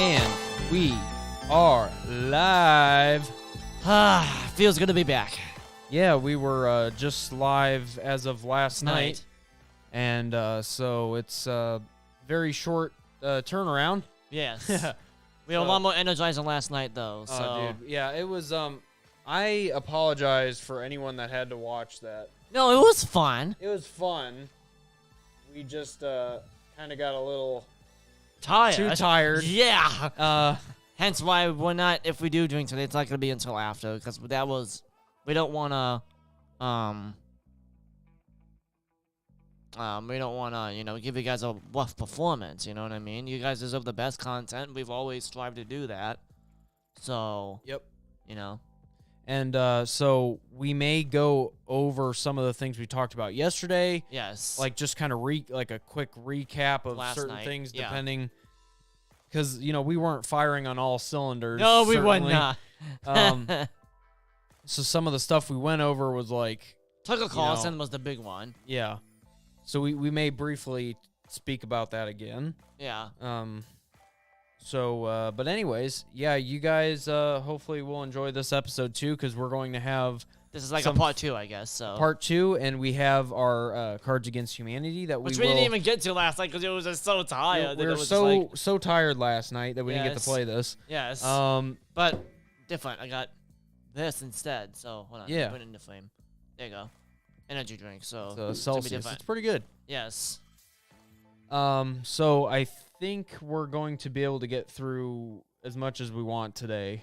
And we are live. Feels good to be back. Yeah, we were just live as of last night. And so it's a very short turnaround. Yes. We were a lot more energized than last night, though. So. Dude, yeah, it was. I apologize for anyone that had to watch that. No, it was fun. It was fun. We just kind of got a little too tired. Yeah. Hence why we're not. If we do drink today, it's not gonna be until after, because that was. We don't wanna. We don't wanna, give you guys a rough performance. You know what I mean? You guys deserve the best content. We've always strived to do that. So. Yep. And so we may go over some of the things we talked about yesterday. Yes. Like just kind of like a quick recap of certain things, depending. Because, we weren't firing on all cylinders. No, we were not. So some of the stuff we went over was like... Tucker Carlson was the big one. Yeah. So we may briefly speak about that again. Yeah. But anyways, yeah, you guys hopefully will enjoy this episode too, because we're going to have... This is like a part 2, I guess. So part 2, and we have our Cards Against Humanity that which we didn't even get to last night because it was just so tired. We were so tired last night that we didn't get to play this. Yes. But different. I got this instead. So hold on. Yeah. Put it in the flame. There you go. Energy drink. So it's Celsius. It's pretty good. Yes. So I think we're going to be able to get through as much as we want today.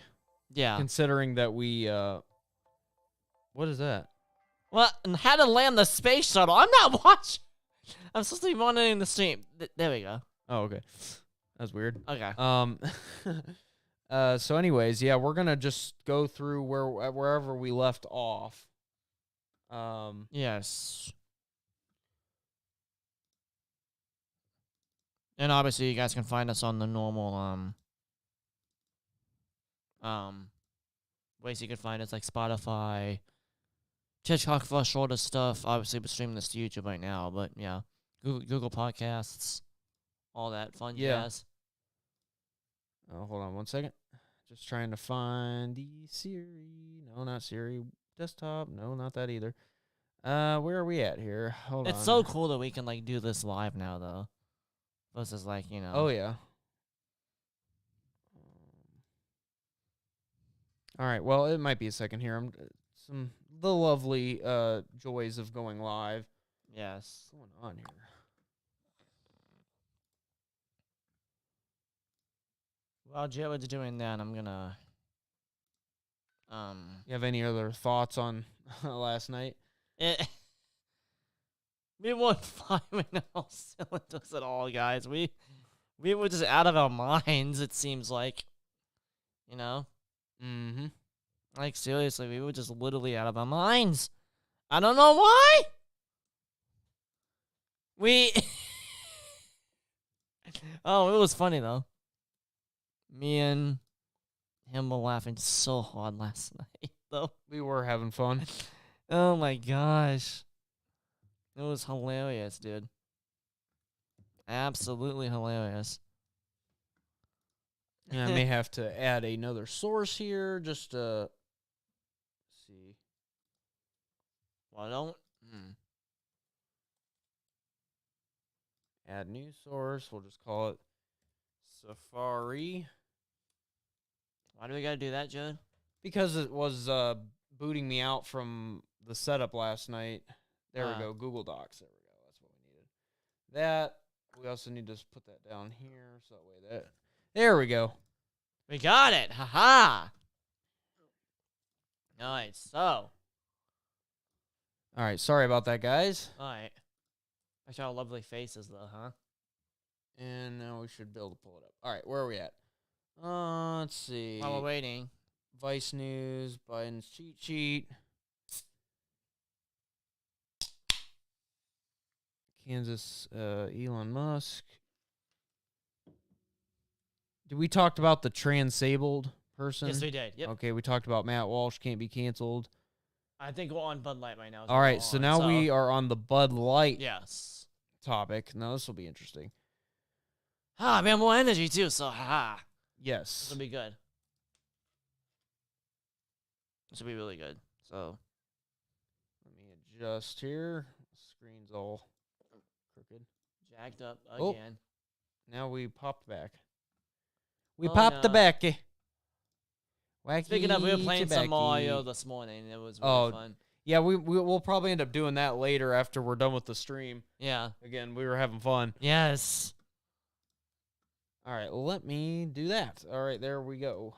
Yeah. Considering that we what is that? Well, how to land the space shuttle. I'm not watching. I'm supposed to be monitoring the stream. There we go. Oh, okay. That's weird. Okay. So anyways, yeah, we're gonna just go through wherever we left off. Yes. And obviously, you guys can find us on the normal ways you can find us, like Spotify, TikTok for shorter stuff. Obviously, we're streaming this to YouTube right now, but yeah, Google Podcasts, all that fun jazz. Oh, hold on one second. Just trying to find the Siri. No, not Siri. Desktop. No, not that either. Where are we at here? Hold on. It's so cool that we can like do this live now, though. Versus like, Oh yeah. All right. Well, it might be a second here. The lovely joys of going live. Yes. What's going on here? While Jared's doing that, I'm gonna. You have any other thoughts on last night? We weren't firing all cylinders at all, guys. We were just out of our minds, it seems like. Mm-hmm. Like, seriously, we were just literally out of our minds. I don't know why. Oh, it was funny, though. Me and him were laughing so hard last night, though. We were having fun. Oh, my gosh. It was hilarious, dude. Absolutely hilarious. Yeah, I may have to add another source here just to see. Well, don't. Add new source. We'll just call it Safari. Why do we gotta do that, Judd? Because it was booting me out from the setup last night. There we go. Google Docs. There we go. That's what we needed. That. We also need to put that down here. So that way that. There we go. We got it. Haha. Nice. So. All right. Sorry about that, guys. All right. I saw lovely faces, though, huh? And now we should be able to pull it up. All right. Where are we at? Let's see. While we're waiting. Vice News. Biden's cheat sheet. Kansas, Elon Musk. Did we talk about the transabled person? Yes, we did. Yep. Okay, we talked about Matt Walsh can't be canceled. I think we're on Bud Light right now. All right, so now we are on the Bud Light topic. Now this will be interesting. Ah, man, more energy too. So, haha. Yes. This will be good. This will be really good. So Let me adjust here. Screen's all crooked. jacked up Oh. again. Now we popped back. We Oh, popped the no. backy. Wacky Speaking of, we were playing some Chibacky. Mario this morning. It was really fun. Yeah, we'll probably end up doing that later after we're done with the stream. Yeah. Again, we were having fun. Yes. All right, let me do that. All right, there we go.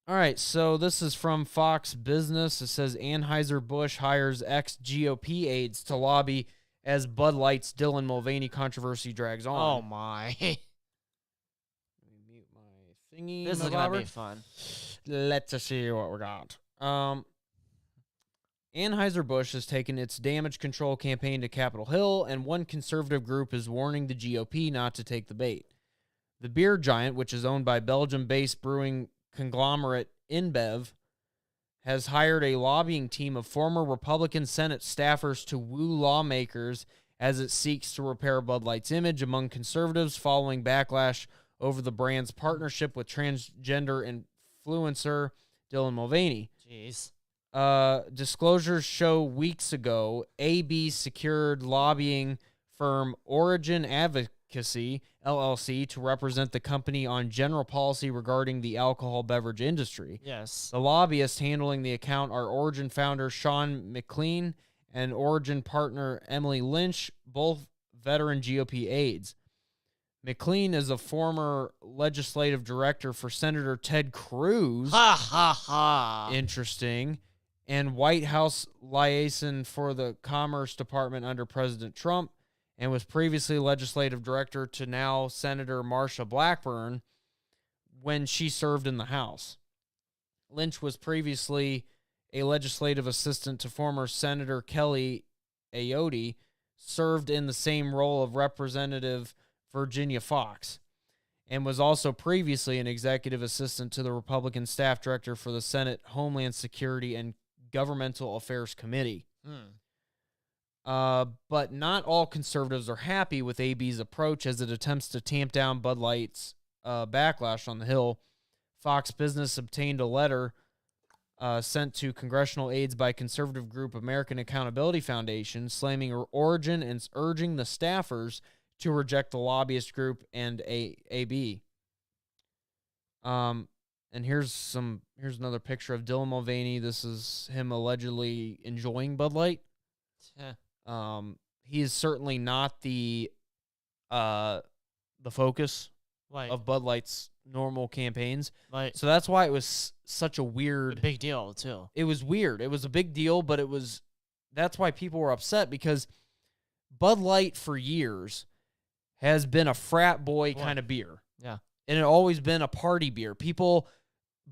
All right, so this is from Fox Business. It says Anheuser-Busch hires ex-GOP aides to lobby as Bud Light's Dylan Mulvaney controversy drags on. Oh, my. Let me mute my thingy. This is going to be fun. Let's see what we got. Anheuser-Busch has taken its damage control campaign to Capitol Hill, and one conservative group is warning the GOP not to take the bait. The beer giant, which is owned by Belgium-based brewing conglomerate InBev, has hired a lobbying team of former Republican Senate staffers to woo lawmakers as it seeks to repair Bud Light's image among conservatives following backlash over the brand's partnership with transgender influencer Dylan Mulvaney. Jeez. Disclosures show weeks ago, AB secured lobbying firm Origin Advocacy, LLC, to represent the company on general policy regarding the alcohol beverage industry. Yes. The lobbyists handling the account are Origin founder Sean McLean and Origin partner Emily Lynch, both veteran GOP aides. McLean is a former legislative director for Senator Ted Cruz. Ha, ha, ha. Interesting. And White House liaison for the Commerce Department under President Trump, and was previously legislative director to now Senator Marsha Blackburn when she served in the House. Lynch was previously a legislative assistant to former Senator Kelly Ayotte, served in the same role of Representative Virginia Fox, and was also previously an executive assistant to the Republican staff director for the Senate Homeland Security and Governmental Affairs Committee. But not all conservatives are happy with AB's approach as it attempts to tamp down Bud Light's backlash on the Hill. Fox Business obtained a letter sent to congressional aides by conservative group American Accountability Foundation, slamming Origin and urging the staffers to reject the lobbyist group and AB. And here's another picture of Dylan Mulvaney. This is him allegedly enjoying Bud Light. He is certainly not the focus of Bud Light's normal campaigns. Right. So that's why it was such a weird... A big deal, too. It was weird. It was a big deal, but that's why people were upset, because Bud Light for years has been a frat boy kind of beer. Yeah. And it always been a party beer. People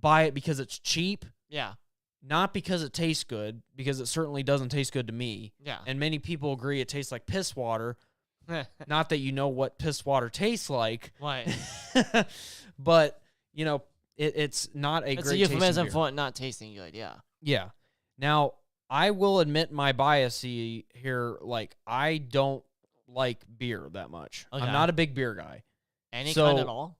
buy it because it's cheap. Yeah. Not because it tastes good, because it certainly doesn't taste good to me. Yeah. And many people agree it tastes like piss water. Not that you know what piss water tastes like. Right. But, it's not It's great a euphemism beer. for it not tasting good, yeah. Yeah. Now, I will admit my bias here. Like, I don't like beer that much. Okay. I'm not a big beer guy. Any kind at all?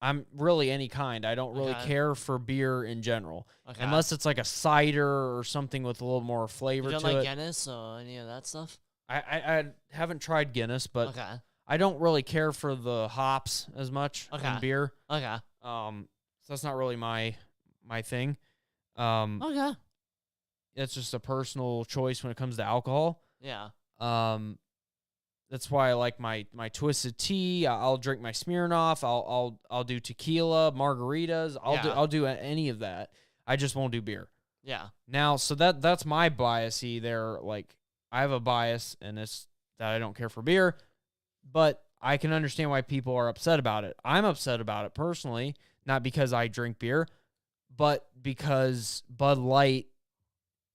I'm really any kind. I don't really Okay. care for beer in general. Okay. Unless it's like a cider or something with a little more flavor You to don't like it. Guinness or any of that stuff? I haven't tried Guinness, but Okay. I don't really care for the hops as much in beer. Okay. So that's not really my thing. Okay. It's just a personal choice when it comes to alcohol. Yeah. That's why I like my twisted tea. I'll drink my Smirnoff. I'll do tequila, margaritas. I'll do any of that. I just won't do beer. Yeah. Now, so that's my bias-y there. Like, I have a bias, and it's that I don't care for beer, but I can understand why people are upset about it. I'm upset about it personally, not because I drink beer, but because Bud Light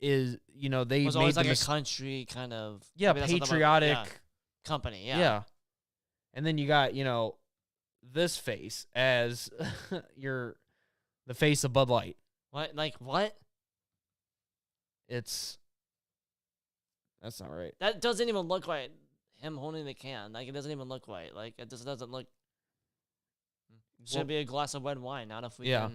is, they was made always the like a country kind of patriotic company. Yeah. And then you got, this face as the face of Bud Light. What? Like what? That's not right. That doesn't even look right. Him holding the can. Like, it doesn't even look right. Like, it just doesn't look. Should be a glass of red wine, not if we Yeah.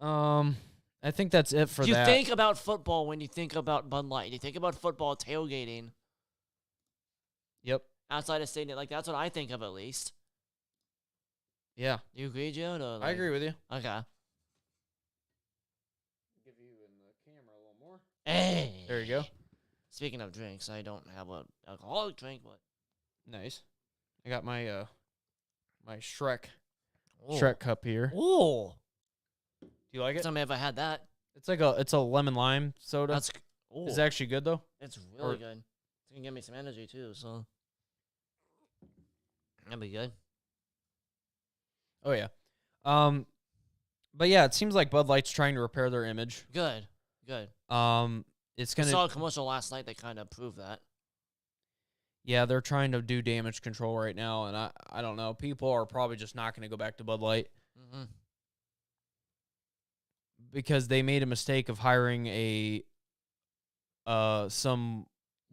can. I think that's it for You that. think about football when you think about Bud Light. You think about football tailgating. Yep. Outside of stadium. Like, that's what I think of, at least. Yeah. Do you agree, Joe? Or, I agree with you. Okay. Give you in the camera a little more. Hey. There you go. Speaking of drinks, I don't have an alcoholic drink, but Nice. I got my my Shrek Ooh. cup here. Ooh. Do you like it? Tell me if I had that. It's a lemon lime soda. It's actually good though. It's really good. It's gonna give me some energy too, so that'd be good. Oh yeah. But yeah, it seems like Bud Light's trying to repair their image. Good. It's I gonna. saw a commercial last night that kind of proved that. Yeah, they're trying to do damage control right now, and I don't know. People are probably just not going to go back to Bud Light because they made a mistake of hiring some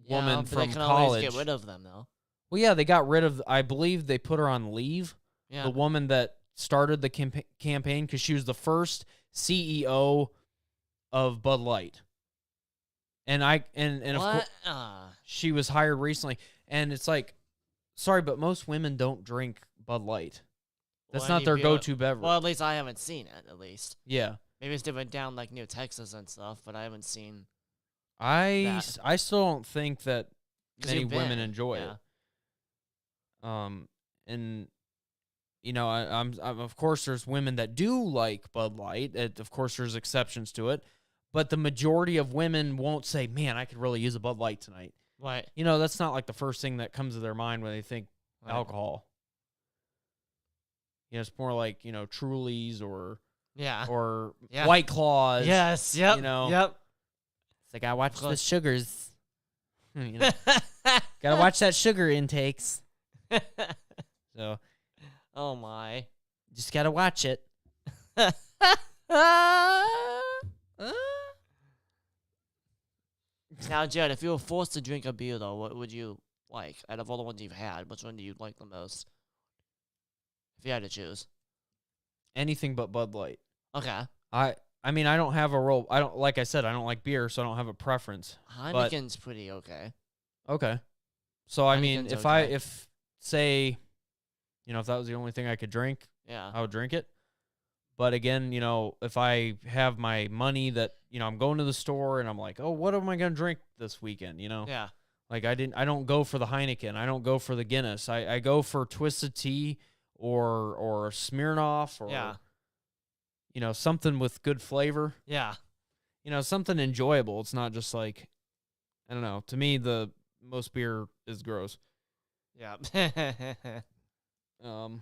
woman but from they can college. always get rid of them though. Well, yeah, they got rid of. I believe they put her on leave. Yeah. The woman that started the campaign because she was the first CEO of Bud Light. And of course, she was hired recently. And it's like, sorry, but most women don't drink Bud Light. That's not their go-to beverage. Well, at least I haven't seen it, at least. Yeah. Maybe it's different down, like, near Texas and stuff, but I haven't seen I still don't think that many you've women been, enjoy it. And, you know, I'm of course, there's women that do like Bud Light. Of course, there's exceptions to it. But the majority of women won't say, man, I could really use a Bud Light tonight. Right. You know, that's not like the first thing that comes to their mind when they think alcohol. You know, it's more like, you know, Trulies or White Claws. Yes, yep. You know. Yep. It's like, I watch the sugars. You know, gotta watch that sugar intakes. So. Oh, my. Just gotta watch it. Now, Jared, if you were forced to drink a beer, though, what would you like? Out of all the ones you've had, which one do you like the most? If you had to choose. Anything but Bud Light. Okay. I mean, I don't have a role. Like I said, I don't like beer, so I don't have a preference. Heineken's pretty okay. Okay. So, I mean, Heineken's if say, you know, if that was the only thing I could drink, yeah, I would drink it. But again, you know, if I have my money that, you know, I'm going to the store and I'm like, oh, what am I going to drink this weekend? You know? Yeah. Like I don't go for the Heineken. I don't go for the Guinness. I go for Twisted Tea or Smirnoff or, you know, something with good flavor. Yeah. You know, something enjoyable. It's not just like, I don't know. To me, the most beer is gross. Yeah. Smirnoff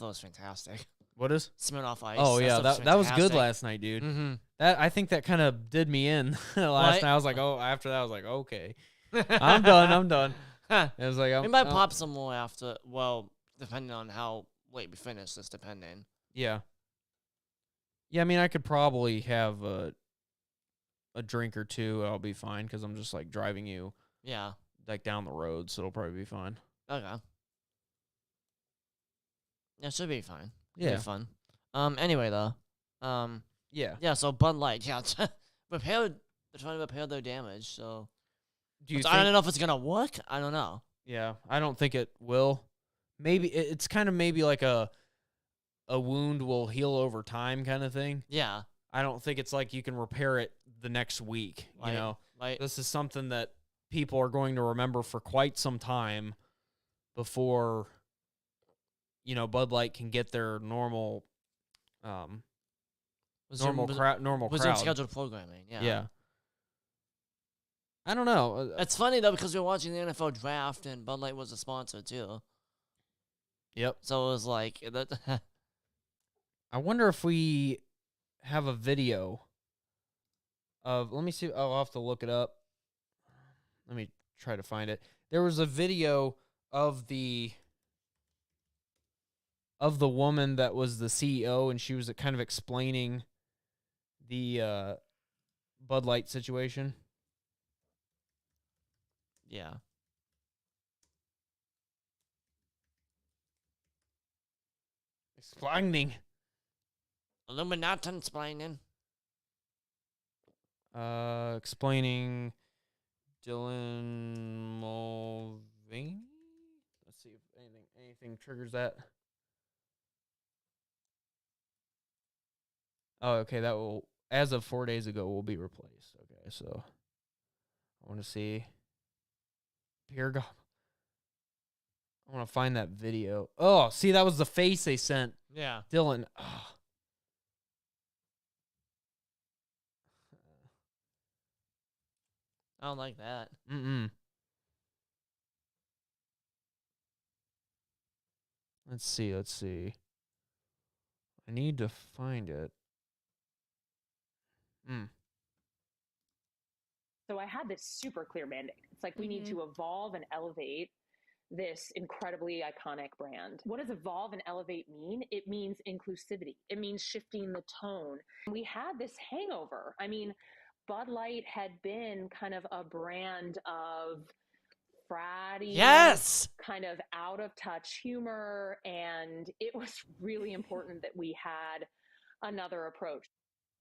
was fantastic. What is? Smirnoff Ice. Oh, yeah. That was good last night, dude. Mm-hmm. I think that kind of did me in last night. I was like, oh, after that, I was like, okay. I'm done. It was like, we might pop some more after, well, depending on how late we finish this, depending. Yeah. Yeah, I mean, I could probably have a drink or two. I'll be fine because I'm just, like, driving you like down the road, so it'll probably be fine. Okay. Yeah, it should be fine. Yeah. Be fun. Anyway, though. Yeah. Yeah, so Bud Light, yeah. They're trying to repair their damage, so. I don't know if it's going to work. I don't know. Yeah, I don't think it will. Maybe it's kind of maybe like a wound will heal over time kind of thing. Yeah. I don't think it's like you can repair it the next week, you know. Like, this is something that people are going to remember for quite some time before, you know, Bud Light can get their normal crowd. Scheduled programming, yeah. Yeah. I don't know. It's funny, though, because we were watching the NFL draft, and Bud Light was a sponsor, too. Yep. So it was like... I wonder if we have a video of... Let me see. Oh, I'll have to look it up. Let me try to find it. There was a video of the woman that was the CEO, and she was kind of explaining the Bud Light situation. Yeah. Explaining. Illuminati explaining. Explaining Dylan Mulvaney. Let's see if anything triggers that. Oh, okay. That will, as of 4 days ago, will be replaced. Okay, so I want to see. Beer Gob. I want to find that video. Oh, see, that was the face they sent. Yeah. Dylan. Oh. I don't like that. Let's see. I need to find it. So I had this super clear mandate. It's like we need to evolve and elevate this incredibly iconic brand. What does evolve and elevate mean? It means inclusivity. It means shifting the tone. We had this hangover. I mean, Bud Light had been kind of a brand of fratty, yes, kind of out of touch humor, and it was really important that we had another approach.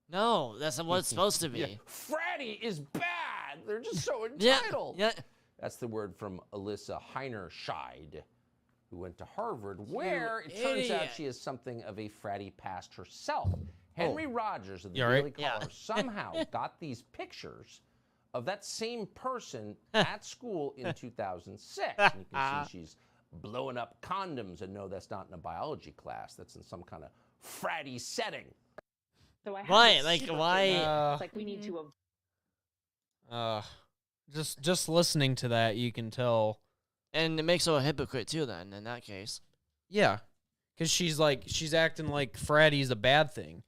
No, that's not what it's supposed to be. Yeah. Fratty is bad. They're just so entitled. Yeah. That's the word from Alyssa Heinerscheid, who went to Harvard, where it turns out she is something of a fratty past herself. Henry Rogers of the Daily Caller somehow got these pictures of that same person at school in 2006. And you can see she's blowing up condoms, and no, that's not in a biology class. That's in some kind of fratty setting. So I Why? Like, why? It's like we need to. Just listening to that, you can tell. And it makes her a hypocrite too. Then, in that case. Yeah, because she's acting like fratty's a bad thing.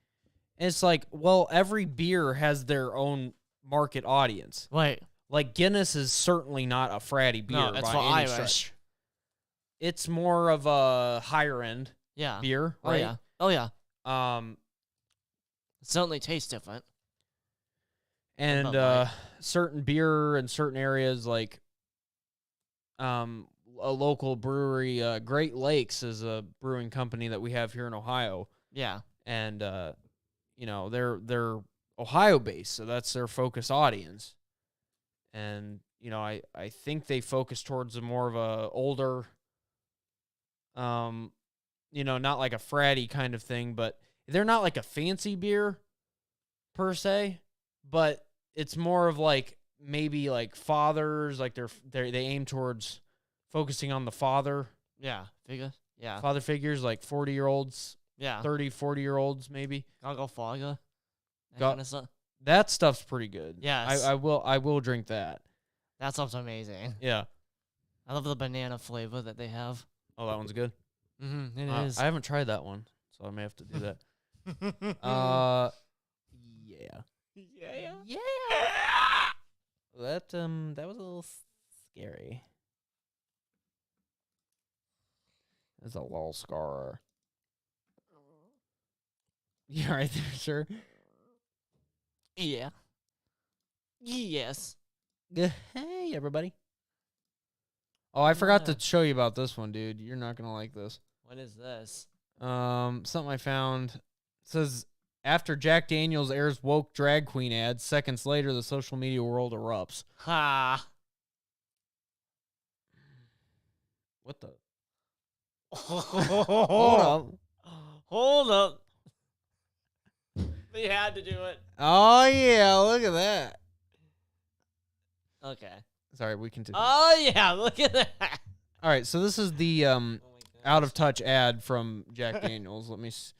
And it's like, well, every beer has their own market audience. Right. Like Guinness is certainly not a fratty beer. No, it's for any Irish. stretch. It's more of a higher end beer, right? Oh yeah. It certainly tastes different. And certain beer in certain areas, like a local brewery, Great Lakes is a brewing company that we have here in Ohio. Yeah. And they're Ohio based, so that's their focus audience. And I think they focus towards a more of a older, not like a fratty kind of thing, but they're not like a fancy beer per se, but it's more of like maybe like fathers, like they aim towards focusing on the father. Yeah, Father figures, like 40-year-olds. Yeah. 30, 40-year-olds maybe. Gaga Faga. Kind of stuff. That stuff's pretty good. Yes. I will drink that. That stuff's amazing. Yeah. I love the banana flavor that they have. Oh, that one's good. It is. I haven't tried that one, so I may have to do that. Yeah. That was a little scary. That's a little scar. You right there, sir? Yeah. Yes. Hey, everybody. Oh, I forgot to show you about this one, dude. You're not going to like this. What is this? Something I found. It says, after Jack Daniels airs woke drag queen ads, seconds later, the social media world erupts. Ha. What the? Hold up. We had to do it. Oh, yeah. Look at that. Okay. Sorry, we continue. Oh, yeah. Look at that. All right, so this is the out-of-touch ad from Jack Daniels. Let me see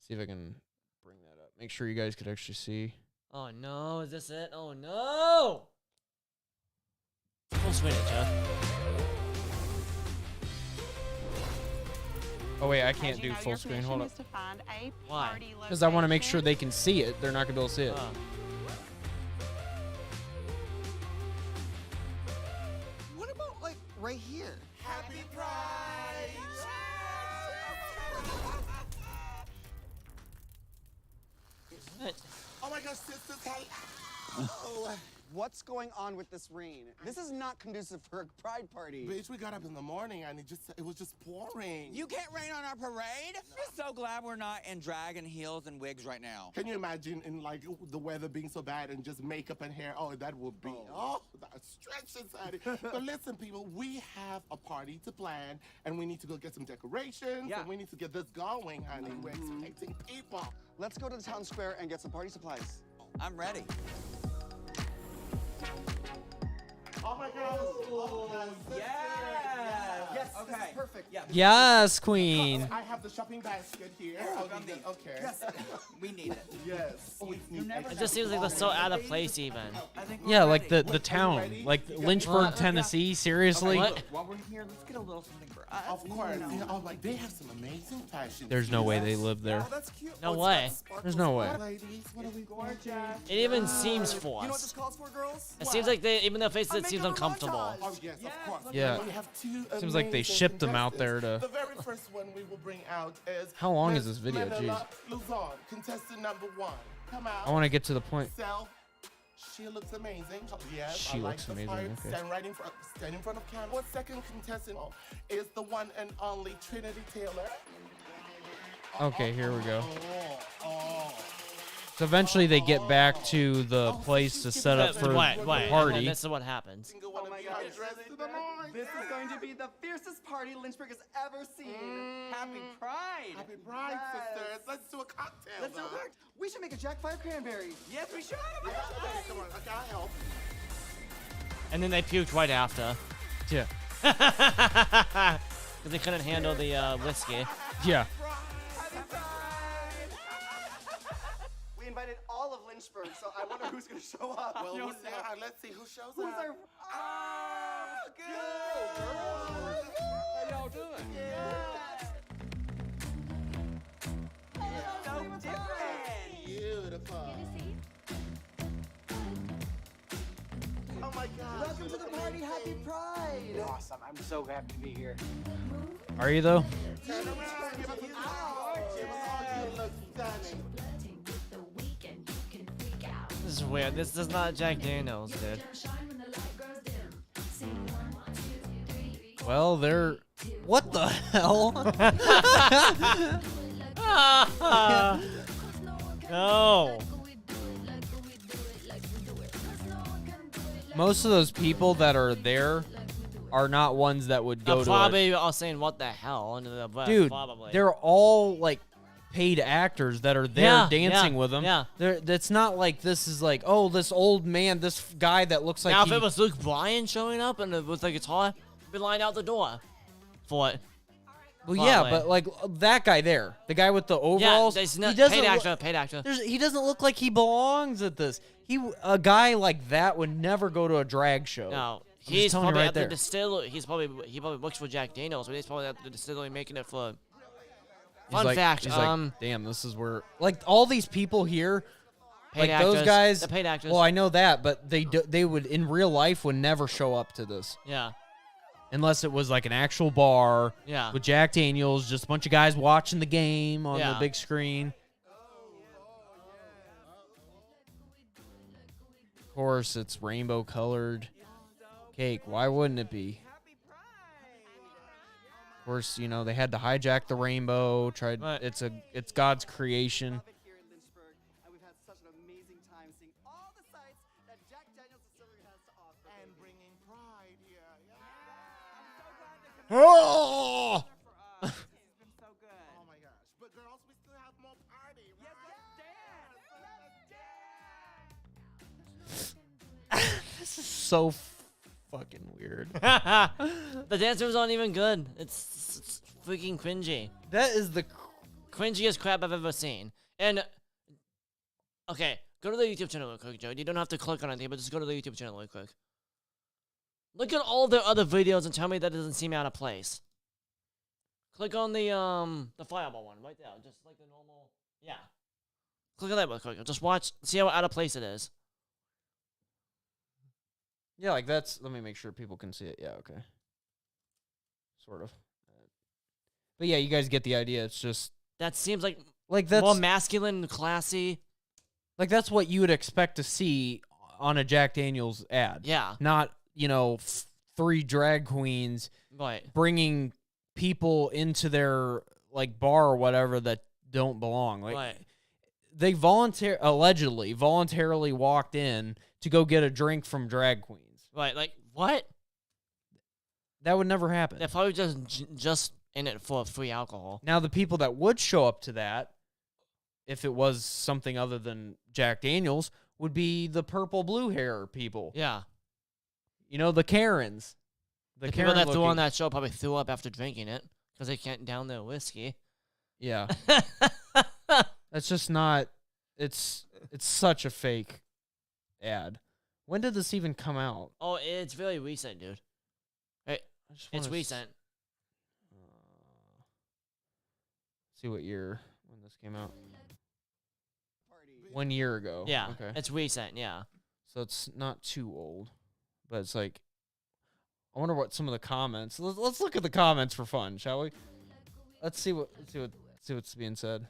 if I can bring that up. Make sure you guys could actually see. Oh, no. Is this it? Oh, no. Full screen it, Jeff. Oh, wait, I can't do full screen. Hold up. Why? Because I want to make sure they can see it. They're not going to be able to see it. What about, like, right here? Happy Pride! What? Oh my gosh, sisters, hey. Oh, What's going on with this rain? This is not conducive for a pride party. Bitch, we got up in the morning and it was just pouring. You can't rain on our parade? I'm so glad we're not in drag and heels and wigs right now. Can you imagine in like the weather being so bad and just makeup and hair? Oh, that would be, that stretch inside it. But listen, people, we have a party to plan and we need to go get some decorations and we need to get this going, honey. We're expecting people. Let's go to the town square and get some party supplies. I'm ready. Oh my God. Yes, Okay. this is perfect. Yeah. Yes, queen. I have the shopping basket here. Okay. Yes. We need it. Yes. It just seems like they're so out of place even. I think Yeah, we're like ready. the town, like Lynchburg, Tennessee. Seriously, What? While we're here, let's get a little something for us. Of course. Yeah, oh, like they have some amazing fashion. there's no way they live there. That's cute. No way. There's no way. Ladies, what are we gorgeous? It even seems You know what this forced. calls for, girls? It seems like they, even their faces, it seems make up a uncomfortable. montage. Oh yes, of course. Yeah. We have two Seems like they amazing shipped them out there contestants. to- The very first one we will bring out is. How long is Miss this video? Manila Luzon, contestant number 1. Come out. I want to get to the point. Self. She looks amazing. Yes, She I like looks the amazing, part. okay. Stand in front of camera. Our second contestant is the one and only Trinity Taylor. Okay, here we go. Oh. So eventually they get back to the place to set up for the party. This is what happens. Oh my God, dressed to the nines. This is going to be the fiercest party Lynchburg has ever seen. Happy Pride. Happy Pride, Yes. sisters. Let's do a cocktail. Let's do though. it. We should make a Jack Fire cranberry. Yes, we should. Okay, come on. Okay, I'll help. And then they puked right after. Yeah. Because they couldn't handle the whiskey. Yeah. We invited all of Lynchburg, so I wonder who's going to show up. Well, let's see who shows Who's up. our... Oh, good. How y'all doing? So different. Beautiful. Oh my God. Welcome to the party. Happy Pride. Awesome. I'm so happy to be here. Are you though? Turn around. Give us a You look stunning. This is weird. This is not Jack Daniels, dude. Well, they're. What the hell? No. Most of those people that are there are not ones that would go They're to. probably all saying, what the hell? And they're Dude, probably. they're all like paid actors that are there Yeah, dancing yeah, with them. yeah. That's not like this is like, oh, this old man, this guy that looks like Now, he, if it was Luke Bryan showing up and it was a guitar, he'd be lined out the door for it. well, yeah, probably. but like that guy there, the guy with the overalls, Yeah, there's he no, doesn't paid look- actor, paid actor. he doesn't look like he belongs at this. A guy like that would never go to a drag show. No, just he's telling you probably right at the there. distillery. He probably works for Jack Daniels, but he's probably at the distillery making it for. He's Fun like, fact, he's like, damn, this is where like all these people here, paid like those actors, guys. the paid actors. Well, I know that, but they would in real life would never show up to this Yeah, unless it was like an actual bar yeah. with Jack Daniels, just a bunch of guys watching the game on Yeah. the big screen. Of course, it's rainbow colored cake. Why wouldn't it be? Of course, you know they had to hijack the rainbow. Right. It's God's creation. Here in Lynchburg, and we've had such an amazing time seeing all the sights that Jack Daniels Distillery has to offer. And bringing pride here. Oh! It's been so good. Oh my gosh. But girls, we still have more party. Yes, This is so fucking weird. The dance moves aren't even good. It's freaking cringy. That is the Cringiest crap I've ever seen. And okay, go to the YouTube channel real quick, Joe. You don't have to click on anything, but just go to the YouTube channel real quick. Look at all their other videos and tell me that doesn't seem out of place. Click on the fireball one right there, just like the normal. Yeah. Click on that real quick. Just watch, see how out of place it is. yeah, like that's. Let me make sure people can see it. Yeah, okay. Sort of. But yeah, you guys get the idea. It's just That seems like like that's more masculine, classy. like that's what you would expect to see on a Jack Daniels ad. Yeah. Not, 3 drag queens bringing people into their bar or whatever that don't belong. They allegedly voluntarily walked in to go get a drink from drag queens. Right, what? That would never happen. They're probably just in it for free alcohol. Now, the people that would show up to that, if it was something other than Jack Daniels, would be the purple blue hair people. Yeah. The Karens. The people that threw on that show probably threw up after drinking it because they can't down their whiskey. Yeah. That's just not... It's such a fake ad. When did this even come out? Oh, it's very recent, dude. It's recent. See what year when this came out. 1 year ago. Yeah, okay. It's recent, yeah. So it's not too old, but it's I wonder what some of the comments. Let's look at the comments for fun, shall we? Let's see what's being said.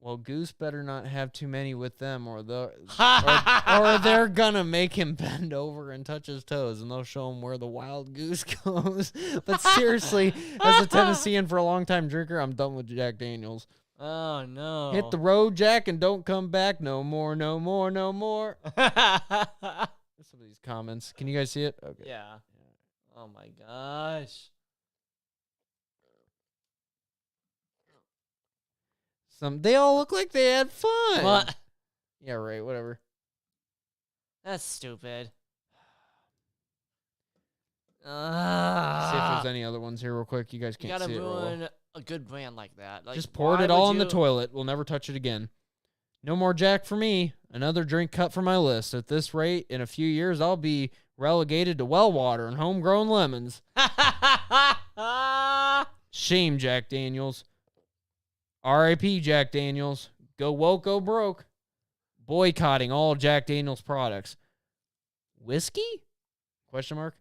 Well, Goose better not have too many with them, or they're gonna make him bend over and touch his toes, and they'll show him where the wild goose goes. But seriously, as a Tennessean for a long time drinker, I'm done with Jack Daniels. Oh no! Hit the road, Jack, and don't come back no more, no more, no more. Some of these comments. Can you guys see it? Okay. Yeah. Oh my gosh. They all look like they had fun. What? Yeah, right, whatever. That's stupid. See if there's any other ones here real quick. You guys can't see it. You real gotta ruin well. a good brand like that. Just poured it all in the toilet. We'll never touch it again. No more Jack for me. Another drink cut from my list. At this rate, in a few years, I'll be relegated to well water and homegrown lemons. Shame, Jack Daniels. R.I.P. Jack Daniels. Go woke, go broke. Boycotting all Jack Daniels products. Whiskey? Question mark.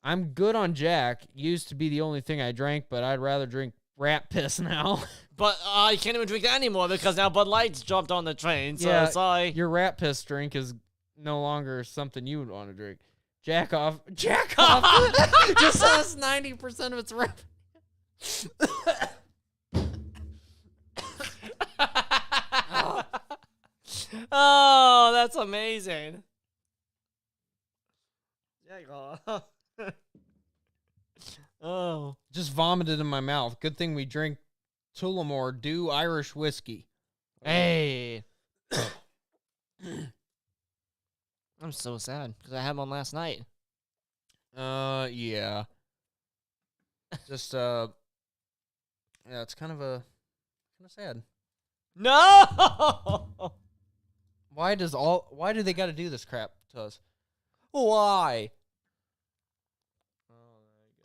I'm good on Jack. Used to be the only thing I drank, but I'd rather drink rat piss now. But you can't even drink that anymore because now Bud Light's jumped on the train. So yeah, sorry. Your rat piss drink is no longer something you would want to drink. Jack off. Jack off. Just has 90% of its rep. Oh, that's amazing. Oh. Just vomited in my mouth. Good thing we drink Tullamore Dew Irish whiskey. Hey. I'm so sad because I had one last night. Yeah. Just, yeah, it's kind of sad. No! Why do they got to do this crap to us? Why?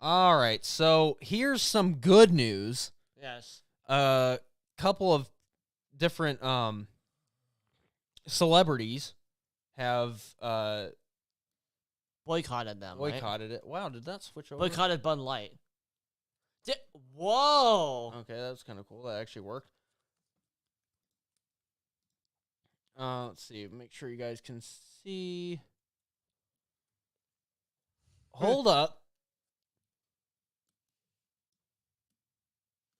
All right, so here's some good news. Yes. Couple of different celebrities have boycotted them. Boycotted right? it. Wow, did that switch over? Boycotted Bud Light. Whoa. Okay, that was kind of cool. That actually worked. Let's see. Make sure you guys can see. Hold up.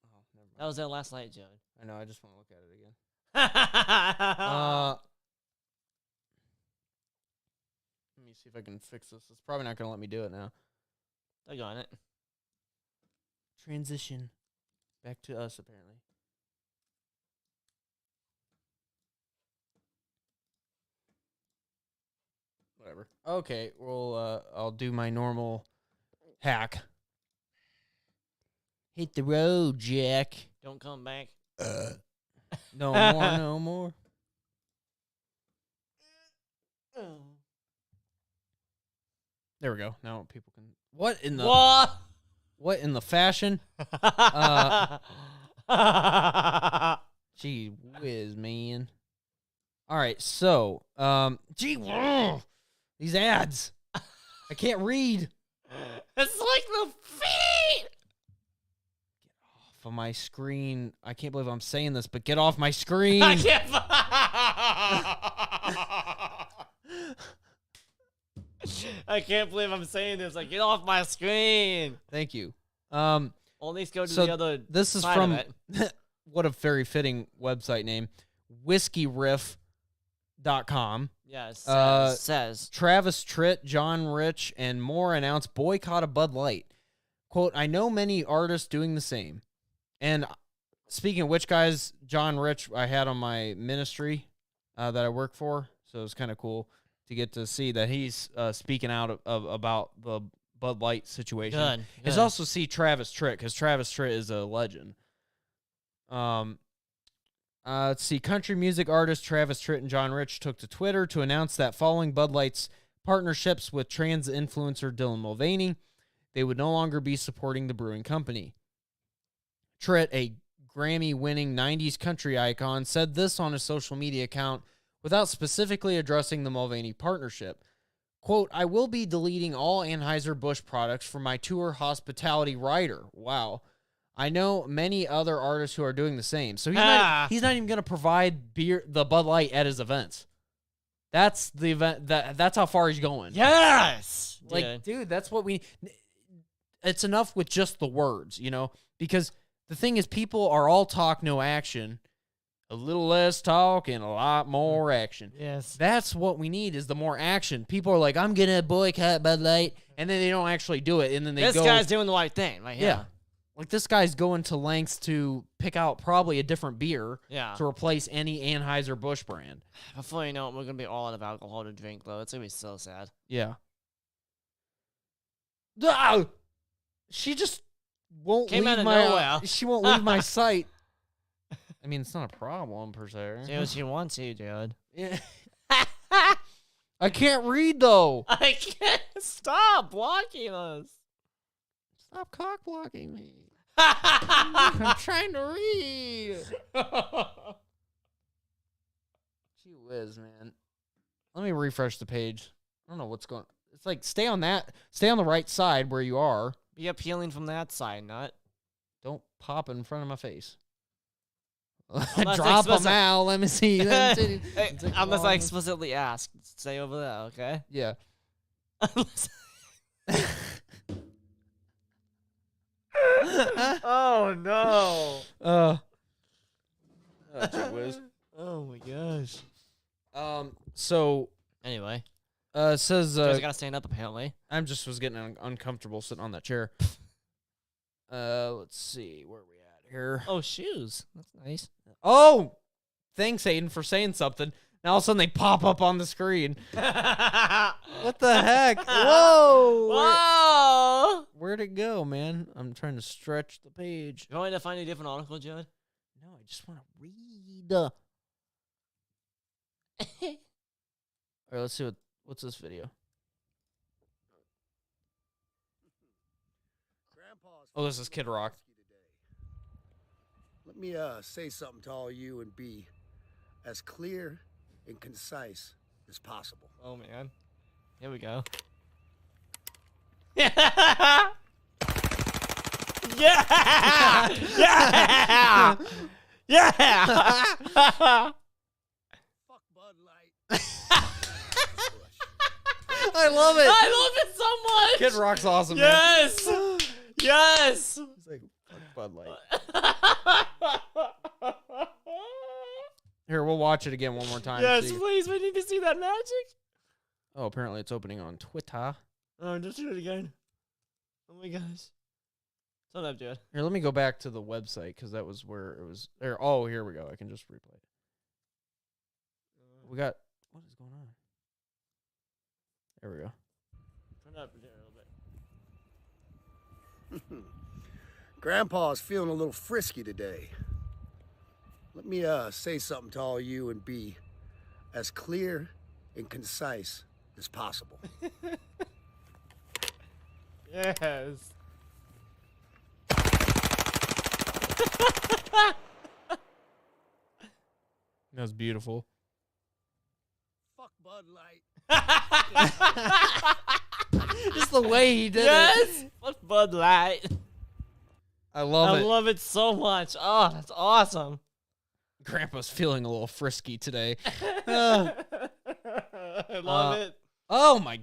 Oh, never mind. That was their last night, Joe. I know. I just want to look at it again. Let me see if I can fix this. It's probably not going to let me do it now. I got it. Transition back to us, apparently. Whatever. Okay, well, I'll do my normal hack. Hit the road, Jack. Don't come back. No more, no more. There we go. Now people can... What in the... What in the fashion? Gee whiz, man. All right, so... these ads. I can't read. It's like the feet. Get off. of my screen. I can't believe I'm saying this, but get off my screen. I can't. I can't believe I'm saying this. Like, get off my screen. Thank you. Only go to the other. This is side from of it. what a very fitting website name, whiskeyriff.com. Yes. Says Travis Tritt, John Rich, and more announce boycott of Bud Light. Quote, I know many artists doing the same. And speaking of which, guys, John Rich, I had on my ministry that I work for, so it was kind of cool to get to see that he's speaking out about the Bud Light situation. Good. It's also see Travis Tritt, because Travis Tritt is a legend. Let's see. Country music artists Travis Tritt and John Rich took to Twitter to announce that following Bud Light's partnerships with trans influencer Dylan Mulvaney, they would no longer be supporting the brewing company. Tritt, a Grammy-winning 90s country icon, said this on his social media account without specifically addressing the Mulvaney partnership. Quote, I will be deleting all Anheuser-Busch products from my tour hospitality rider. Wow. I know many other artists who are doing the same. So he's not even going to provide the Bud Light at his events. That's the event. That's how far he's going. Yes. Like, dude, that's what we... It's enough with just the words, because the thing is, people are all talk, no action. A little less talk and a lot more action. Yes. That's what we need, is the more action. People are like, I'm going to boycott Bud Light, and then they don't actually do it, and then this guy's doing the right thing right here. Yeah. Like, this guy's going to lengths to pick out probably a different beer to replace any Anheuser-Busch brand. Before you know it, we're going to be all out of alcohol to drink, though. It's going to be so sad. Yeah. Ah! She just won't Came leave out of my nowhere. She won't leave my sight. I mean, it's not a problem per se. Do what you want to, dude. Yeah. I can't read though. I can't stop blocking us. Stop cock blocking me. I'm trying to read. Gee whiz, man. Let me refresh the page. I don't know what's going on. It's like, stay on the right side where you are. Be appealing from that side, nut. Don't pop in front of my face. Unless Drop them out. Let me see. Unless I explicitly ask. Stay over there, okay? Yeah. Oh, no. Gee whiz. Oh, my gosh. So... Anyway. It says... I gotta stand up, apparently. I just was getting uncomfortable sitting on that chair. Let's see. Where are we at here? Oh, shoes. That's nice. Oh! Thanks, Aiden, for saying something. Now all of a sudden they pop up on the screen. What the heck? Whoa! Whoa! Where'd it go, man? I'm trying to stretch the page. You want me to find a different article, Judd? No, I just want to read. All right, let's see what's this video. Oh, this is Kid Rock. Let me say something to all you and be as clear and concise as possible. Oh, man. Here we go. Yeah! Yeah! Yeah! Yeah! Fuck Bud Light. I love it. I love it so much. Kid Rock's awesome, yes. man. Yes. He's like, fuck Bud Light. Here, we'll watch it again one more time. Yes, please. We need to see that magic. Oh, apparently it's opening on Twitter. Oh, just do it again. Oh my gosh. Shut up, dude. Here, let me go back to the website because that was where it was. There. Oh, here we go. I can just replay it. We got. What is going on? There we go. Turn it up a little bit. Grandpa's feeling a little frisky today. Let me say something to all you and be as clear and concise as possible. Yes. That was beautiful. Fuck Bud Light. Just the way he did it. Yes. Fuck Bud Light. I love it. it so much. Oh, that's awesome. Grandpa's feeling a little frisky today. I love it. Oh my!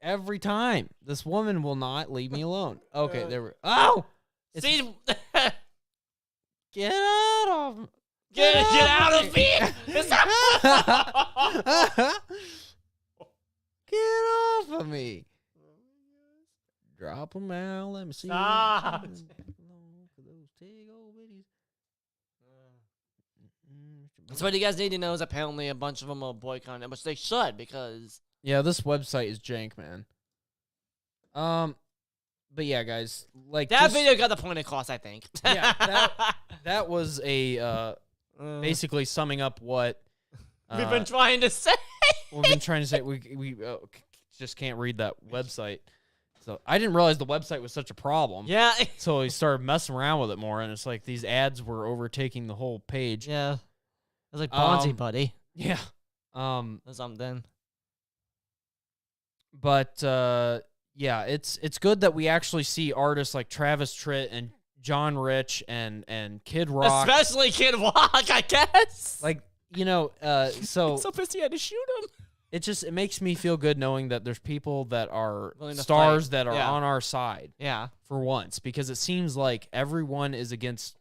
Every time this woman will not leave me alone. Okay, there we. Oh, See, get out of get out of me! Get off of me! Drop them out. Let me see. Stop. So what you guys need to know is apparently a bunch of them are boycotting it, which they should because Yeah, this website is jank, man. But yeah, guys, like that video got the point across. I think. Yeah, that was a basically summing up what we've been trying to say. We've been trying to say. We just can't read that website. So I didn't realize the website was such a problem. Yeah. So we started messing around with it more, and it's like these ads were overtaking the whole page. Yeah. It was like Bonzi, buddy. Yeah. Or something. But yeah, it's good that we actually see artists like Travis Tritt and John Rich and Kid Rock. Especially Kid Rock, I guess. Like, so I'm so pissed he had to shoot him. it makes me feel good knowing that there's people that are Willing to stars fight. that are Yeah. on our side. Yeah. For once, because it seems like everyone is against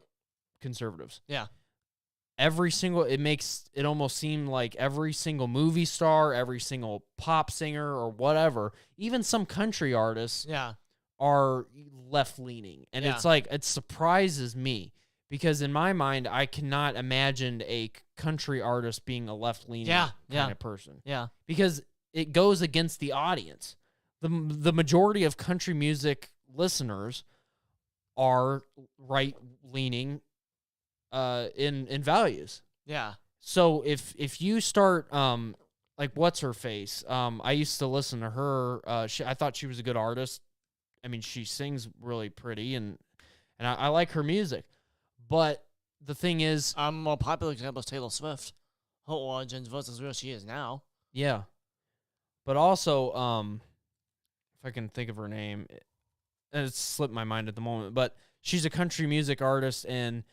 conservatives. Yeah. It makes it almost seem like every single movie star, every single pop singer or whatever, even some country artists are left leaning. And it's like, it surprises me because in my mind, I cannot imagine a country artist being a left leaning kind of person. Yeah. Because it goes against the audience. The majority of country music listeners are right leaning in values. Yeah. So if you start like what's her face? I used to listen to her. I thought she was a good artist. I mean, she sings really pretty and I like her music. But the thing is, a more popular example is Taylor Swift. Her origins versus where she is now. Yeah. But also, if I can think of her name, and it's slipped my mind at the moment, but she's a country music artist and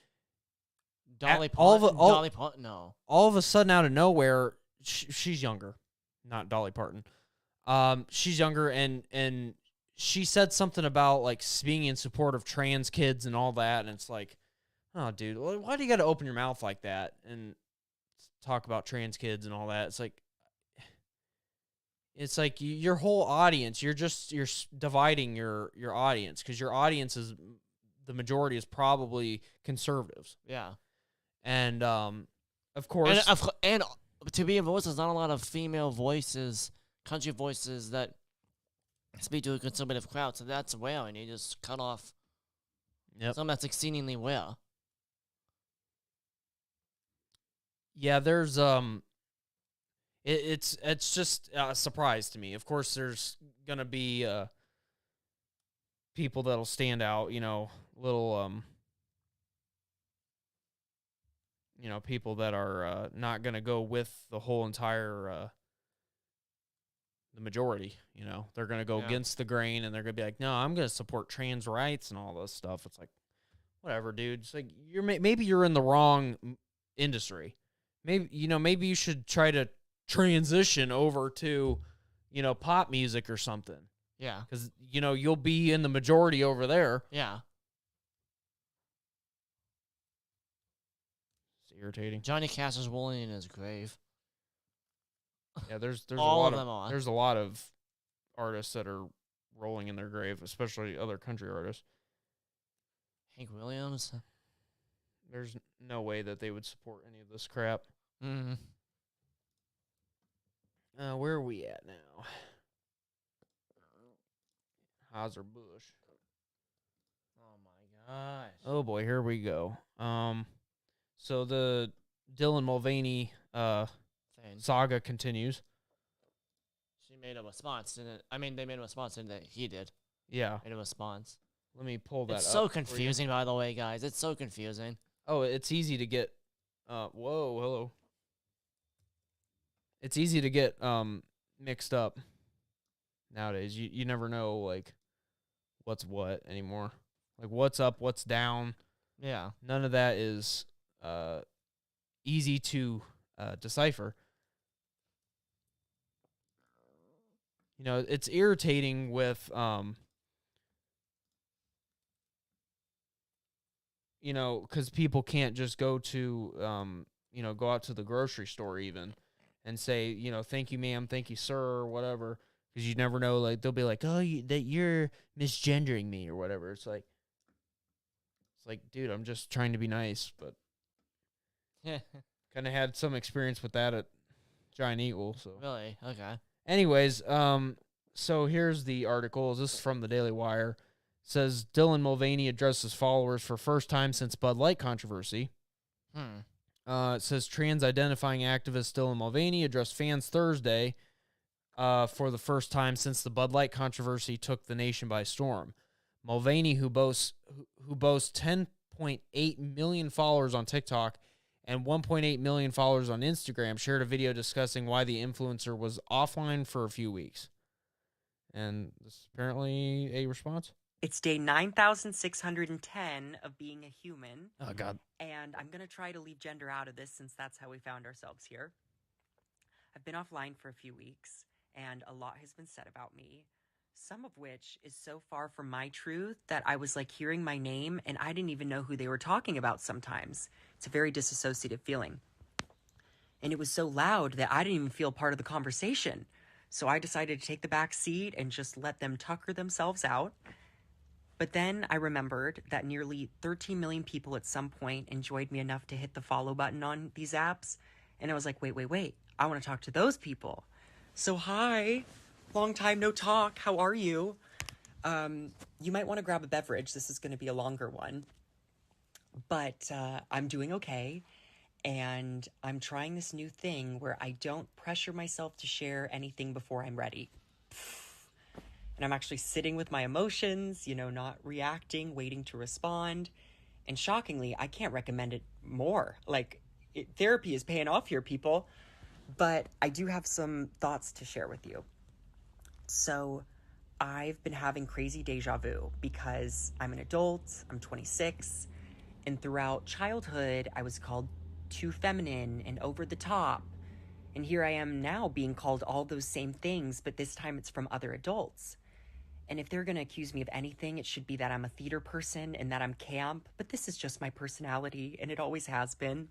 Dolly Parton, no. All of a sudden, out of nowhere, she's younger. Not Dolly Parton. She's younger, and she said something about, like, being in support of trans kids and all that, and it's like, oh, dude, why do you got to open your mouth like that and talk about trans kids and all that? It's like your whole audience, you're dividing your audience because your audience is, the majority is probably conservatives. Yeah. And, of course. And to be a voice, there's not a lot of female voices, country voices that speak to a conservative crowd. So that's rare, and you just cut off something that's exceedingly rare. Yeah, there's, it's just a surprise to me. Of course, there's going to be, people that'll stand out, little, people that are not going to go with the whole entire, the majority, they're going to go against the grain and they're going to be like, no, I'm going to support trans rights and all this stuff. It's like, whatever, dude. It's like, maybe you're in the wrong industry. Maybe you should try to transition over to, pop music or something. Yeah. Because, you'll be in the majority over there. Yeah. Irritating. Johnny Cash is rolling in his grave. Yeah, there's all a lot of them are. There's a lot of artists that are rolling in their grave, especially other country artists. Hank Williams. There's no way that they would support any of this crap. Mm-hmm. Where are we at now? Anheuser-Busch. Oh my gosh. Oh boy, here we go. So the Dylan Mulvaney saga continues. She made a response, didn't it? I mean, they made a response, didn't they? He did. Yeah. Made a response. Let me pull that up. It's so confusing, by the way, guys. It's so confusing. Oh, it's easy to get. Whoa, hello. It's easy to get mixed up nowadays. You never know, like, what's what anymore. Like, what's up, what's down. Yeah. None of that is easy to decipher. You know, it's irritating with, you know, because people can't just go to, you know, go out to the grocery store even and say, you know, thank you, ma'am, thank you, sir, or whatever. Because you never know, like, they'll be like, oh, you're misgendering me or whatever. It's like, dude, I'm just trying to be nice. But kind of had some experience with that at Giant Eagle. So Really? Okay. anyways, so here's the article. This is from the Daily Wire. It says Dylan Mulvaney addresses followers for first time since Bud Light controversy. It says trans-identifying activist Dylan Mulvaney addressed fans Thursday for the first time since the Bud Light controversy took the nation by storm. Mulvaney, who boasts 10.8 million followers on TikTok and 1.8 million followers on Instagram, shared a video discussing why the influencer was offline for a few weeks. And this is apparently a response. It's day 9,610 of being a human. Oh, God. And I'm going to try to leave gender out of this since that's how we found ourselves here. I've been offline for a few weeks, and a lot has been said about me, some of which is so far from my truth that I was like hearing my name and I didn't even know who they were talking about sometimes. It's a very disassociative feeling. And it was so loud that I didn't even feel part of the conversation. So I decided to take the back seat and just let them tucker themselves out. But then I remembered that nearly 13 million people at some point enjoyed me enough to hit the follow button on these apps. And I was like, wait. I want to talk to those people. So hi, long time no talk. How are you? You might want to grab a beverage. This is going to be a longer one. But I'm doing okay. And I'm trying this new thing where I don't pressure myself to share anything before I'm ready. And I'm actually sitting with my emotions, you know, not reacting, waiting to respond. And shockingly, I can't recommend it more. Like, therapy is paying off here, people. But I do have some thoughts to share with you. So I've been having crazy deja vu because I'm an adult, I'm 26, and throughout childhood, I was called too feminine and over the top. And here I am now being called all those same things, but this time it's from other adults. And if they're going to accuse me of anything, it should be that I'm a theater person and that I'm camp, but this is just my personality, and it always has been.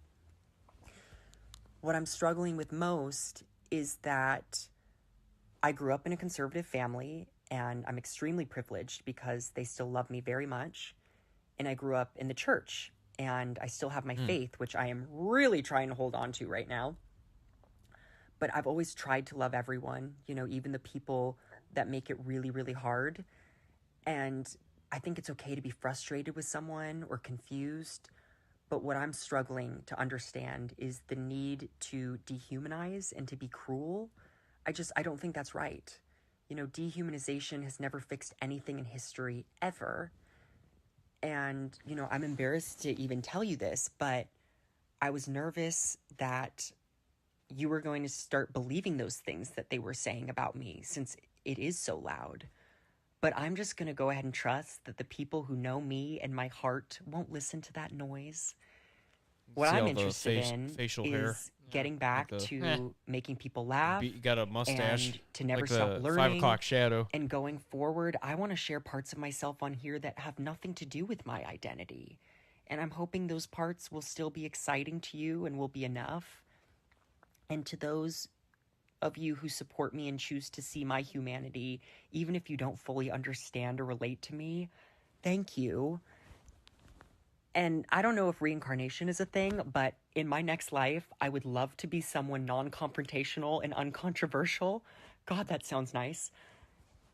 What I'm struggling with most is that I grew up in a conservative family, and I'm extremely privileged because they still love me very much. And I grew up in the church, and I still have my faith, which I am really trying to hold on to right now. But I've always tried to love everyone, you know, even the people that make it really, really hard. And I think it's okay to be frustrated with someone or confused. But what I'm struggling to understand is the need to dehumanize and to be cruel. I don't think that's right. You know, dehumanization has never fixed anything in history ever. And, you know, I'm embarrassed to even tell you this, but I was nervous that you were going to start believing those things that they were saying about me since it is so loud. But I'm just going to go ahead and trust that the people who know me and my heart won't listen to that noise. What I'm interested in is getting back to making people laugh. You got a mustache. And to never like stop the learning. 5 o'clock shadow. And going forward, I want to share parts of myself on here that have nothing to do with my identity. And I'm hoping those parts will still be exciting to you and will be enough. And to those of you who support me and choose to see my humanity, even if you don't fully understand or relate to me, thank you. And I don't know if reincarnation is a thing, but in my next life, I would love to be someone non-confrontational and uncontroversial. God, that sounds nice.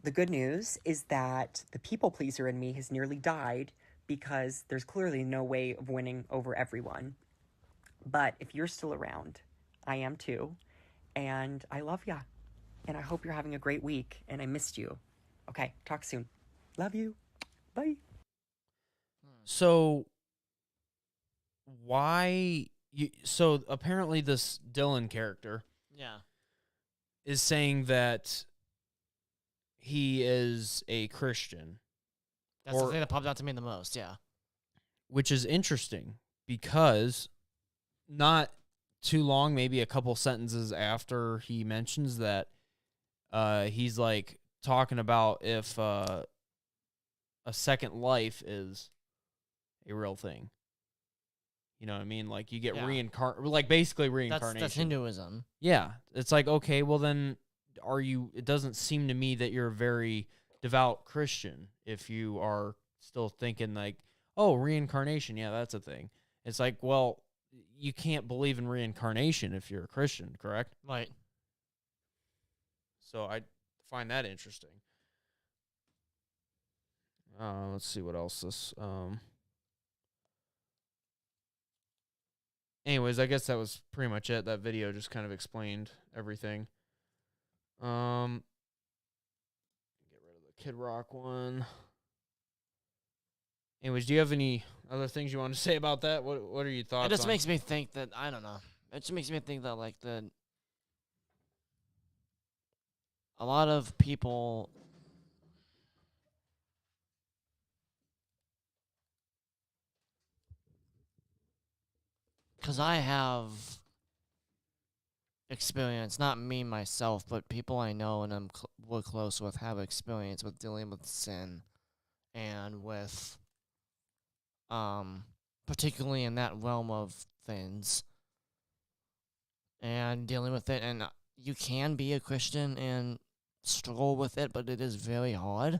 The good news is that the people pleaser in me has nearly died because there's clearly no way of winning over everyone. But if you're still around, I am too. And I love ya. And I hope you're having a great week. And I missed you. Okay, talk soon. Love you. Bye. So so apparently this Dylan character is saying that he is a Christian. That's the thing that popped out to me the most, yeah. Which is interesting because not too long, maybe a couple sentences after he mentions that, he's like talking about if a second life is a real thing. You know what I mean? Like you get like basically reincarnation. That's Hinduism. Yeah. It's like, okay, well then it doesn't seem to me that you're a very devout Christian if you are still thinking like, oh, reincarnation, yeah, that's a thing. It's like, well, you can't believe in reincarnation if you're a Christian, correct? Right. So I find that interesting. Let's see what else this. Anyways, I guess that was pretty much it. That video just kind of explained everything. Get rid of the Kid Rock one. Anyways, do you have any other things you want to say about that? What are your thoughts? It just makes me think that, I don't know. It just makes me think that, like, a lot of people because I have experience, not me myself, but people I know and I'm close with have experience with dealing with sin and with, particularly in that realm of things and dealing with it. And you can be a Christian and struggle with it, but it is very hard.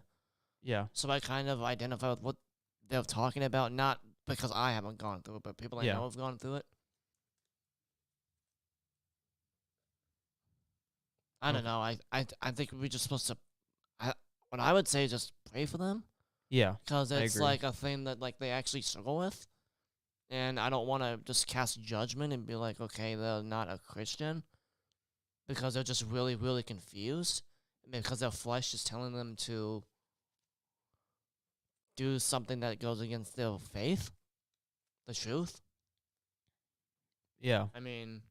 Yeah. So I kind of identify with what they're talking about, not because I haven't gone through it, but people I know have gone through it. I don't know. I think we're just supposed to. What I would say is just pray for them. Yeah, because it's like a thing that like they actually struggle with, and I don't want to just cast judgment and be like, okay, they're not a Christian, because they're just really, really confused, because their flesh is telling them to do something that goes against their faith, the truth. Yeah. I mean.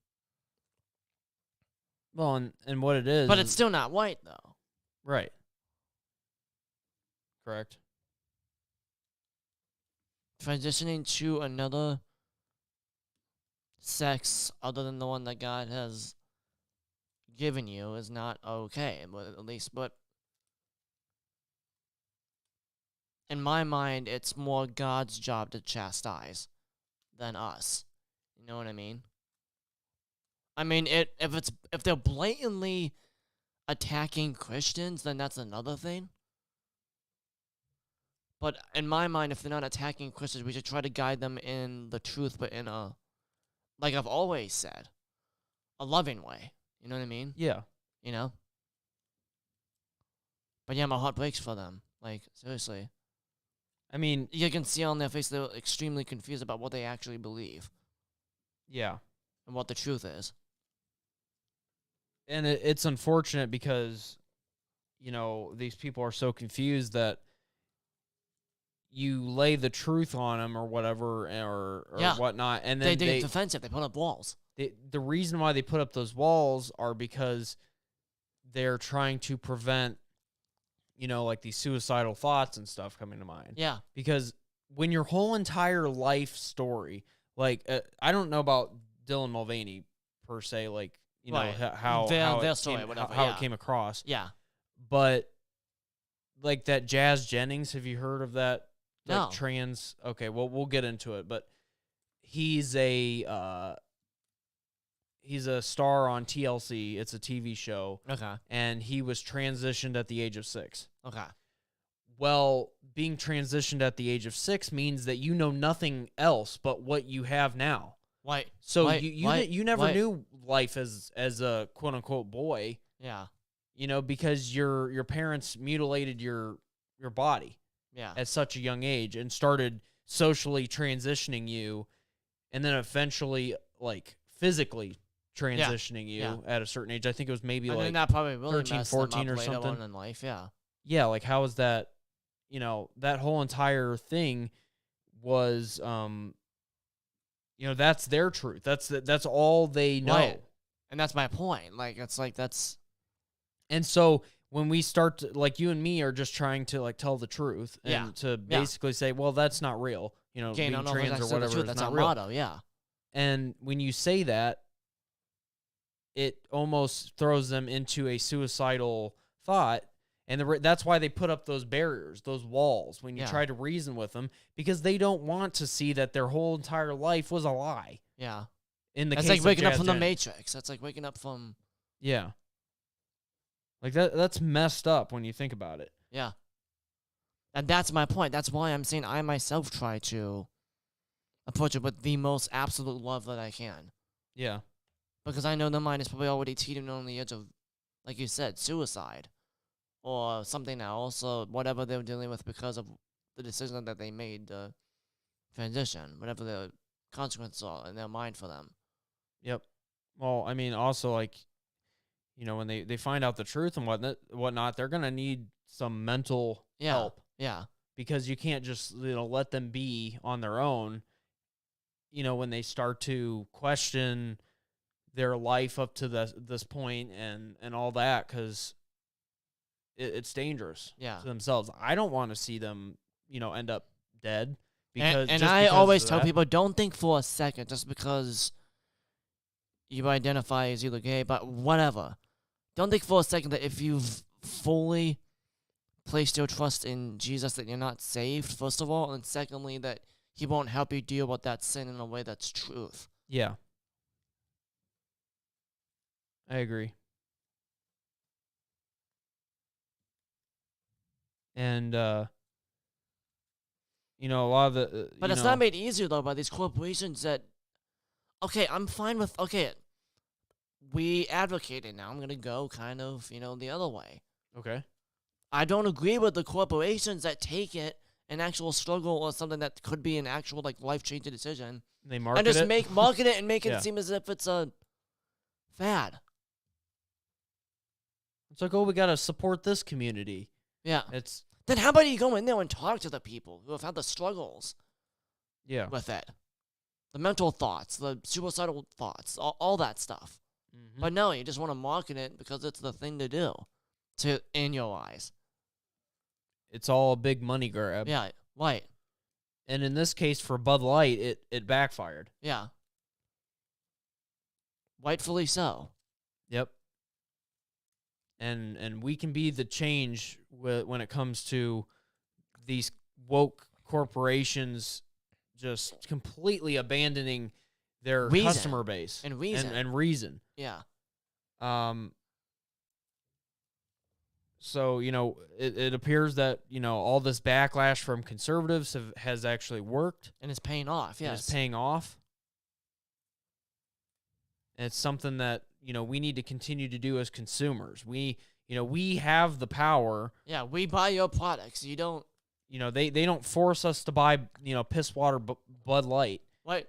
Well, and what it is... But it's still not white, though. Right. Correct. Transitioning to another sex other than the one that God has given you is not okay, but at least, but in my mind, it's more God's job to chastise than us. You know what I mean? I mean, if they're blatantly attacking Christians, then that's another thing. But in my mind, if they're not attacking Christians, we should try to guide them in the truth, but in a, like I've always said, a loving way. You know what I mean? Yeah. You know? But yeah, my heart breaks for them. Like, seriously. I mean... You can see on their face they're extremely confused about what they actually believe. Yeah. And what the truth is. And it's unfortunate because, you know, these people are so confused that you lay the truth on them or whatever or whatnot. And then they get defensive. They put up walls. The reason why they put up those walls are because they're trying to prevent, you know, like these suicidal thoughts and stuff coming to mind. Yeah. Because when your whole entire life story, like, I don't know about Dylan Mulvaney per se, like, you know, how it came across. Yeah. But, like, that Jazz Jennings, have you heard of that? Like, no. Trans... Okay, well, we'll get into it. But he's a star on TLC. It's a TV show. Okay. And he was transitioned at the age of 6. Okay. Well, being transitioned at the age of 6 means that you know nothing else but what you have now. Right. So you never knew life as a quote unquote boy. Yeah. You know, because your parents mutilated your body. Yeah. At such a young age and started socially transitioning you, and then eventually like physically transitioning you at a certain age. I think it was maybe like that probably really 13, 14 or something. On in life, yeah. Yeah, like how is that? You know, that whole entire thing was you know, that's their truth. That's all they know. Right. And that's my point. Like, it's like that's... And so when we start to, like you and me are just trying to like tell the truth and to basically say, well, that's not real. You know, being trans or whatever. That's not our real. motto. Yeah. And when you say that, it almost throws them into a suicidal thought. And that's why they put up those barriers, those walls, when you try to reason with them, because they don't want to see that their whole entire life was a lie. Yeah. That's like waking up from the Matrix. That's like waking up from... Yeah. Like, that's messed up when you think about it. Yeah. And that's my point. That's why I'm saying I myself try to approach it with the most absolute love that I can. Yeah. Because I know the mind is probably already teetering on the edge of, like you said, suicide. Or something else, or whatever they're dealing with because of the decision that they made to transition, whatever the consequences are in their mind for them. Yep. Well, I mean, also, like, you know, when they find out the truth and whatnot, they're going to need some mental help. Yeah. Because you can't just, you know, let them be on their own, you know, when they start to question their life up to this point and all that, because it's dangerous to themselves. I don't want to see them, you know, end up dead. And I always tell people, don't think for a second, just because you identify as either gay, but whatever. Don't think for a second that if you've fully placed your trust in Jesus that you're not saved, first of all, and secondly, that he won't help you deal with that sin in a way that's truth. Yeah. I agree. And, you know, a lot of the... but it's not made easier, though, by these corporations that... Okay, I'm fine with... Okay, we advocated now. I'm going to go kind of, you know, the other way. Okay. I don't agree with the corporations that take it an actual struggle or something that could be an actual, like, life-changing decision. They market and just it? market it and make it seem as if it's a fad. It's like, oh, we got to support this community. Yeah. It's... Then how about you go in there and talk to the people who have had the struggles with it? The mental thoughts, the suicidal thoughts, all that stuff. Mm-hmm. But no, you just want to market it because it's the thing to do, in your eyes. It's all a big money grab. Yeah, right. And in this case, for Bud Light, it backfired. Yeah. Rightfully so. Yep. And we can be the change when it comes to these woke corporations just completely abandoning their customer base and reason and reason. Yeah. So, you know, it appears that, you know, all this backlash from conservatives has actually worked. And it's paying off, yes. It's paying off. And it's something that, you know, we need to continue to do as consumers. We have the power. Yeah, we buy your products. You don't. You know, they don't force us to buy, you know, piss water Bud Light. Right.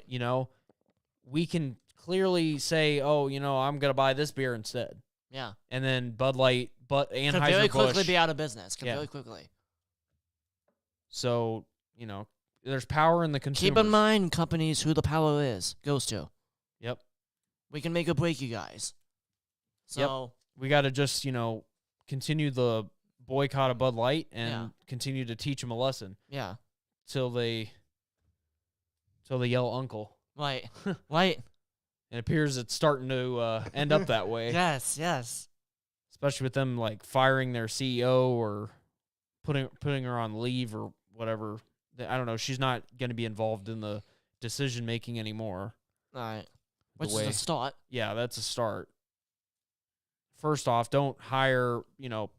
You know, we can clearly say, oh, you know, I'm going to buy this beer instead. Yeah. And then Bud Light, Anheuser-Busch. Could very quickly be out of business. Very quickly. So, you know, there's power in the consumer. Keep in mind, companies, who the power goes to. Yep. We can make or break you guys. So we got to just, you know, continue the boycott of Bud Light and continue to teach them a lesson. Yeah. Till they yell uncle. Right. Right. It appears it's starting to end up that way. Yes. Especially with them like firing their CEO or putting her on leave or whatever. I don't know. She's not going to be involved in the decision making anymore. All right. Which is a start. Yeah, that's a start. First off, don't hire, you know,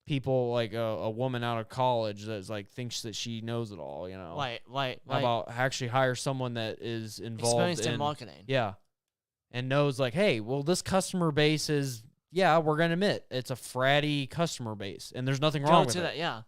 people like a woman out of college that's like thinks that she knows it all, you know. Right. How about actually hire someone that is involved in marketing. Yeah. And knows like, hey, well, this customer base is, we're going to admit, it's a fratty customer base, and there's nothing wrong with it. Yeah.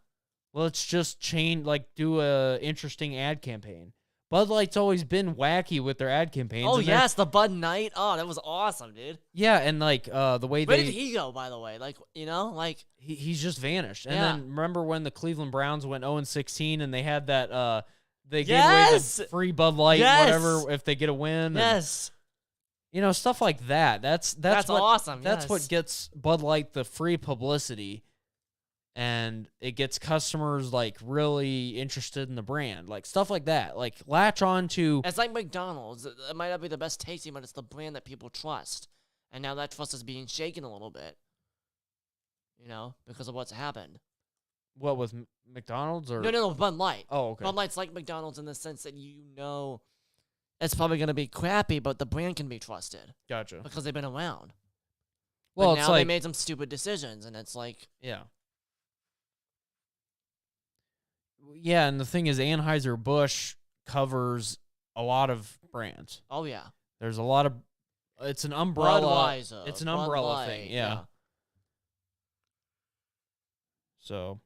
Well, let's just do a interesting ad campaign. Bud Light's always been wacky with their ad campaigns. Oh, yes, the Bud Night. Oh, that was awesome, dude. Yeah, and like the way Where did he go, by the way? Like, you know, like he's just vanished. And then remember when the Cleveland Browns went 0-16 and they had that they gave away the free Bud Light, whatever, if they get a win. Yes. You know, stuff like that. That's what, awesome. That's yes. what gets Bud Light the free publicity, and it gets customers like really interested in the brand, like stuff like that. Like latch on to. It's like McDonald's. It might not be the best tasting, but it's the brand that people trust. And now that trust is being shaken a little bit. You know, because of what's happened. What, with McDonald's or No, Bud Light. Oh, okay. Bud Light's like McDonald's in the sense that it's probably going to be crappy, but the brand can be trusted. Gotcha. Because they've been around. Well, but it's now like they made some stupid decisions, and it's like... Yeah. Yeah, and the thing is, Anheuser-Busch covers a lot of brands. Oh, yeah. There's a lot of... It's an umbrella. Budweiser, It's an umbrella Bud thing, Light, yeah. So,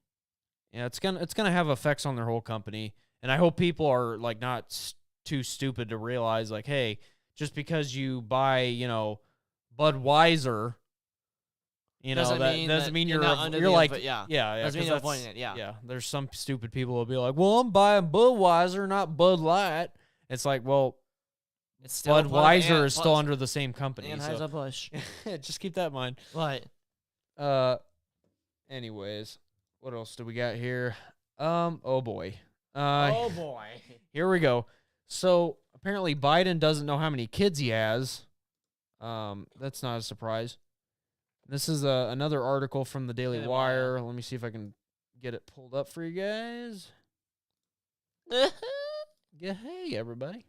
yeah, it's gonna have effects on their whole company, and I hope people are like not too stupid to realize, like, hey, just because you buy, you know, Budweiser, you know, doesn't mean you're like, yeah, doesn't mean you're avoiding it, yeah. There's some stupid people who'll be like, well, I'm buying Budweiser, not Bud Light. It's like, well, it's still Budweiser is still under the same company. Anheuser-Busch. So. Just keep that in mind. Right. Anyways, what else do we got here? Oh boy. Oh boy. Here we go. So apparently Biden doesn't know how many kids he has. That's not a surprise. This is another article from the Daily Wire. Let me see if I can get it pulled up for you guys. Hey, everybody.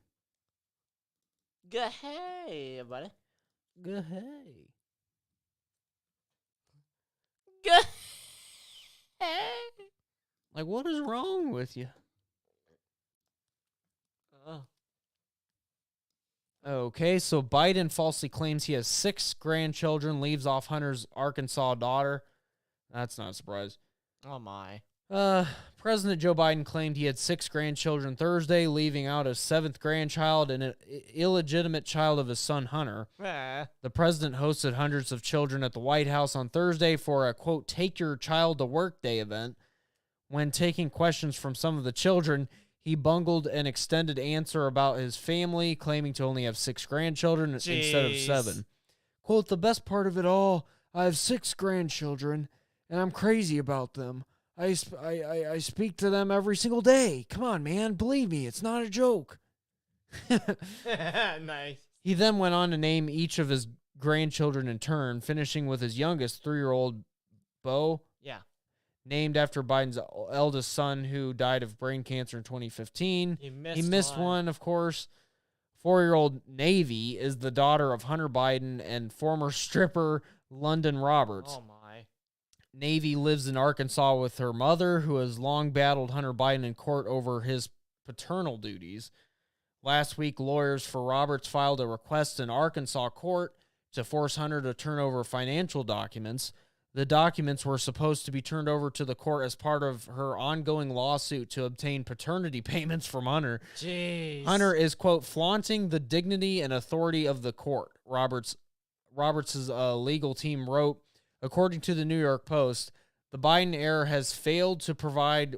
Hey, everybody. Hey. Hey. Like, what is wrong with you? Okay, so Biden falsely claims he has 6 grandchildren, leaves off Hunter's Arkansas daughter. That's not a surprise. Oh, my. President Joe Biden claimed he had 6 grandchildren Thursday, leaving out a 7th grandchild and an illegitimate child of his son Hunter. The president hosted hundreds of children at the White House on Thursday for a, quote, take your child to work day event. When taking questions from some of the children, he bungled an extended answer about his family, claiming to only have 6 grandchildren instead of 7. Quote, the best part of it all, I have 6 grandchildren, and I'm crazy about them. I speak to them every single day. Come on, man. Believe me, it's not a joke. Nice. He then went on to name each of his grandchildren in turn, finishing with his youngest 3-year-old, Beau. Yeah. Named after Biden's eldest son, who died of brain cancer in 2015. He missed one, of course. 4-year-old Navy is the daughter of Hunter Biden and former stripper London Roberts. Oh, my. Navy lives in Arkansas with her mother, who has long battled Hunter Biden in court over his paternal duties. Last week, lawyers for Roberts filed a request in Arkansas court to force Hunter to turn over financial documents. The documents were supposed to be turned over to the court as part of her ongoing lawsuit to obtain paternity payments from Hunter. Jeez. Hunter is, quote, flaunting the dignity and authority of the court, Roberts' legal team wrote. According to the New York Post, the Biden heir has failed to provide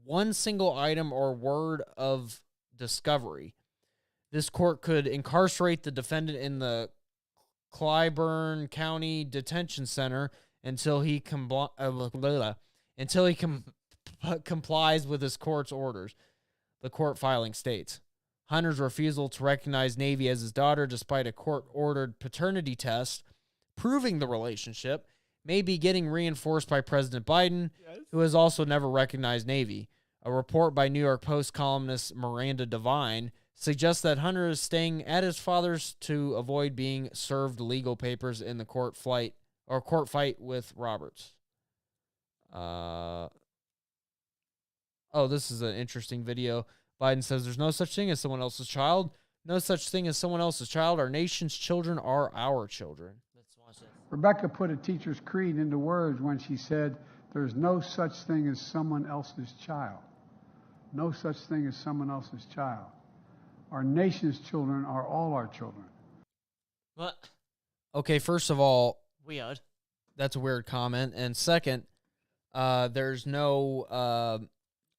one single item or word of discovery. This court could incarcerate the defendant in the Clyburn County Detention Center until he complies with his court's orders. The court filing states, Hunter's refusal to recognize Navy as his daughter despite a court-ordered paternity test proving the relationship may be getting reinforced by President Biden, who has also never recognized Navy. A report by New York Post columnist Miranda Devine suggests that Hunter is staying at his father's to avoid being served legal papers in the court fight with Roberts. This is an interesting video. Biden says there's no such thing as someone else's child. No such thing as someone else's child. Our nation's children are our children. Let's watch it. Rebecca put a teacher's creed into words when she said, there's no such thing as someone else's child. No such thing as someone else's child. Our nation's children are all our children. What? Okay, first of all, weird. That's a weird comment. And second, there's no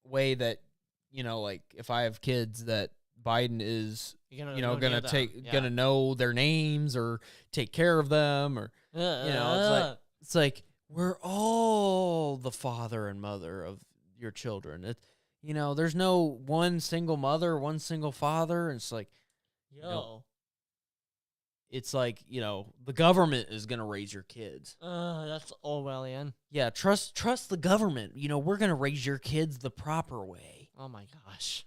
way that, you know, like if I have kids that Biden is, gonna gonna know their names or take care of them, or it's like we're all the father and mother of your children. There's no one single mother, one single father. And it's like, it's like, the government is gonna raise your kids. That's Orwellian. Yeah, trust the government. We're gonna raise your kids the proper way. Oh my gosh.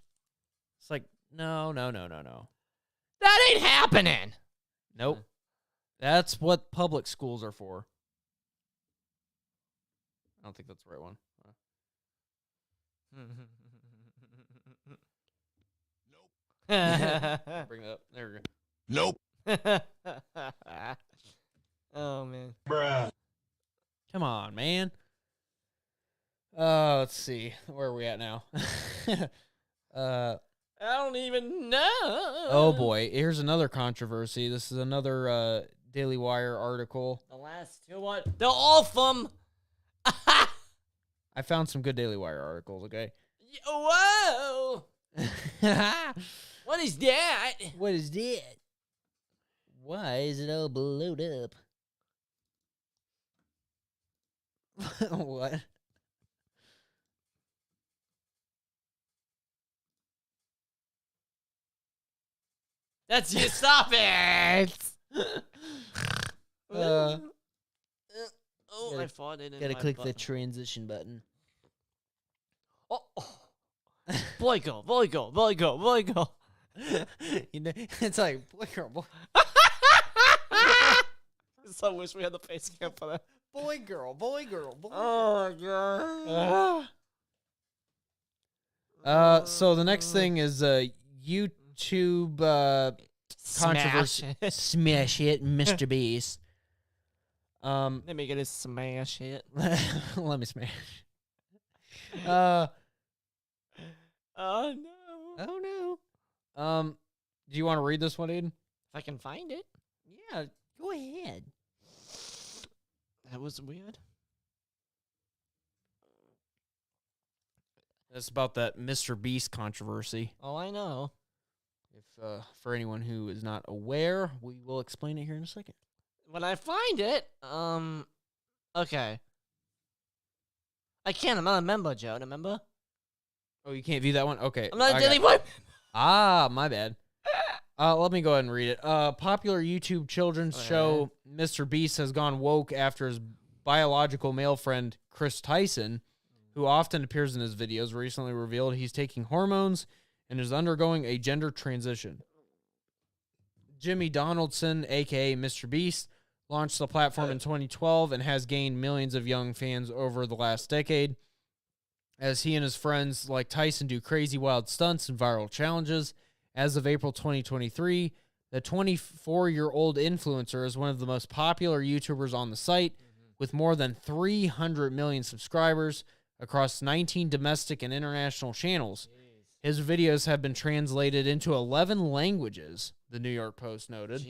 It's like, no. That ain't happening. Nope. That's what public schools are for. I don't think that's the right one. Nope. Bring it up. There we go. Nope. Oh, man. Bruh. Come on, man. Let's see. Where are we at now? I don't even know. Oh, boy. Here's another controversy. This is another Daily Wire article. The last two, what? They're awesome. I found some good Daily Wire articles, okay? Whoa. What is that? What is that? Why is it all blowed up? What? That's you. Stop it. Gotta I fought it. Gotta click the transition button. Oh. Boy, girl. It's like boy, girl. I so wish we had the face cam for that. Boy, girl. Oh my god. So the next thing is YouTube controversy. Smash it, Mr. Beast. Let me get a smash hit. Let me smash. Oh no. Do you want to read this one, Aiden? If I can find it. Yeah, go ahead. That was weird. It's about that Mr. Beast controversy. Oh, I know. If for anyone who is not aware, we will explain it here in a second. When I find it, okay. I can't. I'm not a member, Joe. Remember? Oh, you can't view that one? Okay. I'm not a Daily Wire. My bad. Let me go ahead and read it. Popular YouTube children's show Mr. Beast has gone woke after his biological male friend Chris Tyson, who often appears in his videos, recently revealed he's taking hormones and is undergoing a gender transition. Jimmy Donaldson, a.k.a. Mr. Beast, launched the platform in 2012 and has gained millions of young fans over the last decade. As he and his friends like Tyson do crazy wild stunts and viral challenges, as of April 2023, the 24-year-old influencer is one of the most popular YouTubers on the site, with more than 300 million subscribers across 19 domestic and international channels. His videos have been translated into 11 languages, the New York Post noted.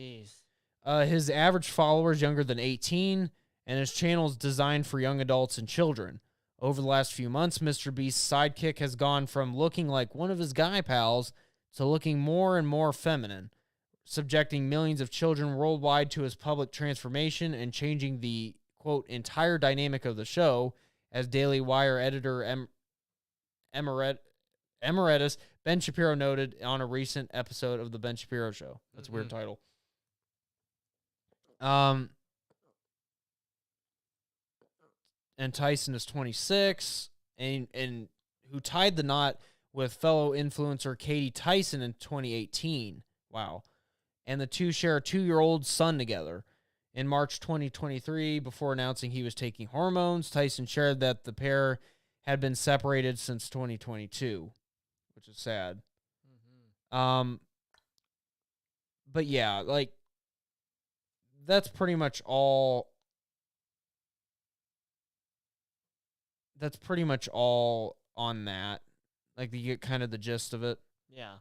His average follower is younger than 18, and his channel is designed for young adults and children. Over the last few months, Mr. Beast's sidekick has gone from looking like one of his guy pals to looking more and more feminine, subjecting millions of children worldwide to his public transformation and changing the, quote, entire dynamic of the show, as Daily Wire editor Emeritus Ben Shapiro noted on a recent episode of The Ben Shapiro Show. That's a weird title. And Tyson is 26, and who tied the knot with fellow influencer Katie Tyson in 2018. Wow. And the two share a 2-year-old son together. In March 2023, before announcing he was taking hormones, Tyson shared that the pair had been separated since 2022, which is sad. But yeah, like, that's pretty much all. That's pretty much all on that. Like, you get kind of the gist of it. Yeah.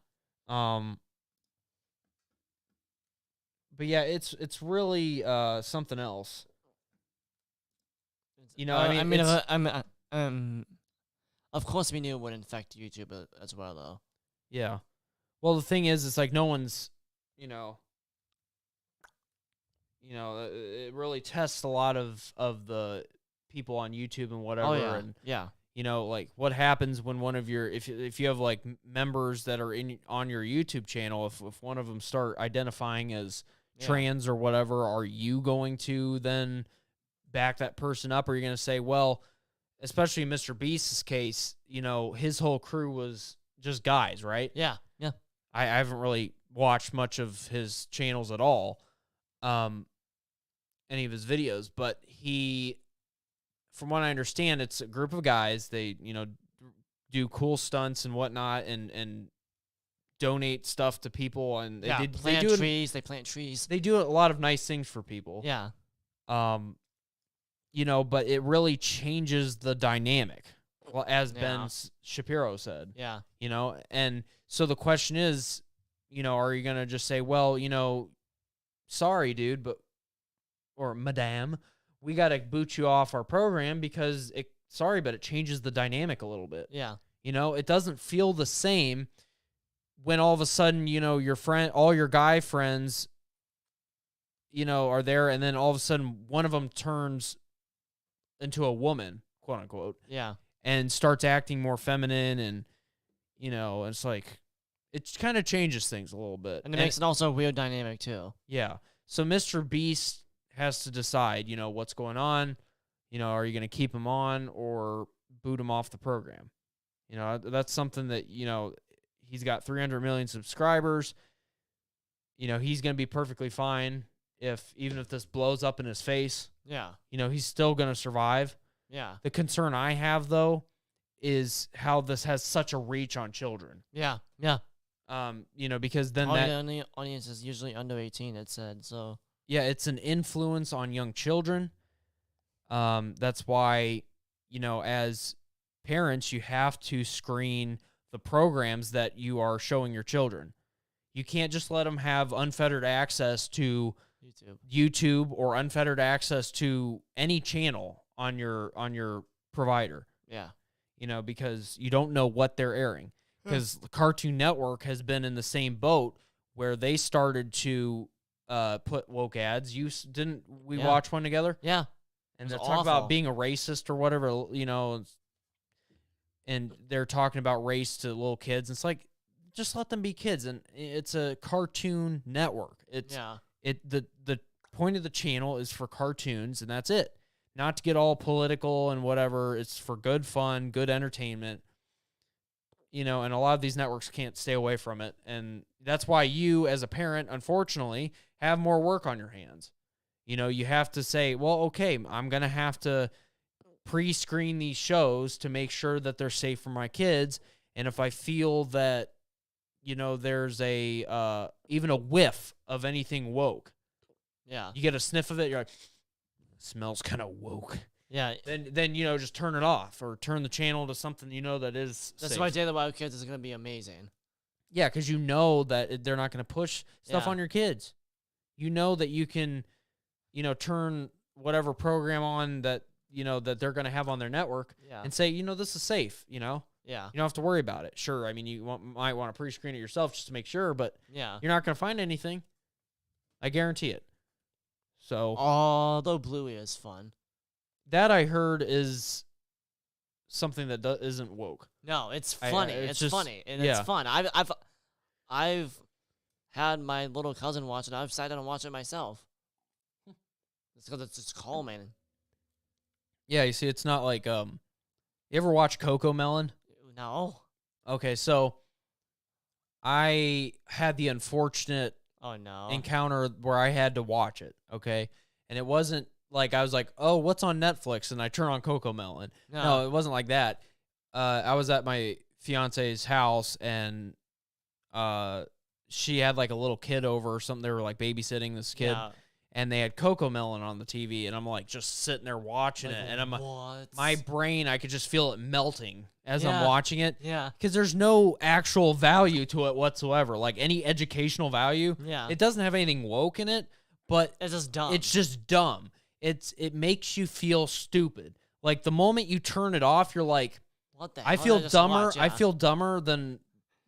But yeah, it's really something else. You know, of course we knew it would infect YouTube as well, though. Yeah. Well, the thing is, it's like no one's, it really tests a lot of the people on YouTube and whatever. Oh, yeah. And, Yeah. like what happens when one of your, if you have like members that are on your YouTube channel, if one of them start identifying as trans or whatever, are you going to then back that person up? Or are you going to say, well, especially in Mr. Beast's case, his whole crew was just guys, right? Yeah. Yeah. I haven't really watched much of his channels at all, any of his videos, but he, from what I understand, it's a group of guys. They, do cool stunts and whatnot, and donate stuff to people, and they plant trees. They do a lot of nice things for people. Yeah. But it really changes the dynamic. Well, as Ben Shapiro said. Yeah. And so the question is, are you going to just say, well, sorry, dude, or madame, we got to boot you off our program because but it changes the dynamic a little bit. Yeah. It doesn't feel the same when all of a sudden, all your guy friends, are there, and then all of a sudden one of them turns into a woman, quote unquote. Yeah. And starts acting more feminine, and it's like it kind of changes things a little bit, and it makes it also a weird dynamic too. Yeah. So Mr. Beast has to decide, what's going on. Are you going to keep him on or boot him off the program? That's something that he's got 300 million subscribers. He's going to be perfectly fine even if this blows up in his face. Yeah. He's still going to survive. Yeah. The concern I have, though, is how this has such a reach on children. Yeah. Yeah. Because then the audience is usually under 18, it said, so. Yeah, it's an influence on young children. That's why, as parents, you have to screen the programs that you are showing your children. You can't just let them have unfettered access to YouTube or unfettered access to any channel on your provider. Yeah. Because you don't know what they're airing. Because the Cartoon Network has been in the same boat where they started to put woke ads. Didn't we watch one together? Yeah. And they're talking about being a racist or whatever, and they're talking about race to little kids. It's like, just let them be kids. And it's a Cartoon Network. The point of the channel is for cartoons, and that's it. Not to get all political and whatever. It's for good fun, good entertainment. And a lot of these networks can't stay away from it. And that's why you, as a parent, unfortunately, have more work on your hands. You have to say, well, okay, I'm going to have to pre-screen these shows to make sure that they're safe for my kids. And if I feel that, there's even a whiff of anything woke. Yeah. You get a sniff of it, you're like, smells kind of woke. Yeah. Then just turn it off or turn the channel to something that is That's safe. why Day of the Wild Kids is going to be amazing. Yeah, because that they're not going to push stuff on your kids. That you can, turn whatever program on that, that they're going to have on their network and say, this is safe, Yeah. You don't have to worry about it. Sure, I mean, might want to pre-screen it yourself just to make sure, but you're not going to find anything. I guarantee it. So, although Bluey is fun. That I heard is something that isn't woke. No, it's funny. It's just funny, and it's fun. I've had my little cousin watch it. I've sat down and watched it myself. It's because it's just calming. Yeah, you see, it's not like you ever watch Coco Melon? No. Okay, so I had the unfortunate encounter where I had to watch it. Okay, and it wasn't like I was like, oh, what's on Netflix? And I turn on Coco Melon. No, it wasn't like that. I was at my fiance's house, and she had like a little kid over or something. They were like babysitting this kid. Yeah. And they had Coco Melon on the TV, and I'm like just sitting there watching it, and I'm my brain, I could just feel it melting as I'm watching it. Yeah. Because there's no actual value to it whatsoever, like any educational value. Yeah. It doesn't have anything woke in it, but it's just dumb. It's just dumb. It makes you feel stupid. Like the moment you turn it off, you're like, what the hell? I feel dumber. I feel dumber than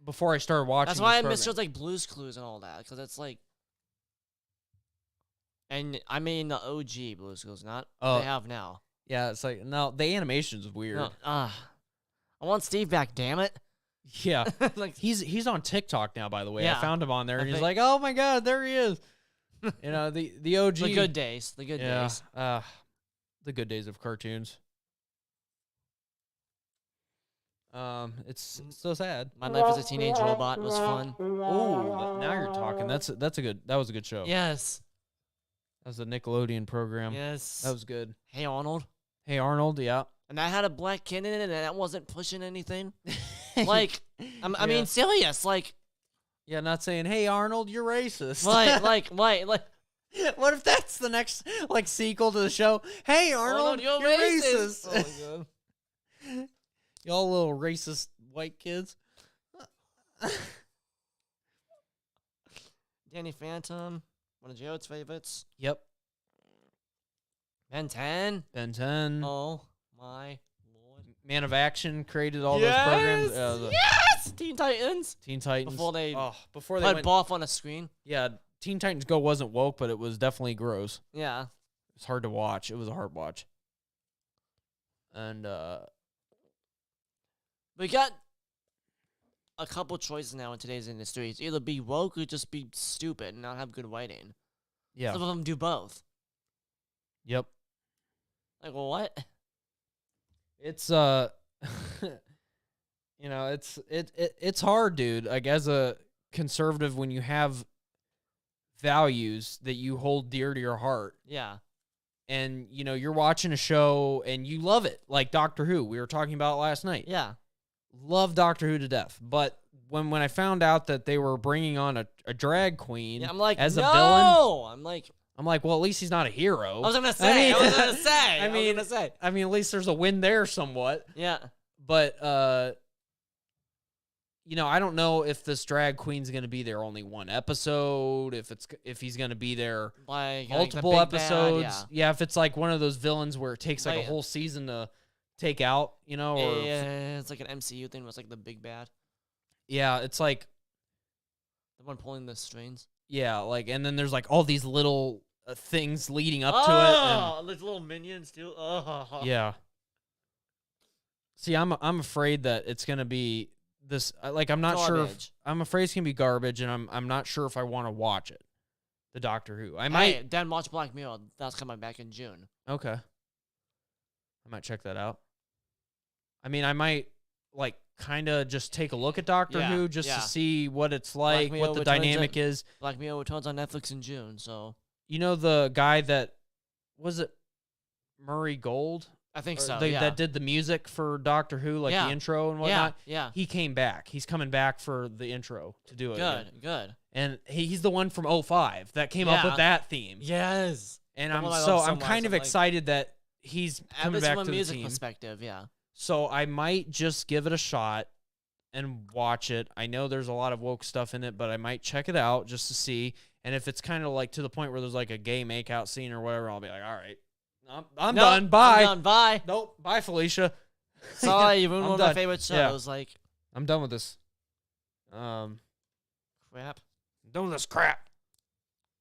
before I started watching. That's why I this miss program. shows like Blue's Clues and all that, because it's like. And I mean the OG Blue's Clues, not what they have now. Yeah, it's like no, the animation's weird. No, I want Steve back. Damn it. Yeah, like he's on TikTok now. By the way, Yeah. I found him on there, and he's like, "Oh my god, there he is." You know the OG, the good days, the good days. The good days of cartoons. It's so sad. My Life as a Teenage Robot was fun. Oh, now you're talking. That was a good show. Yes. That was a Nickelodeon program. Yes. That was good. Hey Arnold. Hey Arnold, yeah. And that had a black kid in it, and that wasn't pushing anything. Like, I mean, serious. Like, yeah, not saying, "Hey Arnold, you're racist." like. What if that's the next sequel to the show? Hey Arnold, you're racist. Oh my god. Y'all little racist white kids. Danny Phantom, one of Jared's favorites. Yep. Ben 10. Ben 10. Oh my lord. Man of Action created all those programs. Yes! Teen Titans. Teen Titans. Before they put went Boff on a screen. Yeah, Teen Titans Go wasn't woke, but it was definitely gross. Yeah. It's hard to watch. It was a hard watch. And we got a couple choices now in today's industry. It's either be woke or just be stupid and not have good writing. yeah. Some of them do both. Yep. Like, well, what? It's you know, it's hard, dude. Like as a conservative, when you have values that you hold dear to your heart, Yeah. and you know you're watching a show and you love it, like Doctor Who. We were talking about it last night. Yeah. Love Doctor Who to death, but when I found out that they were bringing on a drag queen, Yeah, I'm like, as no! a villain, I'm like, well, at least he's not a hero. I was gonna say. I mean, at least there's a win there somewhat. Yeah. But you know, I don't know if this drag queen's gonna be there only one episode, if he's gonna be there Like multiple the big episodes. Bad, yeah, if it's like one of those villains where it takes like a Like- whole season to take out, you know, or yeah, it's like an MCU thing. Where it's like the big bad, yeah, it's like the one pulling the strings. yeah, like, and then there's like all these little things leading up Oh, there's little minions too. Oh. to it. Yeah. See, I'm afraid that it's gonna be this. Like, I'm not sure. I'm afraid it's gonna be garbage, and I'm not sure if I want to watch it. The Doctor Who. I might. Then watch Black Mirror. That's coming back in June. Okay. I might check that out. I mean, I might like kind of just take a look at Doctor Who just to see what it's like, Mirror what the returns dynamic is. Black Mirror returns on Netflix in June. So You know the guy that was it Murray Gold? I think Or so. that did the music for Doctor Who, like the intro and whatnot. Yeah. He came back. He's coming back for the intro to do it. again. Good. And he's the one from 05 that came up with that theme. Yes. And The I'm one I love so I'm kind much. of I'm like- excited that he's coming back from a to the music team. perspective, yeah. So I might just give it a shot and watch it. I know there's a lot of woke stuff in it, but I might check it out just to see. And if it's kind of like to the point where there's like a gay makeout scene or whatever, I'll be like, all right, I'm done. Bye. I'm done. Bye. Nope. Bye, Felicia. Sorry, you ruined I'm one of my done. favorite shows. Yeah. Like, I'm done with this. crap. I'm done with this crap.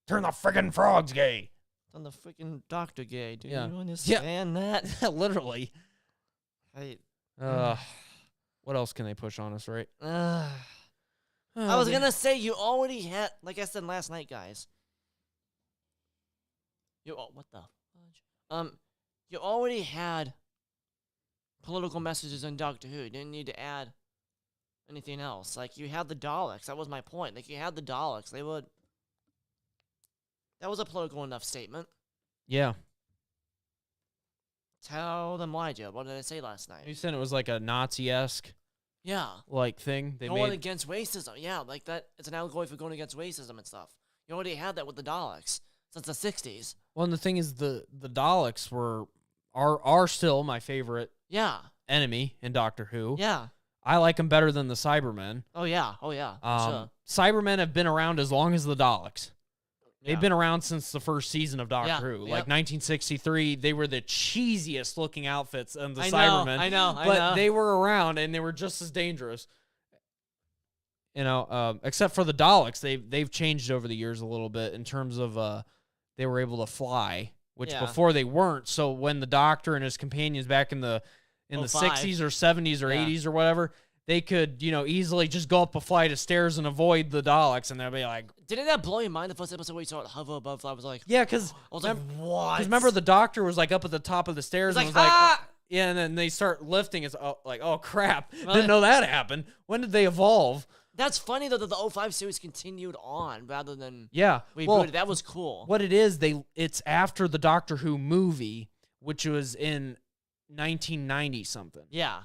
Turn the friggin' frogs gay. On the freaking Dr. Gay. Do Yeah. you understand that? Literally. Hey. What else can they push on us, right? I was going to say, you already had, like I said last night, guys. What the fudge? You already had political messages in Doctor Who. You didn't need to add anything else. Like, you had the Daleks. That was my point. Like, you had the Daleks. That was a political enough statement. Yeah. Tell them why, Joe. What did I say last night? You said it was like a Nazi-esque like thing they going made. against racism. Yeah, like that. It's an allegory for going against racism and stuff. You already had that with the Daleks since the 60s. Well, and the thing is, the Daleks are still my favorite enemy in Doctor Who. Yeah. I like them better than the Cybermen. Oh, yeah. Sure. Cybermen have been around as long as the Daleks. They've been around since the first season of Doctor Who. Like 1963, they were the cheesiest looking outfits of the Cybermen. I know. But they were around, and they were just as dangerous. You know, except for the Daleks, they've changed over the years a little bit in terms of they were able to fly, which before they weren't. So when the Doctor and his companions back in the 60s or 70s or 80s or whatever, they could, you know, easily just go up a flight of stairs and avoid the Daleks, and they'll be like, didn't that blow your mind? The first episode where you saw it hover above, I was like, yeah, because I was like, what? Because remember the Doctor was like up at the top of the stairs and was like, yeah, and then they start lifting. It's like, oh crap, didn't know that happened. When did they evolve? That's funny though that the 05 series continued on rather than rebooted. Well, that was cool. What it is, it's after the Doctor Who movie, which was in 1990 something. Yeah.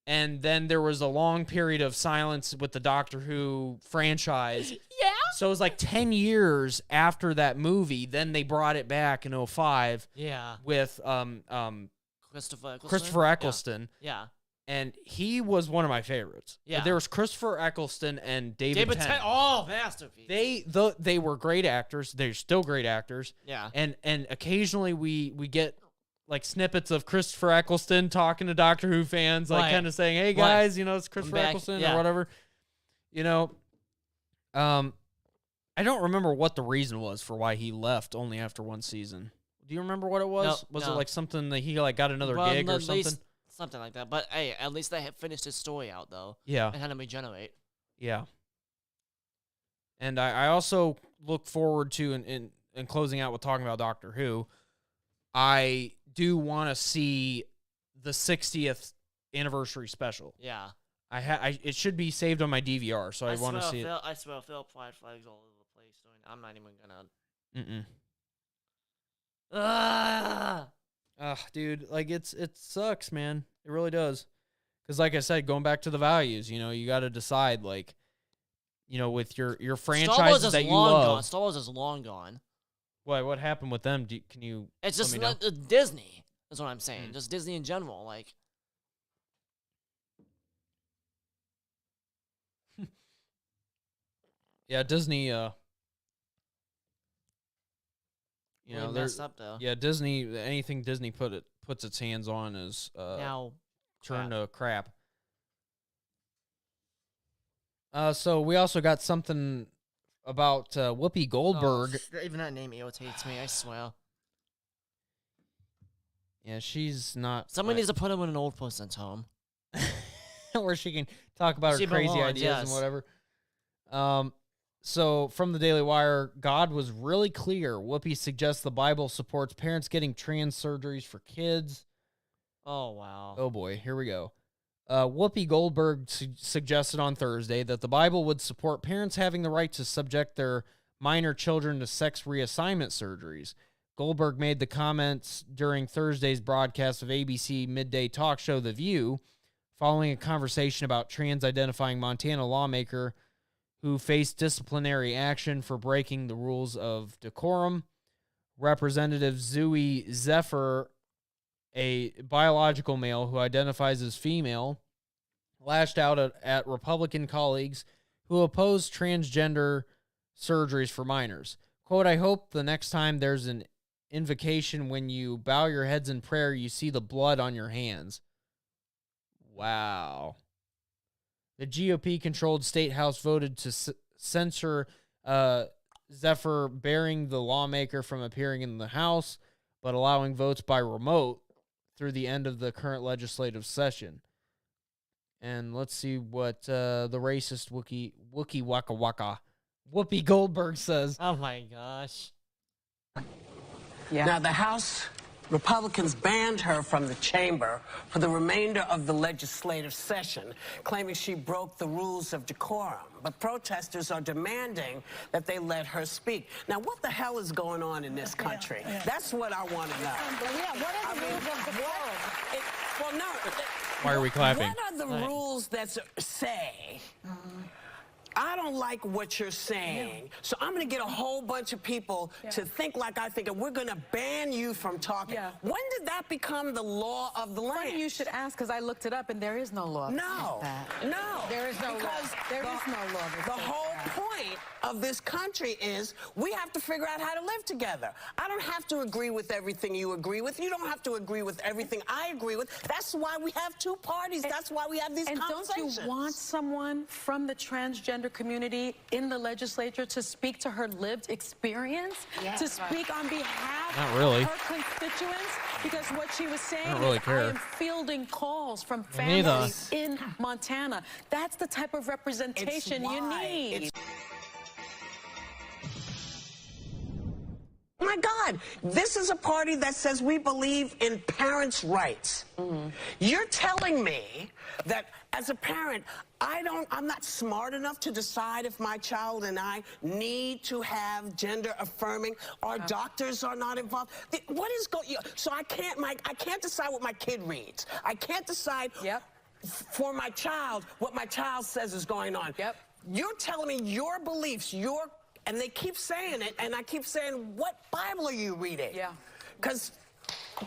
And then there was a long period of silence with the Doctor Who franchise. Yeah. So it was like 10 years after that movie. Then they brought it back in 05. Yeah. With Christopher Eccleston. Yeah. And he was one of my favorites. Yeah. There was Christopher Eccleston and David Tennant. Oh, masterpiece. They were great actors. They're still great actors. Yeah. And occasionally we get like snippets of Christopher Eccleston talking to Doctor Who fans, like kind of saying, "Hey guys, you know, it's Christopher Eccleston or whatever." You know, I don't remember what the reason was for why he left only after one season. Do you remember what it was? No, was it like something that he like got another gig or something? Something like that. But hey, at least they had finished his story out though. Yeah. And had him regenerate. Yeah. And I also look forward to in closing out with talking about Doctor Who. I do want to see the 60th anniversary special. Yeah. It should be saved on my DVR, so I want to see it. I swear, Phil applied flags all over the place. I'm not even gonna. Dude, like it sucks, man. It really does. Because, like I said, going back to the values, you know, you got to decide, like, you know, with your franchises that you love. Star Wars is long gone. What happened with them? Can you? It's just not Disney. That's what I'm saying. Just Disney in general, like. Yeah, Disney. You know, they're messed up though. Yeah, Disney. Anything Disney puts its hands on is now turned to crap. So we also got something about Whoopi Goldberg. Even that name irritates me, I swear. Yeah, she's not... Someone needs to put him in an old person's home. Where she can talk about her crazy ideas and whatever. So, from the Daily Wire, God was really clear. Whoopi suggests the Bible supports parents getting trans surgeries for kids. Oh, wow. Oh, boy. Here we go. Whoopi Goldberg suggested on Thursday that the Bible would support parents having the right to subject their minor children to sex reassignment surgeries. Goldberg made the comments during Thursday's broadcast of ABC midday talk show The View, following a conversation about trans-identifying Montana lawmaker who faced disciplinary action for breaking the rules of decorum. Representative Zooey Zephyr, a biological male who identifies as female, lashed out at Republican colleagues who oppose transgender surgeries for minors. Quote, "I hope the next time there's an invocation when you bow your heads in prayer, you see the blood on your hands." Wow. The GOP-controlled state house voted to censure Zephyr, bearing the lawmaker from appearing in the House, but allowing votes by remote through the end of the current legislative session. And let's see what the racist Wookie Waka Waka Whoopi Goldberg says. Oh, my gosh. Yeah. Now, the House Republicans banned her from the chamber for the remainder of the legislative session, claiming she broke the rules of decorum. But protesters are demanding that they let her speak. Now, what the hell is going on in this country? That's what I want to know. Yeah, what are the rules of decorum? Well, no. Why are we clapping? What are the rules that say... I don't like what you're saying, so I'm going to get a whole bunch of people to think like I think, and we're going to ban you from talking. When did that become the law of the land? Funny you should ask, because I looked it up, and there is no law. No, that. no. There is no law. There is no law. The whole point of this country is we have to figure out how to live together. I don't have to agree with everything you agree with. You don't have to agree with everything I agree with. That's why we have two parties. That's why we have these conversations. Don't you want someone from the transgender community in the legislature to speak to her lived experience, to speak on behalf of her constituents? Because what she was saying is, I am fielding calls from families in Montana. That's the type of representation you need. Oh my God, this is a party that says we believe in parents' rights. You're telling me that as a parent, I'm not smart enough to decide if my child and I need to have gender affirming. Our doctors are not involved. What is going? So I can't decide what my kid reads. I can't decide for my child what my child says is going on. You're telling me your beliefs, and they keep saying it, and I keep saying, what Bible are you reading? Because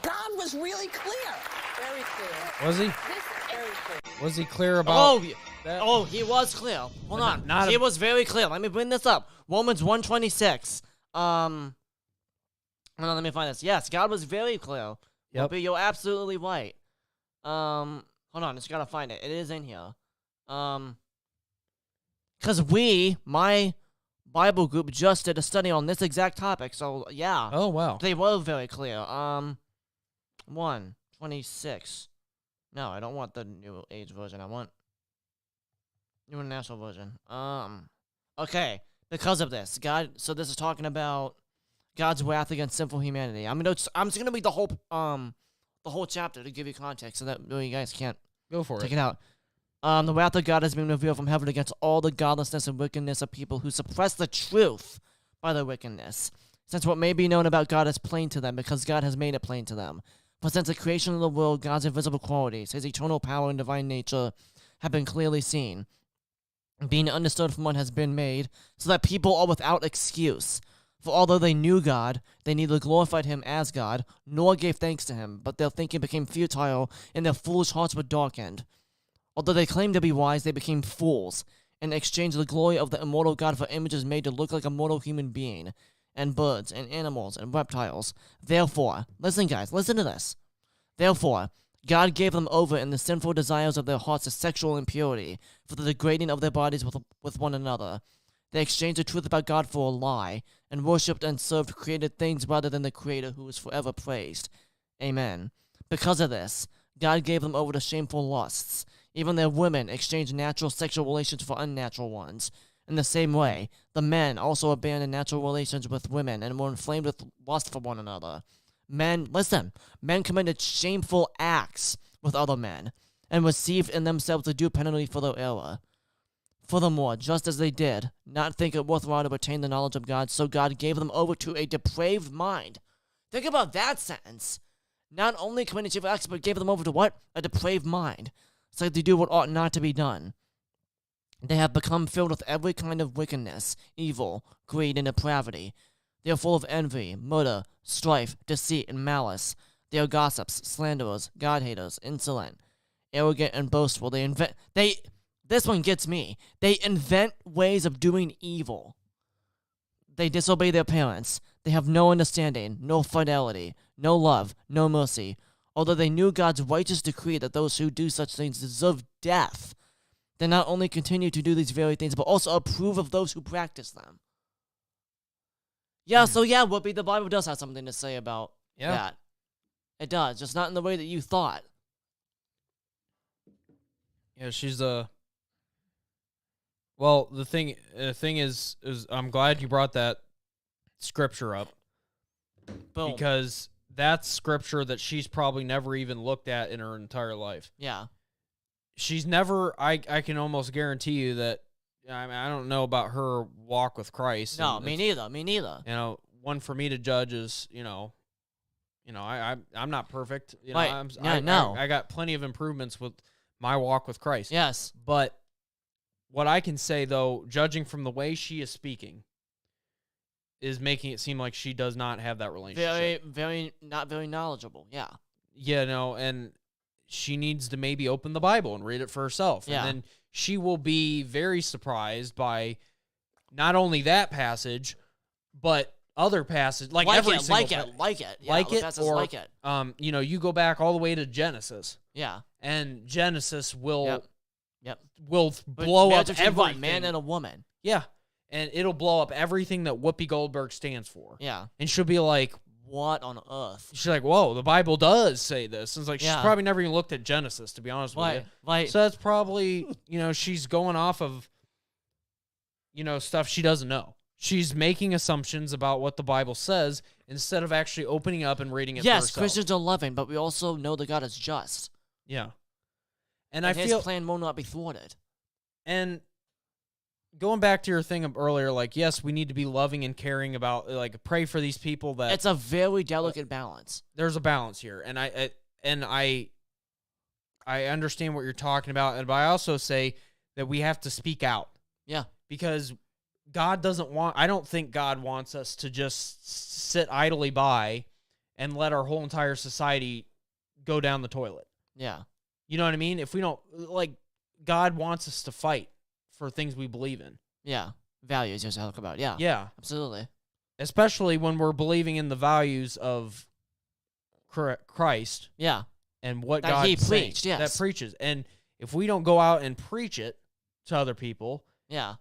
God was really clear. Very clear. Was he? Very clear. Was he clear about that? Oh, he was clear. Hold on. He was very clear. Let me bring this up. Romans 1:26. Hold on, let me find this. Yes, God was very clear. Yep. You're absolutely right. Hold on, I just gotta find it. It is in here. Because my Bible group just did a study on this exact topic, so yeah. Oh, wow. They were very clear. 1:26. No, I don't want the New Age version. I want New International version. Okay, because of this, so this is talking about God's wrath against sinful humanity. I'm just gonna read the whole chapter to give you context, so that you guys can't go for take it out. The wrath of God has been revealed from heaven against all the godlessness and wickedness of people who suppress the truth by their wickedness. Since what may be known about God is plain to them, because God has made it plain to them. For since the creation of the world, God's invisible qualities, his eternal power and divine nature, have been clearly seen, being understood from what has been made, so that people are without excuse. For although they knew God, they neither glorified him as God, nor gave thanks to him, but their thinking became futile, and their foolish hearts were darkened. Although they claimed to be wise, they became fools, and exchanged the glory of the immortal God for images made to look like a mortal human being, and birds, and animals, and reptiles. Therefore, listen guys, listen to this. Therefore, God gave them over in the sinful desires of their hearts to sexual impurity, for the degrading of their bodies with one another. They exchanged the truth about God for a lie, and worshipped and served created things rather than the Creator who is forever praised. Amen. Because of this, God gave them over to shameful lusts. Even their women exchanged natural sexual relations for unnatural ones. In the same way, the men also abandoned natural relations with women and were inflamed with lust for one another. Men committed shameful acts with other men, and received in themselves the due penalty for their error. Furthermore, just as they did not think it worthwhile to attain the knowledge of God, so God gave them over to a depraved mind. Think about that sentence. Not only committed shameful acts, but gave them over to what? A depraved mind. So they do what ought not to be done. They have become filled with every kind of wickedness, evil, greed, and depravity. They are full of envy, murder, strife, deceit, and malice. They are gossips, slanderers, God-haters, insolent, arrogant, and boastful. This one gets me. They invent ways of doing evil. They disobey their parents. They have no understanding, no fidelity, no love, no mercy. Although they knew God's righteous decree that those who do such things deserve death, they not only continue to do these very things, but also approve of those who practice them. Yeah, so yeah, Whoopi, the Bible does have something to say about that. It does, just not in the way that you thought. Yeah, she's well, the thing is I'm glad you brought that scripture up. Boom. Because that's scripture that she's probably never even looked at in her entire life. Yeah. She's never, I can almost guarantee you that, I mean, I don't know about her walk with Christ. No, me neither. You know, one for me to judge is, I'm not perfect. You know, right. I got plenty of improvements with my walk with Christ. Yes. But what I can say, though, judging from the way she is speaking, is making it seem like she does not have that relationship. Not very knowledgeable. Yeah. Yeah, no, and she needs to maybe open the Bible and read it for herself. Yeah. And then she will be very surprised by not only that passage, but other passage, like every single like it, or you know, you go back all the way to Genesis. Yeah, and Genesis will will blow up everything. Man and a woman. Yeah, and it'll blow up everything that Whoopi Goldberg stands for. Yeah, and she'll be like, "What on earth?" She's like, "Whoa, the Bible does say this." And it's like she's probably never even looked at Genesis, to be honest with you. Right. So that's probably she's going off of stuff she doesn't know. She's making assumptions about what the Bible says instead of actually opening up and reading it. Yes, Christians are loving, but we also know that God is just. Yeah, and I feel His plan will not be thwarted. And going back to your thing of earlier, like, yes, we need to be loving and caring about, like, pray for these people. That it's a very delicate balance. There's a balance here, and I understand what you're talking about, but I also say that we have to speak out. Yeah, because God doesn't want. I don't think God wants us to just sit idly by and let our whole entire society go down the toilet. Yeah, you know what I mean. If we don't, like, God wants us to fight for things we believe in. Yeah. Values you talk about. Yeah. Yeah. Absolutely. Especially when we're believing in the values of Christ. Yeah. And what that God he preached, yes. That preaches. And if we don't go out and preach it to other people, yeah,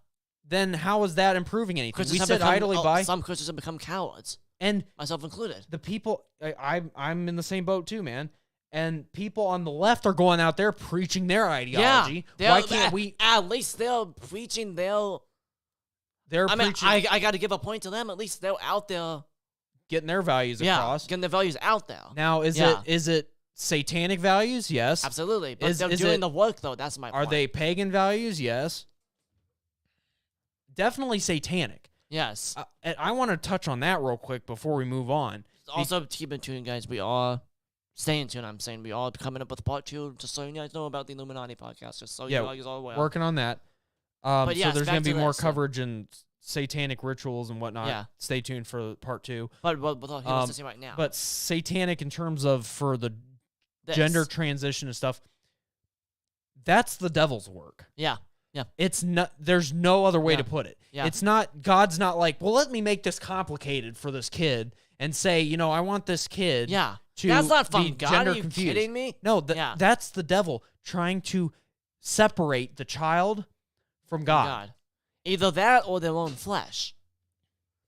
then how is that improving anything? Christians we sit idly by. Some Christians have become cowards. And myself included. The people I'm in the same boat too, man. And people on the left are going out there preaching their ideology. Yeah, why can't we? At least they're preaching their. I mean, I got to give a point to them. At least they're out there getting their values across. Getting their values out there. Now, is it satanic values? Yes, absolutely. But they're doing the work, though. That's my point. Are they pagan values? Yes, definitely satanic. Yes, and I want to touch on that real quick before we move on. Also, keep in tune, guys. We are. Stay in tune, I'm saying. We are coming up with part 2, just so you guys know about the Illuminati podcast, just so you guys are aware. Working on that. But so there's going to be more coverage and satanic rituals and whatnot. Yeah. Stay tuned for part 2. But what he wants to say right now. But satanic in terms of for the gender transition and stuff, that's the devil's work. Yeah. Yeah. It's not. There's no other way to put it. Yeah. It's not. God's not like, well, let me make this complicated for this kid and say, I want this kid. Yeah. That's not fun. God, are you confused. kidding me? No, that's the devil trying to separate the child from God. Either that or their own flesh.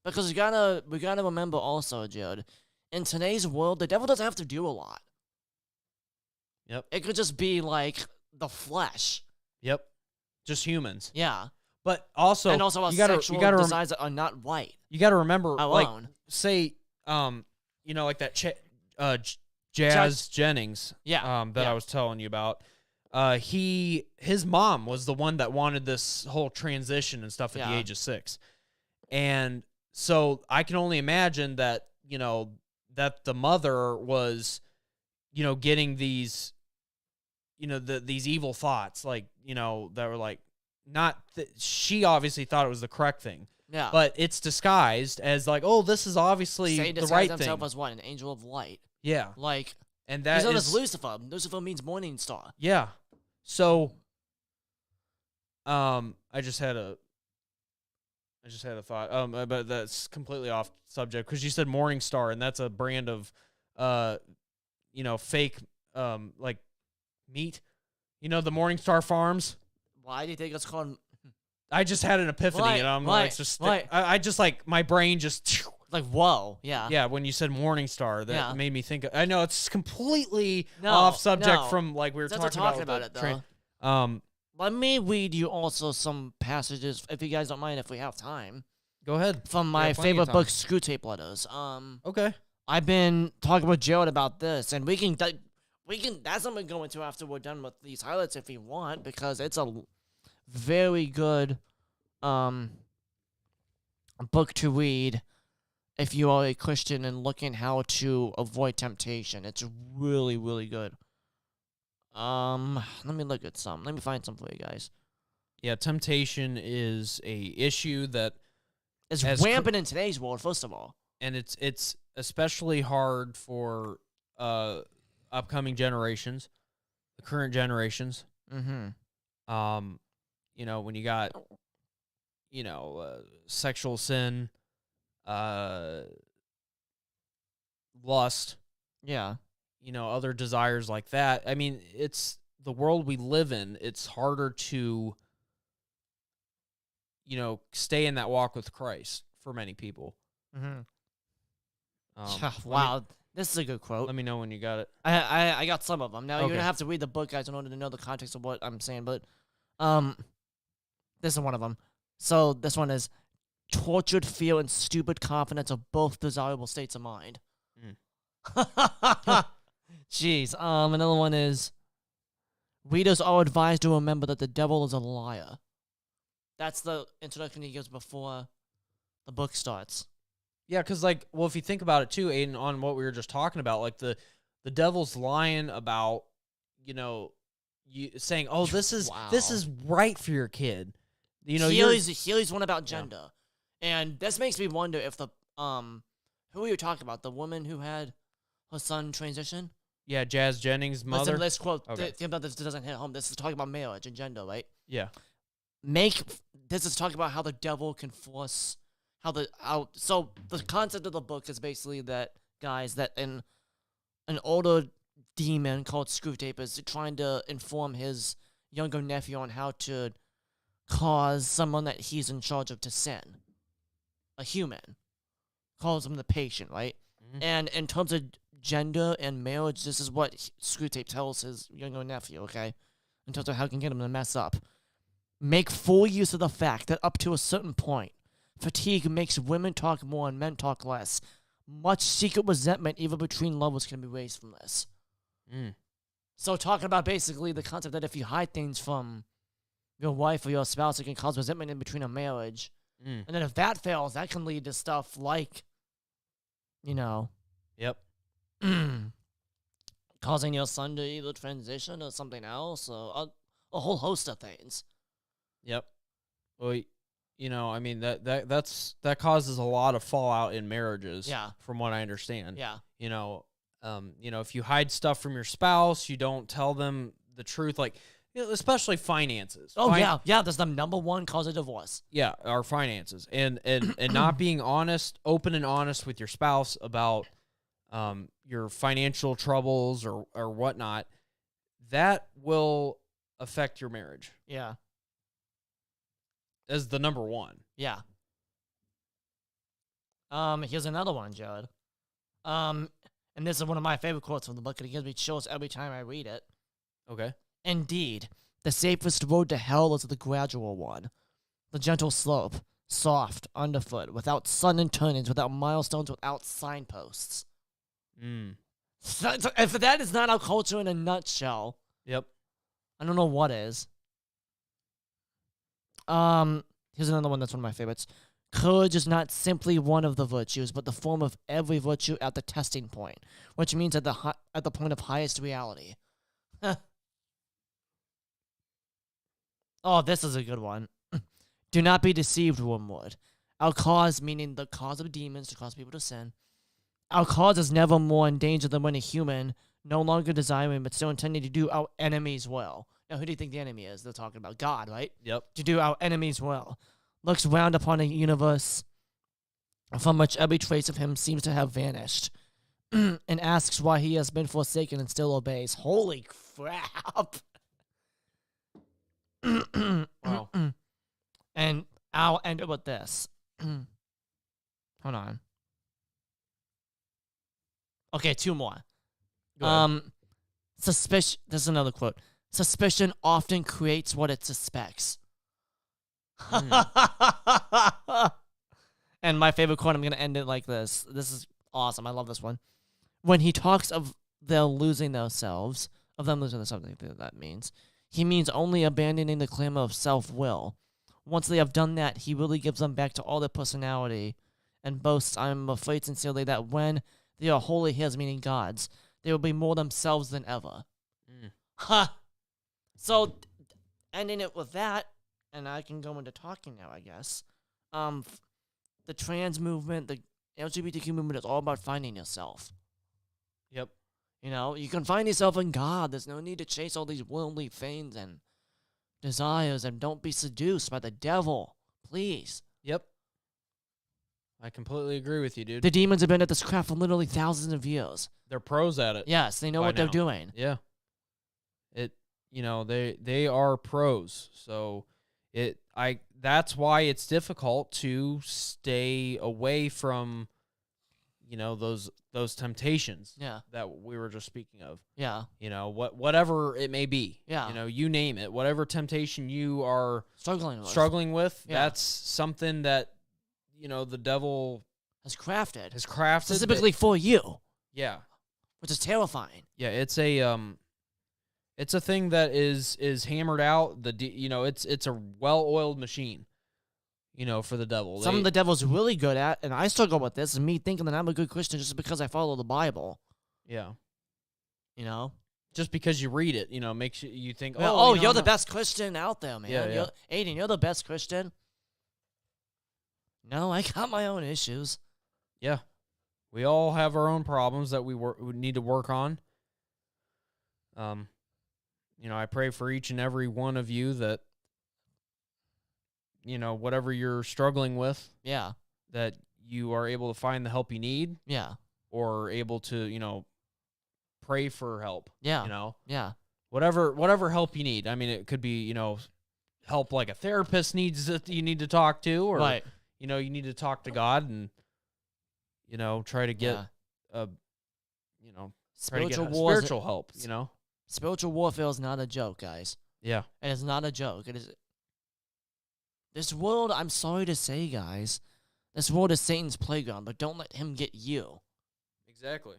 Because we gotta remember also, Jared, in today's world, the devil doesn't have to do a lot. Yep. It could just be like the flesh. Yep. Just humans. Yeah. But also, and also sexual desires that are not white. You got to remember, alone. like, say, like that Jazz Jennings, that I was telling you about. His mom was the one that wanted this whole transition and stuff at the age of 6, and so I can only imagine that that the mother was, getting these, these evil thoughts, like that were like not. She obviously thought it was the correct thing. Yeah. But it's disguised as like, oh, this is obviously the right thing. himself as what? An angel of light. Yeah. Like, and that he's known as Lucifer. Lucifer means morning star. Yeah. So, I just had a thought. But that's completely off subject because you said Morning Star, and that's a brand of, fake, like meat. The Morning Star Farms. Why do you think it's called? I just had an epiphany, and I'm like, it's just, I just like my brain just like, whoa, yeah, yeah. When you said Morning Star, that made me think. I know it's completely off subject from like we were talking about it though. Let me read you also some passages, if you guys don't mind, if we have time. Go ahead. From my favorite book, Screw Tape Letters. Okay. I've been talking with Jared about this, and we can. That's something we go into after we're done with these highlights if you want, because it's a very good book to read if you are a Christian and looking how to avoid temptation. It's really, really good. Let me look at some. Let me find some for you guys. Yeah, temptation is a issue that is rampant in today's world, first of all. And it's especially hard for upcoming generations, the current generations. Mm-hmm. When you got sexual sin, lust. Yeah. Other desires like that. I mean, it's the world we live in. It's harder to, stay in that walk with Christ for many people. Mm-hmm. Wow, this is a good quote. Let me know when you got it. I got some of them. Now, Okay. you're going to have to read the book, guys, in order to know the context of what I'm saying, but this is one of them. So this one is, tortured fear and stupid confidence are both desirable states of mind. Jeez. Another one is, readers are advised to remember that the devil is a liar. That's the introduction he gives before the book starts. Yeah, because, if you think about it, too, Aiden, on what we were just talking about, the devil's lying about, you saying, oh, this is right for your kid. He always one about gender. Yeah. And this makes me wonder if who are you talking about? The woman who had her son transition? Yeah, Jazz Jennings' mother. Let's quote, think about this doesn't hit home. This is talking about marriage and gender, right? Yeah. This is talking about how the devil can force, so the concept of the book is basically that, guys, that an older demon called Screwtape is trying to inform his younger nephew on how to cause someone that he's in charge of to sin. A human. Calls him the patient, right? Mm-hmm. And in terms of gender and marriage, this is what Screwtape tells his younger nephew, okay? In terms of how he can get him to mess up. Make full use of the fact that up to a certain point, fatigue makes women talk more and men talk less. Much secret resentment, even between lovers, can be raised from this. So talking about basically the concept that if you hide things from your wife or your spouse, it can cause resentment in between a marriage. And then if that fails, that can lead to stuff like, Yep. causing your son to either transition or something else, or a whole host of things. Yep. Well, that causes a lot of fallout in marriages. Yeah. From what I understand. Yeah. If you hide stuff from your spouse, you don't tell them the truth, especially finances. Oh, yeah. That's the number one cause of divorce. Yeah, our finances, and not being open and honest with your spouse about your financial troubles or whatnot, that will affect your marriage. Yeah. As the number one. Yeah. Here's another one, Jared. And this is one of my favorite quotes from the book, and it gives me chills every time I read it. Okay. Indeed, the safest road to hell is the gradual one. The gentle slope, soft, underfoot, without sudden turnings, without milestones, without signposts. So, if that is not our culture in a nutshell, yep, I don't know what is. Here's another one that's one of my favorites. Courage is not simply one of the virtues, but the form of every virtue at the testing point, which means at the point of highest reality. Oh, this is a good one. Do not be deceived, Wormwood. Our cause, meaning the cause of demons to cause people to sin, our cause is never more in danger than when a human, no longer desiring but still intending to do our enemies well. Now, who do you think the enemy is? They're talking about God, right? Yep. To do our enemies well. Looks round upon a universe from which every trace of him seems to have vanished, and asks why he has been forsaken and still obeys. Holy crap. Wow. And I'll end it with this. Hold on. Okay, two more. Suspicion. This is another quote. Suspicion often creates what it suspects. And my favorite quote, I'm going to end it like this. This is awesome. I love this one. When he talks of them losing themselves, that means, he means only abandoning the clamor of self-will. Once they have done that, he really gives them back to all their personality and boasts, I am afraid sincerely, that when they are wholly his, meaning God's, they will be more themselves than ever. Ha! So, ending it with that, and I can go into talking now, I guess. The trans movement, the LGBTQ movement is all about finding yourself. Yep. You can find yourself in God. There's no need to chase all these worldly things and desires, and don't be seduced by the devil, Please. Yep. I completely agree with you, dude. The demons have been at this crap for literally thousands of years. They're pros at it. Yes, they know what they're doing. Yeah. They are pros. So that's why it's difficult to stay away from, those temptations. Yeah. That we were just speaking of. Yeah. Whatever it may be. Yeah. You name it. Whatever temptation you are struggling with. Yeah. That's something that, the devil has crafted. Specifically for you. Yeah. Which is terrifying. Yeah, it's a thing that is hammered out. It's a well-oiled machine, for the devil. Something the devil's really good at, and I struggle with this, is me thinking that I'm a good Christian just because I follow the Bible. Yeah. Just because you read it, makes you think, you're the best Christian out there, man. Yeah. Aiden, you're the best Christian. No, I got my own issues. Yeah. We all have our own problems that we need to work on. I pray for each and every one of you that, whatever you're struggling with, that you are able to find the help you need, or able to, pray for help, whatever help you need. I mean, it could be, help like a therapist needs that you need to talk to, or right. You need to talk to God and, try to get spiritual help, Spiritual warfare is not a joke, guys. Yeah. And it's not a joke. It is. This world, I'm sorry to say, guys, this world is Satan's playground, but don't let him get you. Exactly.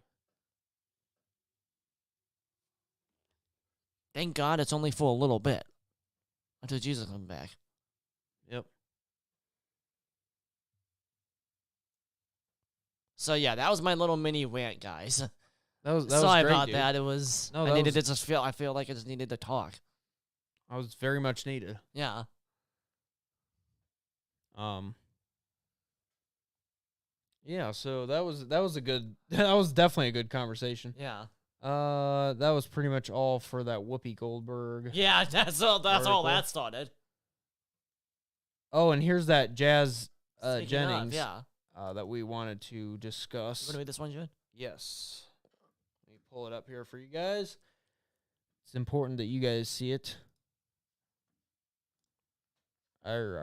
Thank God it's only for a little bit until Jesus comes back. Yep. So, yeah, that was my little mini rant, guys. That was sorry great, about dude. that. It was. No, I feel like I just needed to talk. I was very much needed. Yeah. Yeah. So that was definitely a good conversation. Yeah. That was pretty much all for that Whoopi Goldberg. Yeah, that's all that started. Oh, and here's that Jazz Jennings. That we wanted to discuss. You want to read this one, Jude? Yes. Let me pull it up here for you guys. It's important that you guys see it. Red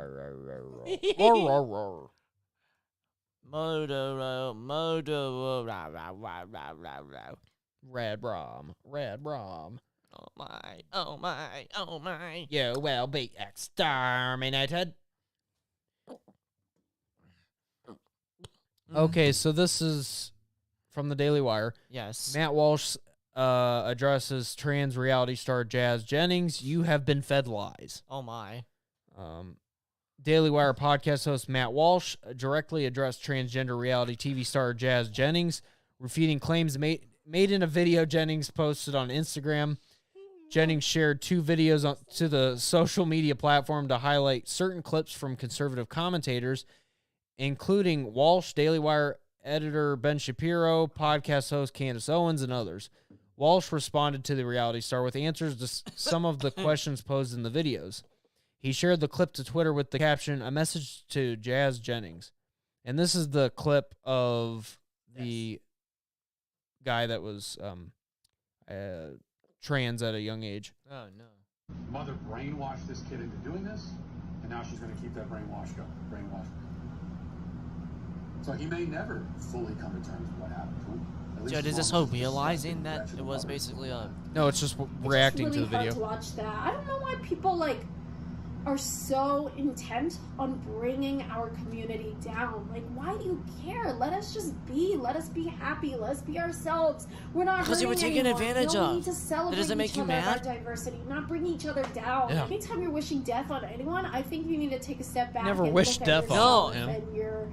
Brom. Oh my. You will be exterminated. Okay, so this is from the Daily Wire. Yes. Matt Walsh addresses trans reality star Jazz Jennings. You have been fed lies. Oh, my. Daily Wire podcast host Matt Walsh directly addressed transgender reality TV star Jazz Jennings, refuting claims made in a video Jennings posted on Instagram. Jennings shared 2 videos to the social media platform to highlight certain clips from conservative commentators, including Walsh, Daily Wire editor Ben Shapiro, podcast host Candace Owens, and others. Walsh responded to the reality star with answers to some of the questions posed in the videos. He shared the clip to Twitter with the caption, "A message to Jazz Jennings." And this is the clip of the guy that was trans at a young age. Oh, no. Mother brainwashed this kid into doing this, and now she's going to keep that brainwash going. So he may never fully come to terms with what happened to him. Joe, is this whole realizing that it was basically a... No, it's just reacting really to the video. Hard to watch that. I don't know why people are so intent on bringing our community down. Why do you care? Let us just be. Let us be happy. Let us be ourselves. We're not because you were taken advantage of. We need to celebrate that doesn't make you mad? Our diversity, not bring each other down. Yeah. Anytime you're wishing death on anyone, I think you need to take a step back. Never and wish look at death on yourself him. And your,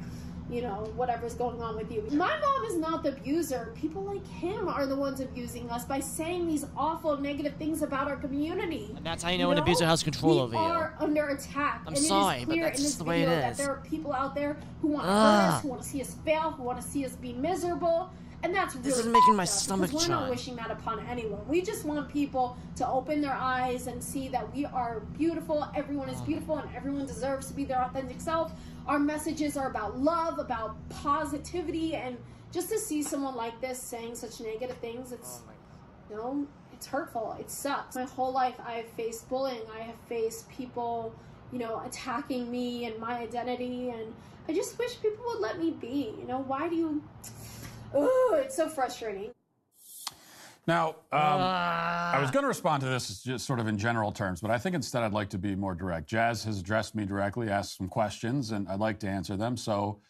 whatever's going on with you. My mom is not the abuser. People like him are the ones abusing us by saying these awful negative things about our community. And that's how you know an abuser has control over you. We are under attack. I'm sorry, but that's just the way it is. That there are people out there who want to hurt us, who want to see us fail, who want to see us be miserable. And that's really This is making my fucked up, stomach because we're not churn. wishing that upon anyone. We just want people to open their eyes and see that we are beautiful. Everyone is beautiful, and everyone deserves to be their authentic self. Our messages are about love, about positivity, and just to see someone like this saying such negative things, it's, you know, it's hurtful. It sucks. My whole life I have faced bullying. I have faced people, you know, attacking me and my identity, and I just wish people would let me be. You know, why do you... Oh, it's so frustrating. Now, I was going to respond to this just sort of in general terms, but I think instead I'd like to be more direct. Jazz has addressed me directly, asked some questions, and I'd like to answer them. So,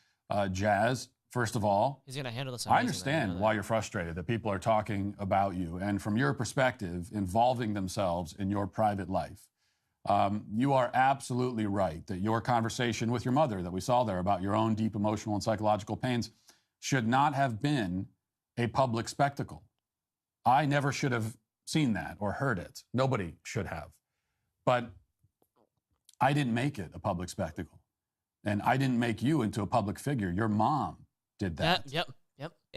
Jazz, first of all, He's going to handle this. I understand why you're frustrated that people are talking about you, and from your perspective, involving themselves in your private life. You are absolutely right that your conversation with your mother that we saw there about your own deep emotional and psychological pains should not have been a public spectacle. I never should have seen that or heard it. Nobody should have. But I didn't make it a public spectacle. And I didn't make you into a public figure. Your mom did that. Yep.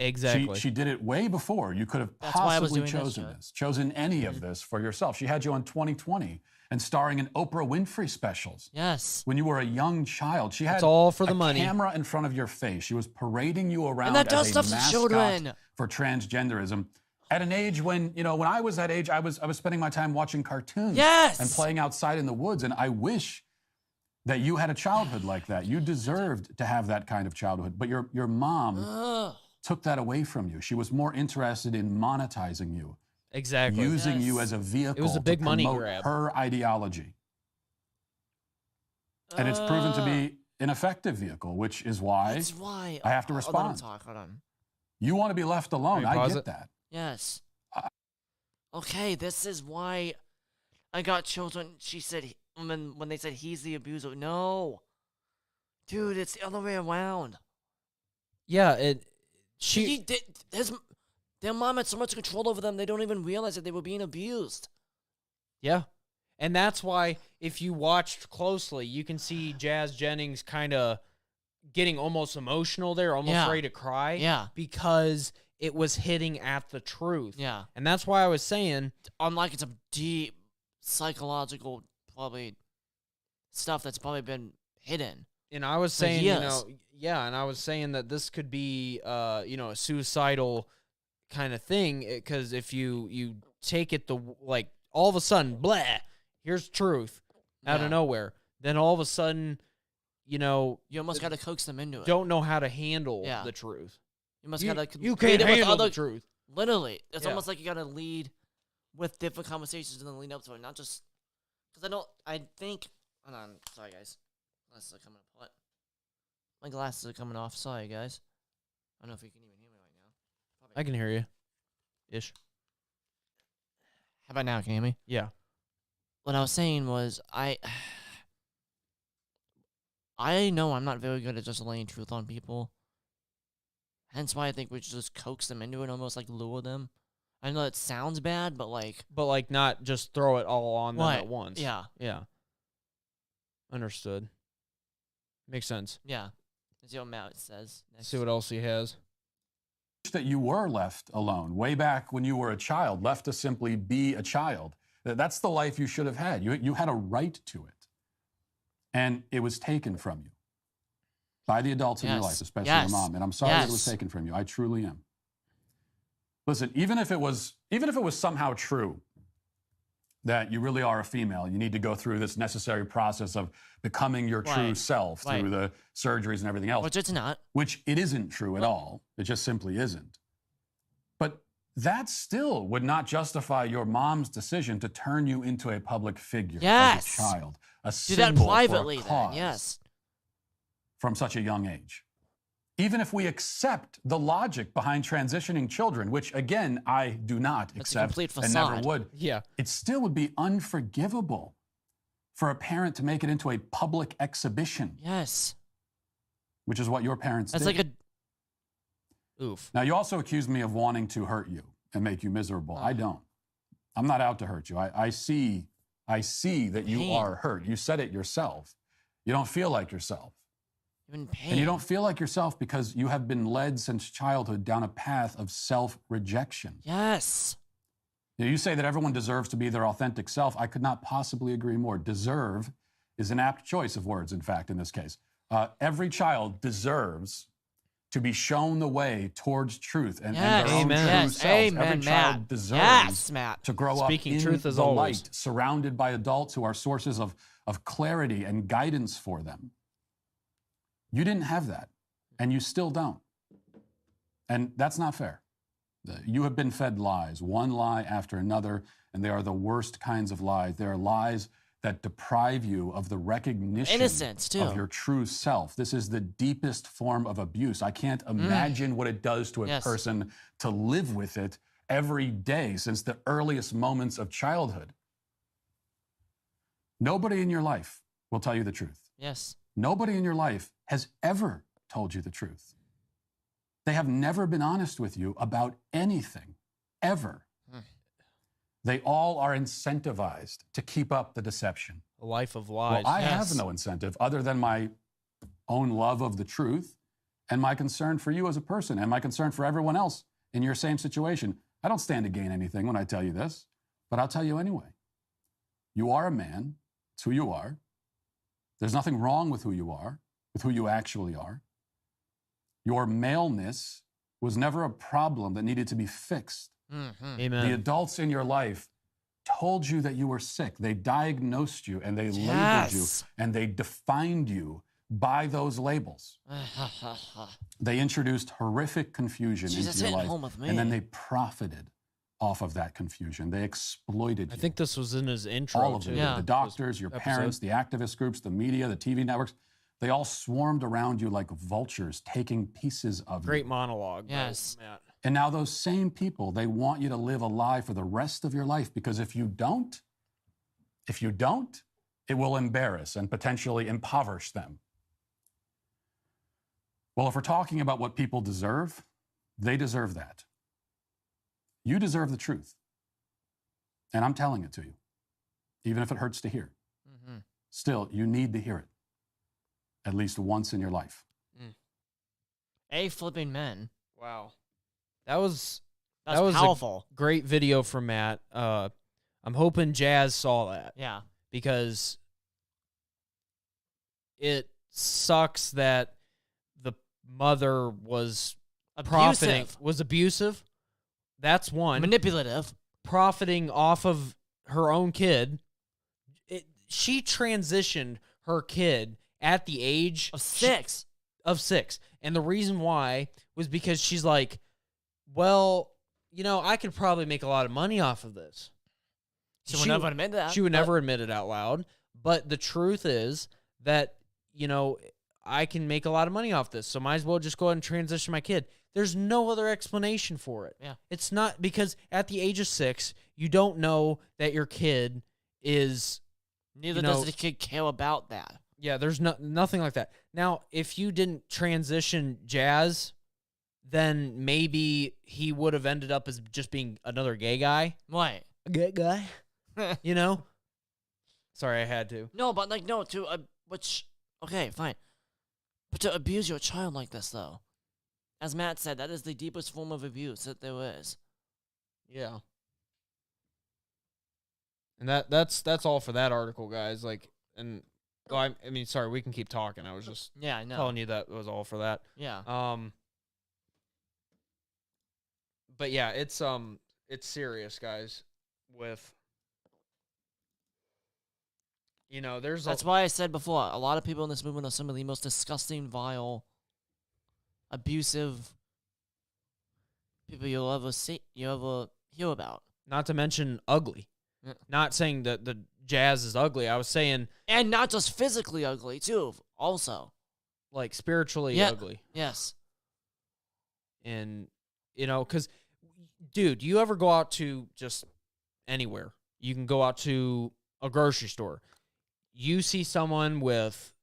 Exactly. She did it way before you could have That's why I was possibly doing chosen this, chosen any of this for yourself. She had you on 2020 and starring in Oprah Winfrey specials. Yes. When you were a young child, she had It's all for the a money. camera in front of your face. She was parading you around And that does as a stuff to mascot children. for transgenderism. At an age when, you know, when I was that age, I was spending my time watching cartoons Yes. and playing outside in the woods. And I wish that you had a childhood like that. You deserved to have that kind of childhood. But your mom took that away from you. She was more interested in monetizing you. Exactly. Using you as a vehicle It was a big to money promote grab. her ideology. And it's proven to be an effective vehicle, which is why That's why I have to Hold respond. on, hold on. You want to be left alone. Can you I pause get it? that. Yes. Okay, this is why I got children. She said when they said he's the abuser. No, dude, it's the other way around. Yeah, Their mom had so much control over them they don't even realize that they were being abused. Yeah. And that's why, if you watched closely, you can see Jazz Jennings kind of getting almost emotional there, almost ready to cry. Yeah. Because it was hitting at the truth. Yeah. And that's why I was saying... Unlike it's a deep psychological, probably, stuff that's probably been hidden. And I was saying, you know... Yeah, and I was saying that this could be, you know, a suicidal kind of thing, because if you take it like, all of a sudden, blah, here's truth out of nowhere. Then all of a sudden, you know... You almost got to coax them into it. Don't know how to handle the truth. You must gotta you can't handle the truth. Literally, it's almost like you gotta lead with different conversations and then lead up to it, not just because I think. Hold on, sorry guys, glasses are coming apart. My glasses are coming off. Sorry guys. I don't know if you can even hear me right now. I can hear you, ish. How about now? Can you hear me? Yeah. What I was saying was I know I'm not very good at just laying truth on people. Hence why I think we should just coax them into it, almost like lure them. I know it sounds bad, but like not just throw it all on them Right. at once. Yeah. Yeah. Understood. Makes sense. Yeah. Let's see what Matt says next. See what else he has. That you were left alone way back when you were a child, left to simply be a child. That's the life you should have had. You had a right to it. And it was taken from you by the adults in your life, especially your mom. And I'm sorry that it was taken from you. I truly am. Listen, even if it was somehow true that you really are a female, you need to go through this necessary process of becoming your true self through the surgeries and everything else. Which it's not. Which it isn't true at all. It just simply isn't. But that still would not justify your mom's decision to turn you into a public figure as a child. A Do that symbol privately for a then, cause yes. From such a young age. Even if we accept the logic behind transitioning children, which again, I do not accept and never would, it still would be unforgivable for a parent to make it into a public exhibition. Yes. Which is what your parents did. That's like a... Oof. Now, you also accused me of wanting to hurt you and make you miserable. I don't. I'm not out to hurt you. I see that you are hurt. You said it yourself. You don't feel like yourself. You're in pain. And you don't feel like yourself because you have been led since childhood down a path of self-rejection. Yes. You say that everyone deserves to be their authentic self. I could not possibly agree more. Deserve is an apt choice of words, in fact, in this case. Every child deserves to be shown the way towards truth and their own true selves. Every child deserves to grow up in truth as the always. light, surrounded by adults who are sources of clarity and guidance for them. You didn't have that, and you still don't. And that's not fair. You have been fed lies, one lie after another, and they are the worst kinds of lies. They are lies that deprive you of the recognition of your true self. This is the deepest form of abuse. I can't imagine what it does to a person to live with it every day since the earliest moments of childhood. Nobody in your life will tell you the truth. Yes. Nobody in your life has ever told you the truth. They have never been honest with you about anything, ever. They all are incentivized to keep up the deception. A life of lies. Well, I have no incentive other than my own love of the truth and my concern for you as a person and my concern for everyone else in your same situation. I don't stand to gain anything when I tell you this, but I'll tell you anyway. You are a man. It's who you are. There's nothing wrong with who you are, with who you actually are. Your maleness was never a problem that needed to be fixed. Amen. The adults in your life told you that you were sick. They diagnosed you and they labeled you and they defined you by those labels. They introduced horrific confusion into your life and then they profited off of that confusion. They exploited you. I think this was in his intro. All of them. The doctors, your parents, the activist groups, the media, the TV networks. They all swarmed around you like vultures, taking pieces of you. Great monologue. Yes. Matt. And now those same people, they want you to live a lie for the rest of your life because if you don't, it will embarrass and potentially impoverish them. Well, if we're talking about what people deserve, they deserve that. You deserve the truth. And I'm telling it to you, even if it hurts to hear. Still, you need to hear it at least once in your life. Flipping men. Wow. That was powerful. A great video from Matt. I'm hoping Jazz saw that. Yeah. Because it sucks that the mother was profiting. Was abusive. That's one. Manipulative. Profiting off of her own kid. She transitioned her kid at the age of 6. And the reason why was because she's like, well, I could probably make a lot of money off of this. She would never admit that. She would never admit it out loud. But the truth is that, I can make a lot of money off this. So might as well just go ahead and transition my kid. There's no other explanation for it. Yeah. It's not because at the age of 6, you don't know that your kid is... Neither does the kid care about that. Yeah, there's nothing like that. Now, if you didn't transition Jazz, then maybe he would have ended up as just being another gay guy. Right. A gay guy. Sorry, I had to. No, but okay, fine. But to abuse your child like this, though, as Matt said, that is the deepest form of abuse that there is. Yeah. And that's all for that article, guys. I mean, sorry, we can keep talking. I was just telling you that was all for that. Yeah. But yeah, it's serious, guys. With that's why I said before, a lot of people in this movement are some of the most disgusting, vile, abusive people you'll ever hear about. Not to mention ugly. Yeah. Not saying that the Jazz is ugly. I was saying... And not just physically ugly, too, also. Like, spiritually ugly. Yes. And, because, dude, you ever go out to just anywhere? You can go out to a grocery store. You see someone with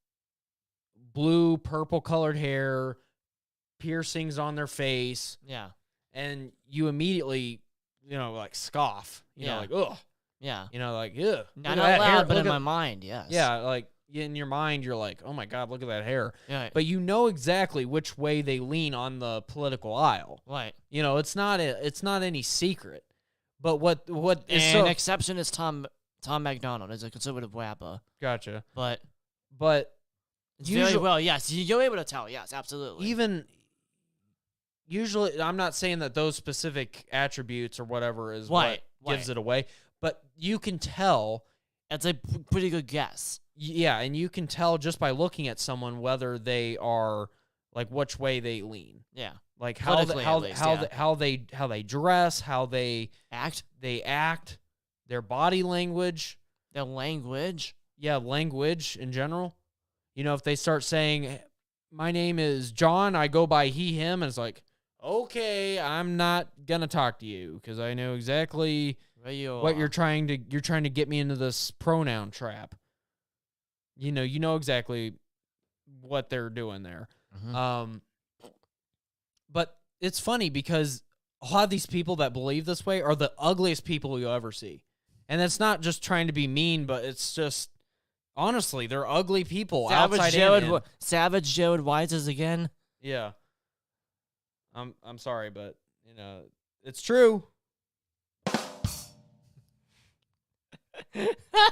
blue, purple-colored hair, piercings on their face. Yeah. And you immediately, scoff. Like, ugh. Yeah. Ugh. Not out loud, but in my mind, yes. Yeah, like, in your mind, you're like, oh my God, look at that hair. Yeah. But you know exactly which way they lean on the political aisle. Right. You know, it's not any secret. But what is an exception is Tom McDonald is a conservative rapper. Gotcha. But usually, well, yes, you're able to tell. Yes, absolutely. Usually, I'm not saying that those specific attributes or whatever is right, what gives it away, but you can tell. It's a pretty good guess. Yeah, and you can tell just by looking at someone whether they are like which way they lean. Yeah, like how they dress, how they act, their body language, their language. Yeah, language in general. You know, if they start saying, "My name is John, I go by he, him," and it's like, okay, I'm not gonna talk to you because I know exactly what you're trying to get me into this pronoun trap. You know exactly what they're doing there. Mm-hmm. But it's funny because a lot of these people that believe this way are the ugliest people you'll ever see. And that's not just trying to be mean, but it's just honestly, they're ugly people. Savage Jared Wise again. Yeah. I'm sorry, but it's true.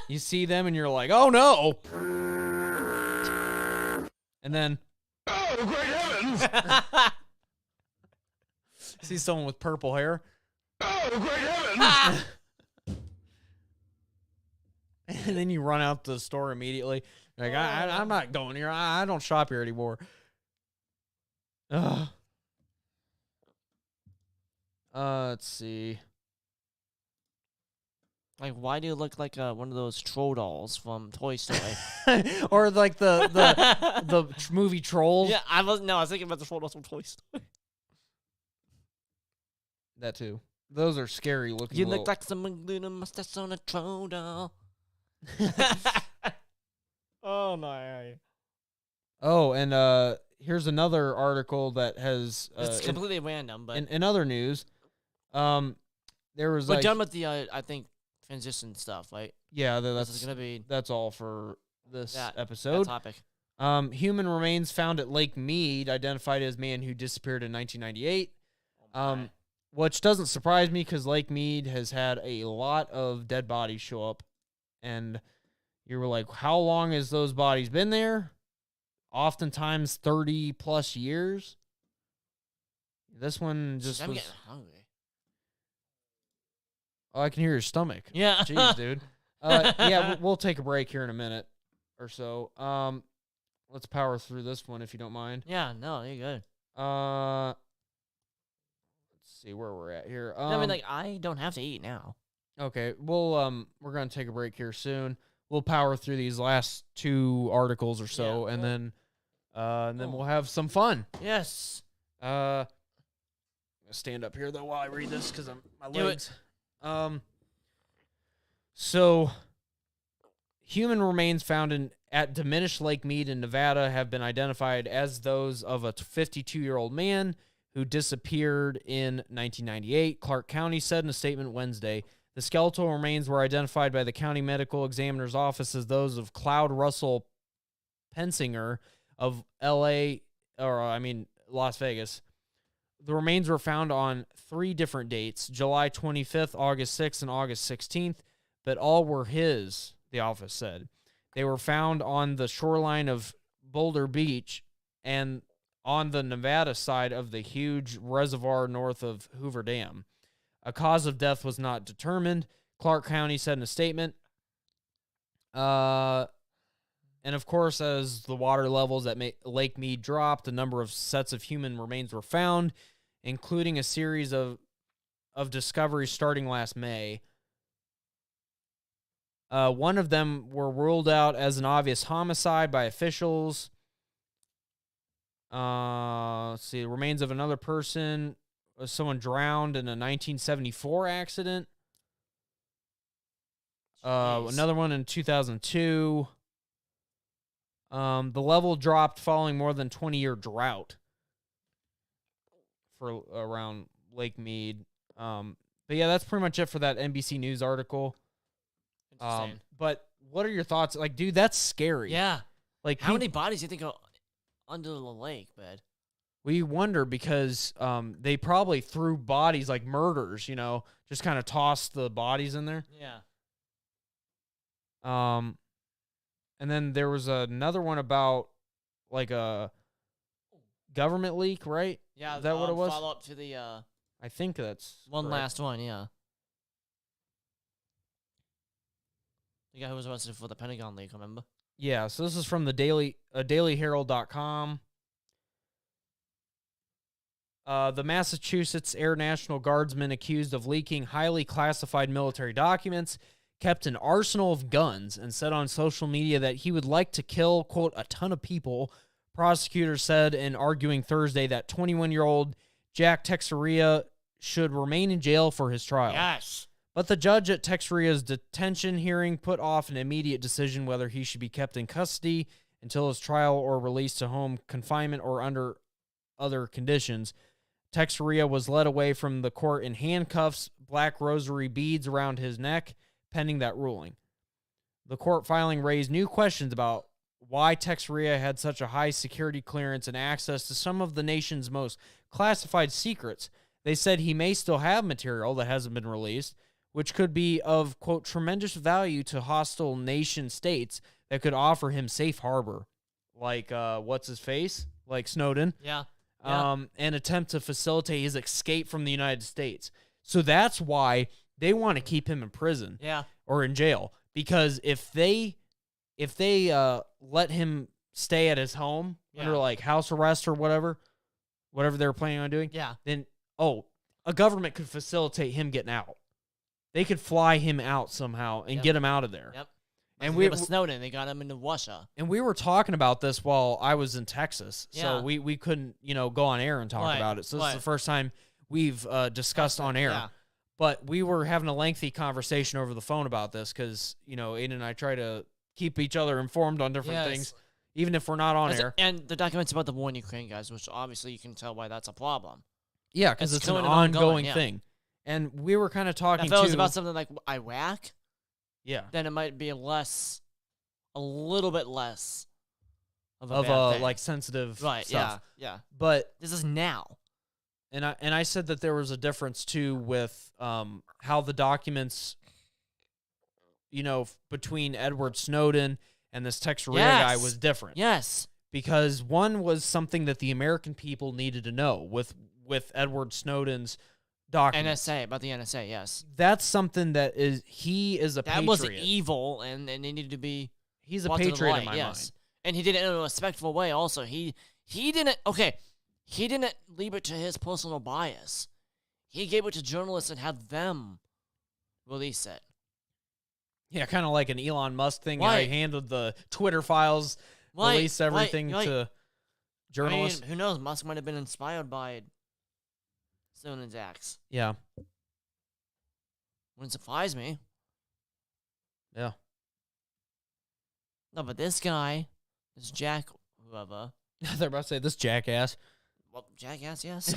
You see them and you're like, oh no. And then, oh great heavens. See someone with purple hair. Oh great heavens. And then you run out to the store immediately. Like, I'm not going here. I don't shop here anymore. Let's see. Like, why do you look like one of those troll dolls from Toy Story? Or like the movie Trolls? Yeah, I was thinking about the troll dolls from Toy Story. That too. Those are scary looking. You look like someone glued a mustache on a troll doll. Oh no. Oh, and here's another article that has it's completely random, but in other news, there was we're done with the I think transition stuff, right? Yeah, that's all for this episode. That topic. Human remains found at Lake Mead, identified as man who disappeared in 1998. Which doesn't surprise me because Lake Mead has had a lot of dead bodies show up, and you were like, how long has those bodies been there? Oftentimes 30 plus years. This one just I'm was... getting hungry. Oh, I can hear your stomach. Yeah. Jeez, dude. Yeah, we'll take a break here in a minute or so. Let's power through this one if you don't mind. Yeah, no, you're good. Let's see where we're at here. I mean, like, I don't have to eat now. Okay, we're gonna take a break here soon. We'll power through these last two articles or so, and then we'll have some fun. Yes. I'm gonna stand up here though while I read this because my legs. So, human remains found at diminished Lake Mead in Nevada have been identified as those of a 52-year-old man who disappeared in 1998, Clark County said in a statement Wednesday. The skeletal remains were identified by the county medical examiner's office as those of Cloud Russell Pensinger of Las Vegas. The remains were found on 3 different dates, July 25th, August 6th, and August 16th, but all were his, the office said. They were found on the shoreline of Boulder Beach and on the Nevada side of the huge reservoir north of Hoover Dam. A cause of death was not determined, Clark County said in a statement. And of course, as the water levels at Lake Mead dropped, a number of sets of human remains were found, including a series of discoveries starting last May. One of them were ruled out as an obvious homicide by officials. Let's see, the remains of another person, someone drowned in a 1974 accident. Another one in 2002. The level dropped following more than 20-year drought for around Lake Mead. But yeah, that's pretty much it for that NBC News article. But what are your thoughts? Like, dude, that's scary. Yeah. Like, how many bodies do you think are under the lake bed? We wonder because they probably threw bodies like murders, just kind of tossed the bodies in there. Yeah. And then there was another one about like a government leak, right? Yeah. Is that what it was? Follow up to the. I think that's one correct. last one. Yeah. The guy who was arrested for the Pentagon leak, remember? Yeah. So this is from the dailyherald.com. The Massachusetts Air National Guardsman accused of leaking highly classified military documents kept an arsenal of guns and said on social media that he would like to kill, quote, a ton of people. Prosecutors said in arguing Thursday that 21-year-old Jack Teixeira should remain in jail for his trial. Yes. But the judge at Teixeira's detention hearing put off an immediate decision whether he should be kept in custody until his trial or released to home confinement or under other conditions. Teixeira was led away from the court in handcuffs, black rosary beads around his neck, pending that ruling. The court filing raised new questions about why Teixeira had such a high security clearance and access to some of the nation's most classified secrets. They said he may still have material that hasn't been released, which could be of, quote, tremendous value to hostile nation states that could offer him safe harbor. Like, what's his face? Like Snowden. Yeah. And attempt to facilitate his escape from the United States. So that's why they want to keep him in prison. Yeah. Or in jail. Because if they let him stay at his home under like house arrest or whatever they're planning on doing, then a government could facilitate him getting out. They could fly him out somehow and get him out of there. Yep. And we was Snowden. They got him into Russia. And we were talking about this while I was in Texas, so we couldn't go on air and talk about it. So this is the first time we've discussed on air. Yeah. But we were having a lengthy conversation over the phone about this because Aiden and I try to keep each other informed on different things, even if we're not on air. And the documents about the war in Ukraine, guys, which obviously you can tell why that's a problem. Yeah, because it's an ongoing thing. And we were kind of talking if it was about something like Iraq, then it might be a little bit less of a like sensitive right, stuff. Yeah. But this is now. And I said that there was a difference too with how the documents, between Edward Snowden and this Teixeira guy was different. Yes. Because one was something that the American people needed to know with Edward Snowden's documents. NSA, about the NSA, yes. That's something that he is a patriot. That was evil, and it needed to be. He's a patriot in my mind. And he did it in a respectful way. Also, he didn't. Okay, he didn't leave it to his personal bias. He gave it to journalists and had them release it. Yeah, kind of like an Elon Musk thing. How he handled the Twitter files, released everything to journalists. I mean, who knows? Musk might have been inspired by Snowden's acts. Yeah. Wouldn't surprise me. Yeah. No, but this guy, this Jack, whoever. They're about to say this jackass. Well, jackass, yes.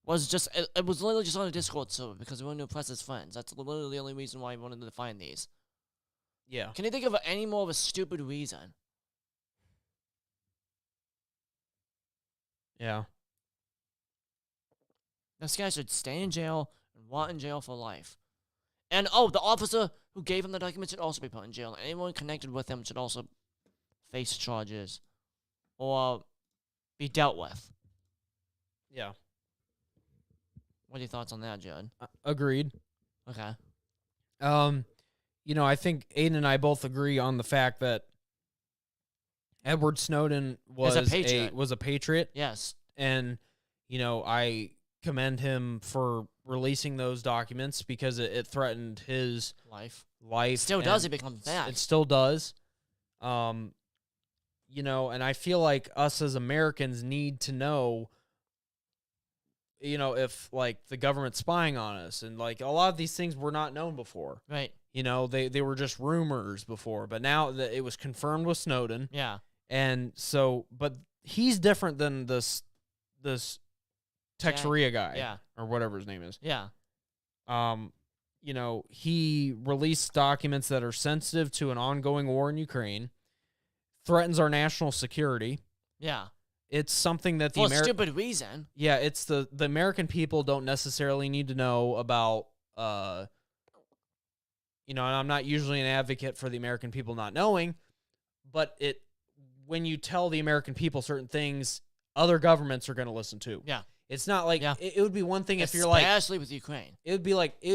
Was just, it was literally just on a Discord server because we wanted to impress his friends. That's literally the only reason why we wanted to find these. Yeah. Can you think of any more of a stupid reason? Yeah. This guy should stay in jail and rot in jail for life. And, the officer who gave him the documents should also be put in jail. And anyone connected with him should also face charges or be dealt with. Yeah. What are your thoughts on that, Judd? Agreed. Okay. I think Aiden and I both agree on the fact that Edward Snowden was a patriot. Yes. And, I commend him for releasing those documents because it threatened his life. It still does. It becomes bad. It still does. And I feel like us as Americans need to know, if like the government's spying on us, and like a lot of these things were not known before. Right. They were just rumors before, but now that it was confirmed with Snowden. Yeah. And so, but he's different than this Teixeira guy. Yeah. Or whatever his name is. Yeah. he released documents that are sensitive to an ongoing war in Ukraine, threatens our national security. Yeah. It's something that for a stupid reason. Yeah, it's the American people don't necessarily need to know about, and I'm not usually an advocate for the American people not knowing, but when you tell the American people certain things, other governments are going to listen too. Yeah. It's not like, it would be one thing if you're like... Especially with Ukraine. It would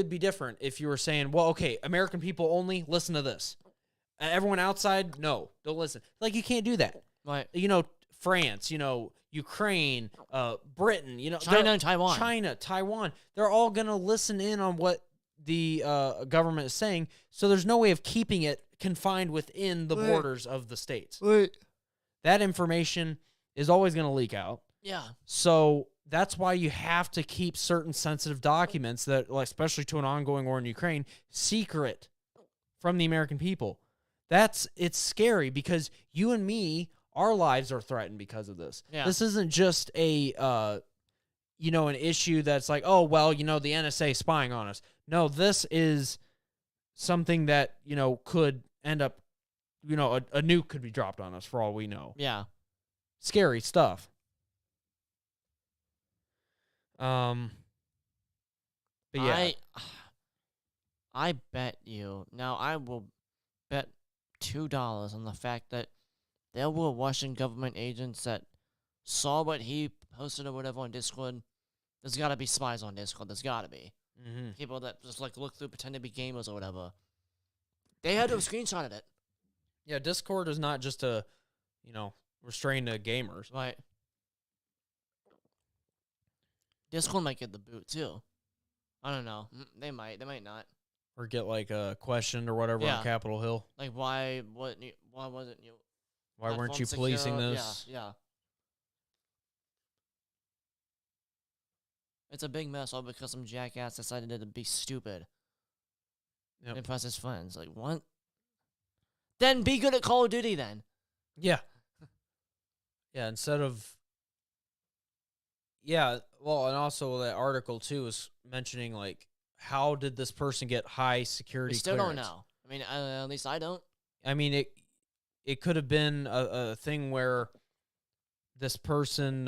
be different if you were saying, well, okay, American people only, listen to this. Everyone outside, no, don't listen. Like, you can't do that. Right. France, Ukraine, Britain, China and Taiwan. Taiwan. They're all going to listen in on what the government is saying, so there's no way of keeping it confined within the borders of the states. Right. That information is always going to leak out. Yeah. So that's why you have to keep certain sensitive documents that, especially to an ongoing war in Ukraine, secret from the American people. It's scary because you and me, our lives are threatened because of this. Yeah. This isn't just an issue that's like, oh, well, the NSA spying on us. No, this is something that, could end up, a nuke could be dropped on us for all we know. Yeah. Scary stuff. But yeah. I bet you. Now, I will bet $2 on the fact that there were Russian government agents that saw what he posted or whatever on Discord. There's got to be spies on Discord. There's got to be. Mm-hmm. People that just look through, pretend to be gamers or whatever. They had to have screenshotted it. Yeah, Discord is not just a, restrain the gamers. Right. Discord might get the boot too. I don't know. They might not. Or get questioned or whatever on Capitol Hill. Like why wasn't you? Why weren't you policing this? Yeah. It's a big mess all because some jackass decided to be stupid. Yep. Impress his friends. Like what? Then be good at Call of Duty then. Yeah. Yeah, instead of... Yeah, well, and also that article, too, is mentioning, how did this person get high security We still clearance? don't know. I mean, at least I don't. I mean, it could have been a thing where this person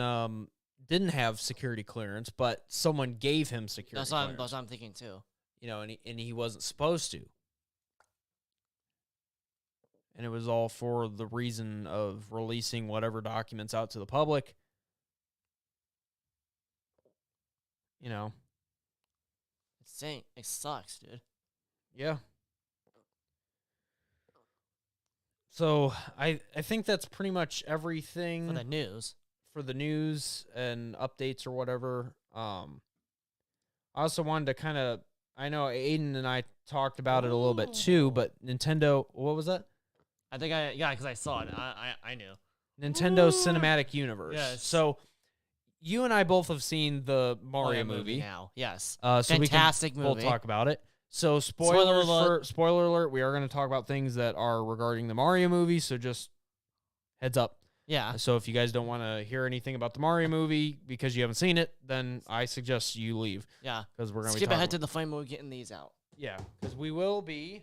didn't have security clearance, but someone gave him security clearance. That's what I'm thinking, too. And he wasn't supposed to. And it was all for the reason of releasing whatever documents out to the public. It sucks, dude. Yeah. So I think that's pretty much everything For the news. For the news and updates or whatever. I also wanted to kind of, I know Aiden and I talked about it a little bit too, but Nintendo, what was that? I think because I saw it. I knew. Nintendo Cinematic Universe. Yes. So you and I both have seen the Mario movie now. Yes. So Fantastic we can movie. both talk about it. So spoiler alert, we are going to talk about things that are regarding the Mario movie, so just heads up. Yeah. So if you guys don't want to hear anything about the Mario movie because you haven't seen it, then I suggest you leave. Yeah. Because we're going to skip ahead to the flame when we're getting these out. Yeah, because we will be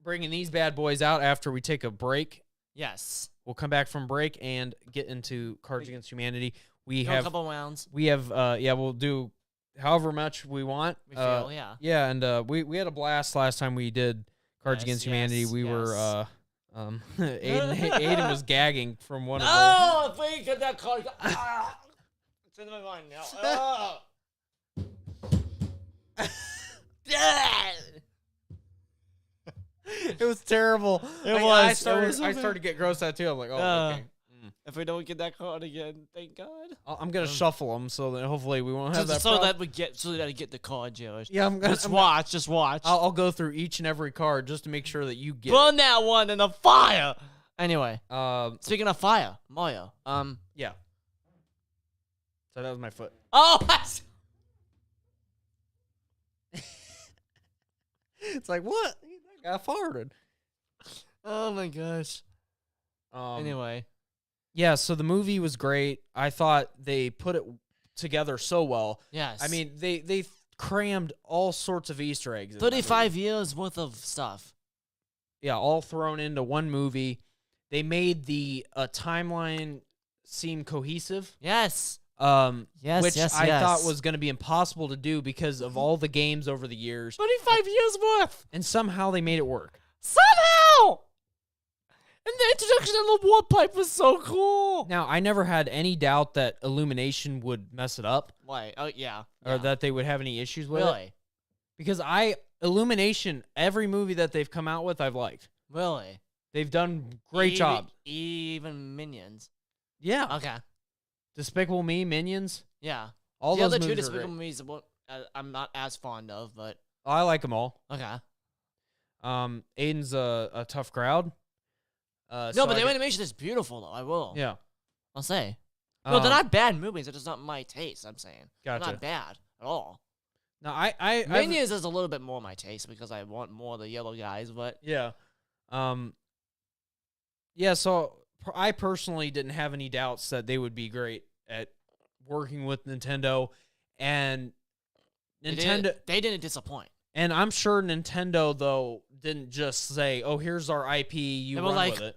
bringing these bad boys out after we take a break. Yes. We'll come back from break and get into Cards Against Humanity. We Go have a couple rounds. We have we'll do however much we want. We feel, yeah. Yeah, and we had a blast last time we did Cards Against Humanity. We were Aiden was gagging from one of them. Oh, if we get that card. It's in my mind now. It was terrible. I started to get grossed out too. I'm like, okay. If we don't get that card again, thank God. I'm gonna shuffle them so that hopefully we won't have that. So that we get the card, Josh. Yeah, Just watch. I'll go through each and every card just to make sure that you get. Burn that one in the fire. Anyway, speaking of fire, Mario. Yeah. So that was my foot. Oh. It's like, what? That guy farted. Oh my gosh. Anyway. Yeah, so the movie was great. I thought they put it together so well. Yes. I mean, they crammed all sorts of Easter eggs. 35 years worth of stuff. Yeah, all thrown into one movie. They made the timeline seem cohesive. Yes. Which I thought was going to be impossible to do because of all the games over the years. 35 years worth. And somehow they made it work. Somehow! And the introduction of the warp pipe was so cool. Now, I never had any doubt that Illumination would mess it up. Why? Oh, yeah. Or that they would have any issues with Really? it. Because Illumination, every movie that they've come out with, I've liked. Really? They've done great jobs. Even Minions. Yeah. Okay. Despicable Me, Minions. Yeah. All the those other two movies are Despicable great. Me's, I'm not as fond of, but I like them all. okay. Aiden's a tough crowd. No, but the animation is beautiful, though. I will. Yeah. I'll say. No, they're not bad movies. They're just not my taste, I'm saying. Gotcha. They're not bad at all. No, I Minions is a little bit more my taste because I want more of the yellow guys, but yeah. Yeah, so I personally didn't have any doubts that they would be great at working with Nintendo, and Nintendo they didn't disappoint. And I'm sure Nintendo though didn't just say, "Oh, here's our IP, you run with it."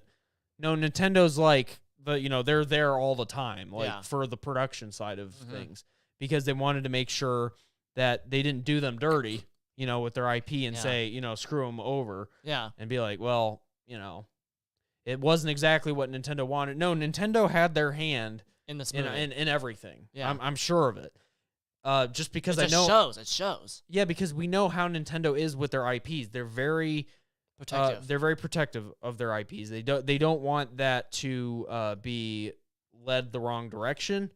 No, Nintendo's like, they're there all the time, for the production side of things, because they wanted to make sure that they didn't do them dirty, with their IP and say, screw them over. Yeah. And be like, well, it wasn't exactly what Nintendo wanted. No, Nintendo had their hand in this movie. In everything. Yeah. I'm sure of it. Just because it shows. Yeah, because we know how Nintendo is with their IPs. They're very protective. They're very protective of their IPs. They don't want that to be led the wrong direction.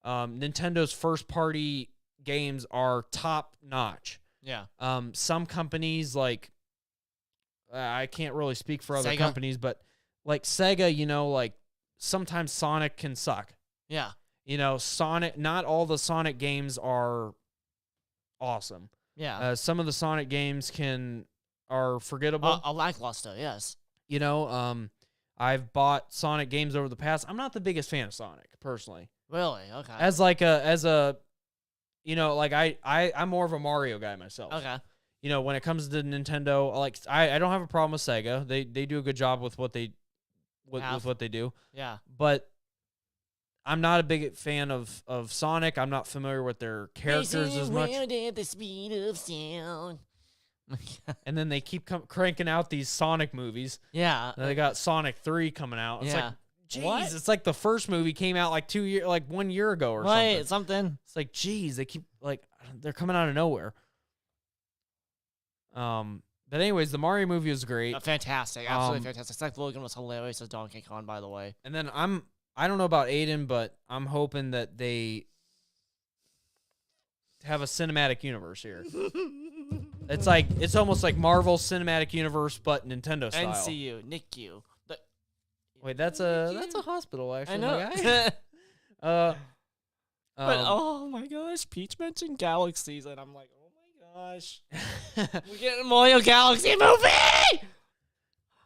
Nintendo's first party games are top notch. Yeah. Some companies I can't really speak for other companies, but like Sega, sometimes Sonic can suck. Yeah. Sonic, not all the Sonic games are awesome. Yeah. Some of the Sonic games are forgettable. A lackluster, yes. I've bought Sonic games over the past. I'm not the biggest fan of Sonic, personally. Really? Okay. I'm more of a Mario guy myself. Okay. When it comes to Nintendo, I don't have a problem with Sega. They do a good job with what they with what they do. Yeah. But I'm not a big fan of Sonic. I'm not familiar with their characters as much. At the speed of sound. And then they keep cranking out these Sonic movies. Yeah. And they got Sonic 3 coming out. It's yeah. Jeez, it's like the first movie came out 1 year ago or something. Right, something. It's like, geez, they keep they're coming out of nowhere. But anyways, the Mario movie was great. Fantastic, absolutely fantastic. Seth Rogen was hilarious as Donkey Kong, by the way. And then I don't know about Aiden, but I'm hoping that they have a cinematic universe here. It's almost like Marvel Cinematic Universe, but Nintendo style. NCU, NICU. Wait, that's a hospital, actually. I know. But oh my gosh, Peach mentioned Galaxies, and I'm like, oh my gosh, we're getting a Mario Galaxy movie.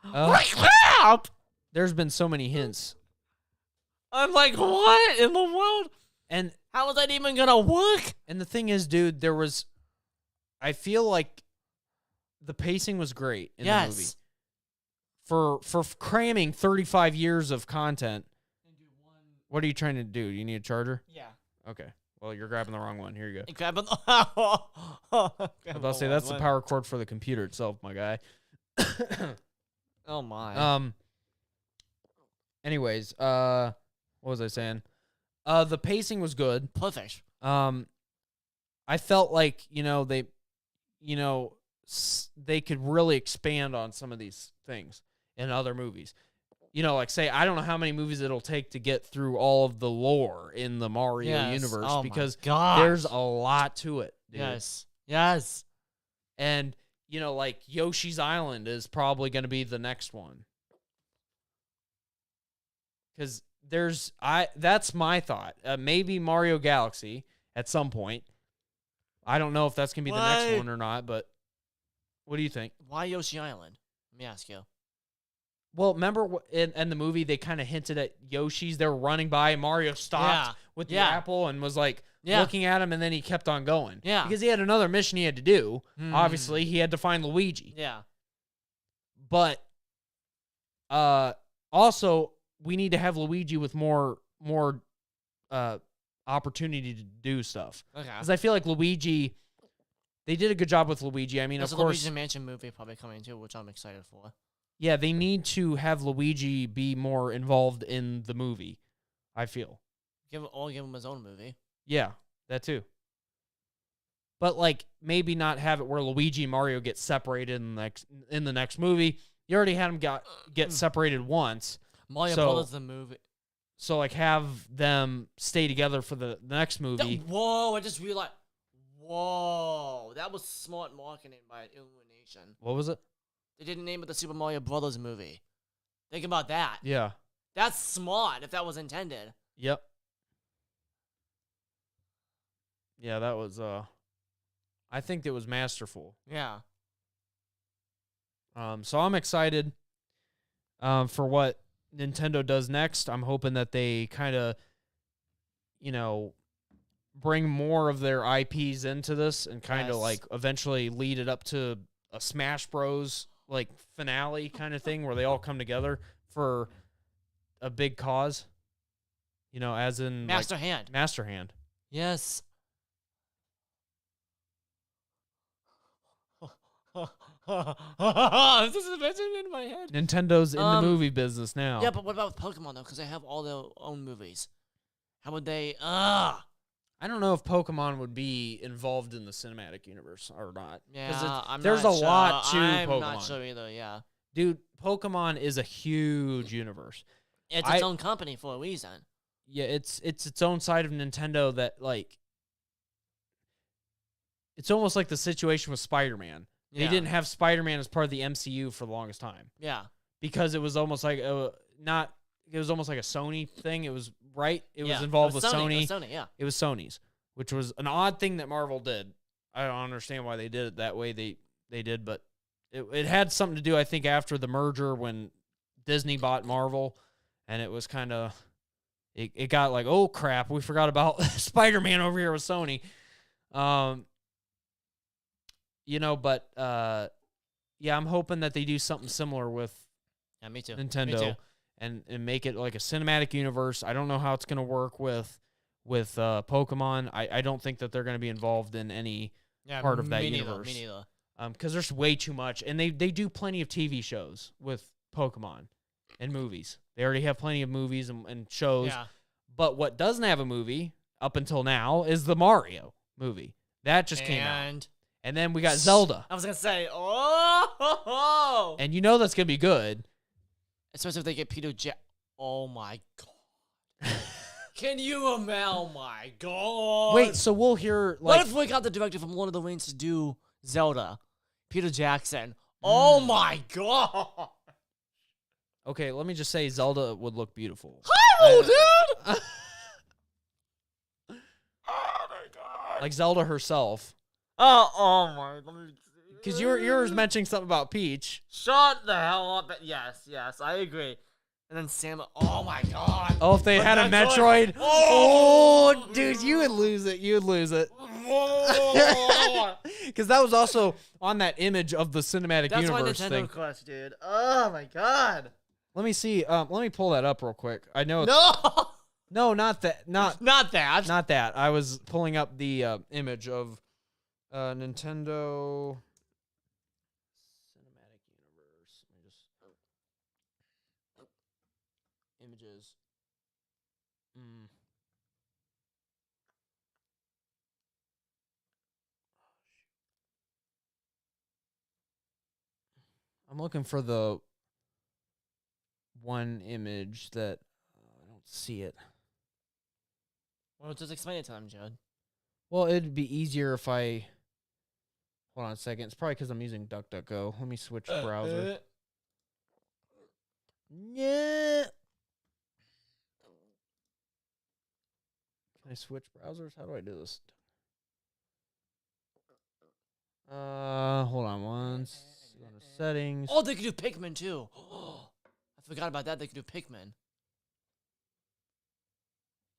Crap! There's been so many hints. I'm like, what in the world? And how is that even gonna work? And the thing is, dude, I feel like the pacing was great in the movie. For cramming 35 years of content. What are you trying to do? You need a charger? Yeah. Okay. Well, you're grabbing the wrong one. Here you go. Grabbing I was about to say that's the power cord for the computer itself, my guy. Oh my. Anyways, what was I saying? The pacing was good. Perfect. I felt like, they could really expand on some of these things in other movies. Say, I don't know how many movies it'll take to get through all of the lore in the Mario universe because there's a lot to it. Dude. Yes. And, Yoshi's Island is probably going to be the next one. Because that's my thought. Maybe Mario Galaxy at some point. I don't know if that's going to be the next one or not, but what do you think? Why Yoshi Island? Let me ask you. Well, remember in the movie, they kind of hinted at Yoshi's. They were running by, and Mario stopped with the apple and was like, looking at him, and then he kept on going. Yeah. Because he had another mission he had to do. Obviously, he had to find Luigi. Yeah. But also, we need to have Luigi with more opportunity to do stuff. Okay. Because I feel like Luigi, they did a good job with Luigi. I mean, There's of a course, Luigi's Mansion movie probably coming too, which I'm excited for. yeah, they need to have Luigi be more involved in the movie, I feel. Give him his own movie. Yeah, that too. But like maybe not have it where Luigi and Mario get separated in the next movie. You already had them get separated once. Mario Brothers the movie. So like have them stay together for the next movie. Whoa, I just realized. Whoa, that was smart marketing by Illumination. What was it? They didn't name it the Super Mario Brothers movie. Think about that. Yeah. That's smart if that was intended. Yep. Yeah, that was I think it was masterful. Yeah. So I'm excited for what Nintendo does next. I'm hoping that they kind of, bring more of their IPs into this and kind of like eventually lead it up to a Smash Bros. Like finale kind of thing where they all come together for a big cause. As in Master Hand. Master Hand. Yes. This is in my head. Nintendo's in the movie business now. Yeah, but what about Pokemon though? Because they have all their own movies. How would they? I don't know if Pokemon would be involved in the cinematic universe or not. Yeah, there's a lot to I'm Pokemon. not sure either. Yeah, dude, Pokemon is a huge universe. It's its own company for a reason. Yeah, it's its own side of Nintendo that like. It's almost like the situation with Spider-Man. They didn't have Spider-Man as part of the MCU for the longest time. Yeah, because it was almost like It was almost like a Sony thing. It was right. It was Yeah, involved it was with Sony. Sony. It was Sony, yeah. It was Sony's, which was an odd thing that Marvel did. I don't understand why they did it that way. They did, but it had something to do, I think, after the merger when Disney bought Marvel, and it was kind of it got like, oh crap, we forgot about Spider-Man over here with Sony. But yeah, I'm hoping that they do something similar with me too. Nintendo. Me too. And make it like a cinematic universe. I don't know how it's going to work with Pokemon. I don't think that they're going to be involved in any part of that universe. Me neither. Because there's way too much. And they do plenty of TV shows with Pokemon and movies. They already have plenty of movies and shows. Yeah. But what doesn't have a movie up until now is the Mario movie. That just came out. And then we got Zelda. I was going to say, oh! And that's going to be good. Especially if they get Peter Oh my god. Can you imagine? Oh my god. Wait, so we'll hear what if we got the director from Lord of the Rings to do Zelda? Peter Jackson. Oh my god. Okay, let me just say Zelda would look beautiful. Hyrule, dude! Oh my god. Like Zelda herself. Oh my god. Because you were mentioning something about Peach. Shut the hell up. Yes, I agree. And then Sam, oh my god. Oh, if they had a Metroid. Oh, dude, you would lose it. Because that was also on that image of the cinematic universe That's thing. Nintendo Quest, dude. Oh my god. Let me see. Let me pull that up real quick. I know. No, not that. Not that. I was pulling up the image of Nintendo. Images. I'm looking for the one image that I don't see it. Well, just explain it to them, Judd. Well, it'd be easier if I... Hold on a second. It's probably because I'm using DuckDuckGo. Let me switch browser. Yeah. Can I switch browsers? How do I do this? Hold on once. Go to settings. Oh, they could do Pikmin too. I forgot about that. They could do Pikmin.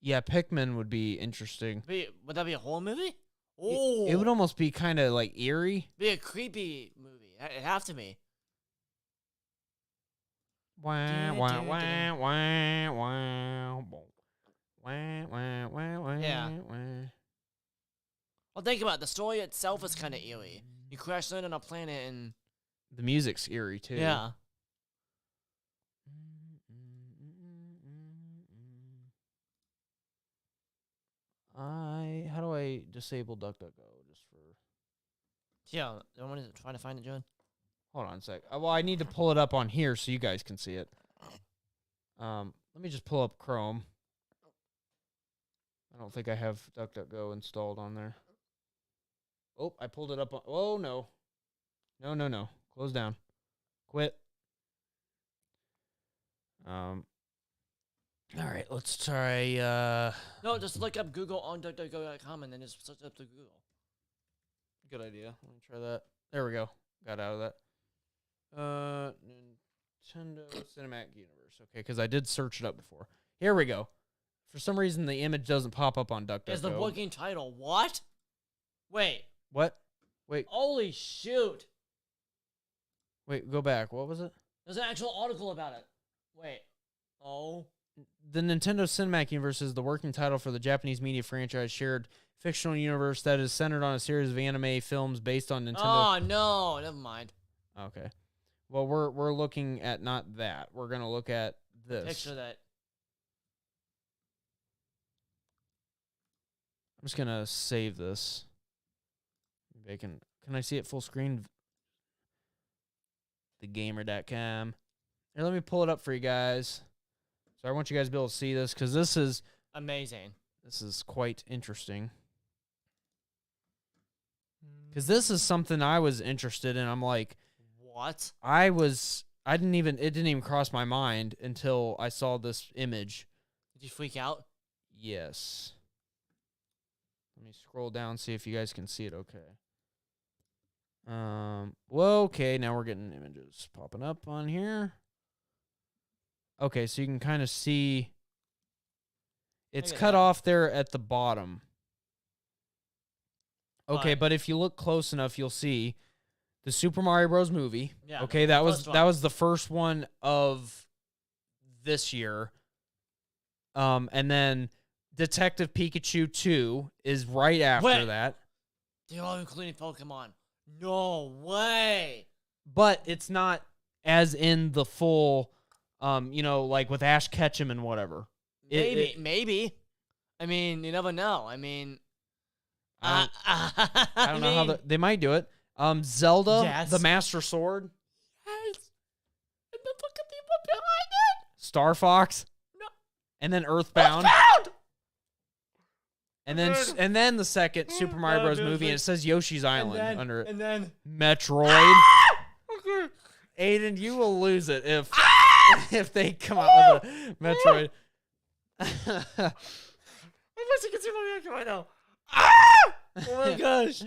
Yeah, Pikmin would be interesting. Would that be a horror movie? It would almost be kind of like eerie. Be a creepy movie. It'd have to be. Wah, wah, wah, wah, wah, wah, wah, wah, wah, Yeah. wah. Well, think about it. The story itself is kind of eerie. You crash land on a planet and... The music's eerie, too. Yeah. How do I disable DuckDuckGo just for... Yeah, I want to try to find it, John. Hold on a sec. Well, I need to pull it up on here so you guys can see it. Let me just pull up Chrome. I don't think I have DuckDuckGo installed on there. Oh, I pulled it up on... Oh, no. No. Close down. Quit. All right, let's try... No, just look up Google on DuckDuckGo.com and then just search up to Google. Good idea. Let me try that. There we go. Got out of that. Nintendo Cinematic Universe. Okay, because I did search it up before. Here we go. For some reason, the image doesn't pop up on DuckDuckGo. Is the working title what? Wait. What? Wait. Holy shoot. Wait, go back. What was it? There's an actual article about it. Wait. Oh. The Nintendo Cinematic Universe is the working title for the Japanese media franchise shared fictional universe that is centered on a series of anime films based on Nintendo. Oh, no. Never mind. Okay. Well, we're looking at not that. We're going to look at this. Picture that. I'm just going to save this. Maybe can I see it full screen? Thegamer.com. Here, let me pull it up for you guys. So I want you guys to be able to see this because this is amazing. This is quite interesting. Because this is something I was interested in. I'm like, what? It didn't even cross my mind until I saw this image. Did you freak out? Yes. Let me scroll down, see if you guys can see it okay. Well, okay, now we're getting images popping up on here. Okay, so you can kind of see it's cut off there at the bottom. Okay, but if you look close enough, you'll see the Super Mario Bros. Movie. Yeah, okay, that was the first one of this year. And then Detective Pikachu 2 is right after that. They're all including Pokemon. No way. But it's not as in the full, like with Ash Ketchum and whatever. Maybe. I mean, you never know. I mean, I don't know how they might do it. Zelda, the Master Sword. Yes. And then look at the one behind it. Star Fox. No. And then Earthbound. And then the second Super Mario Bros. Movie, and it says Yoshi's Island under it. And then Metroid. Aiden, you will lose it if they come out with a Metroid. I wish you could see my reaction right now. Oh my gosh.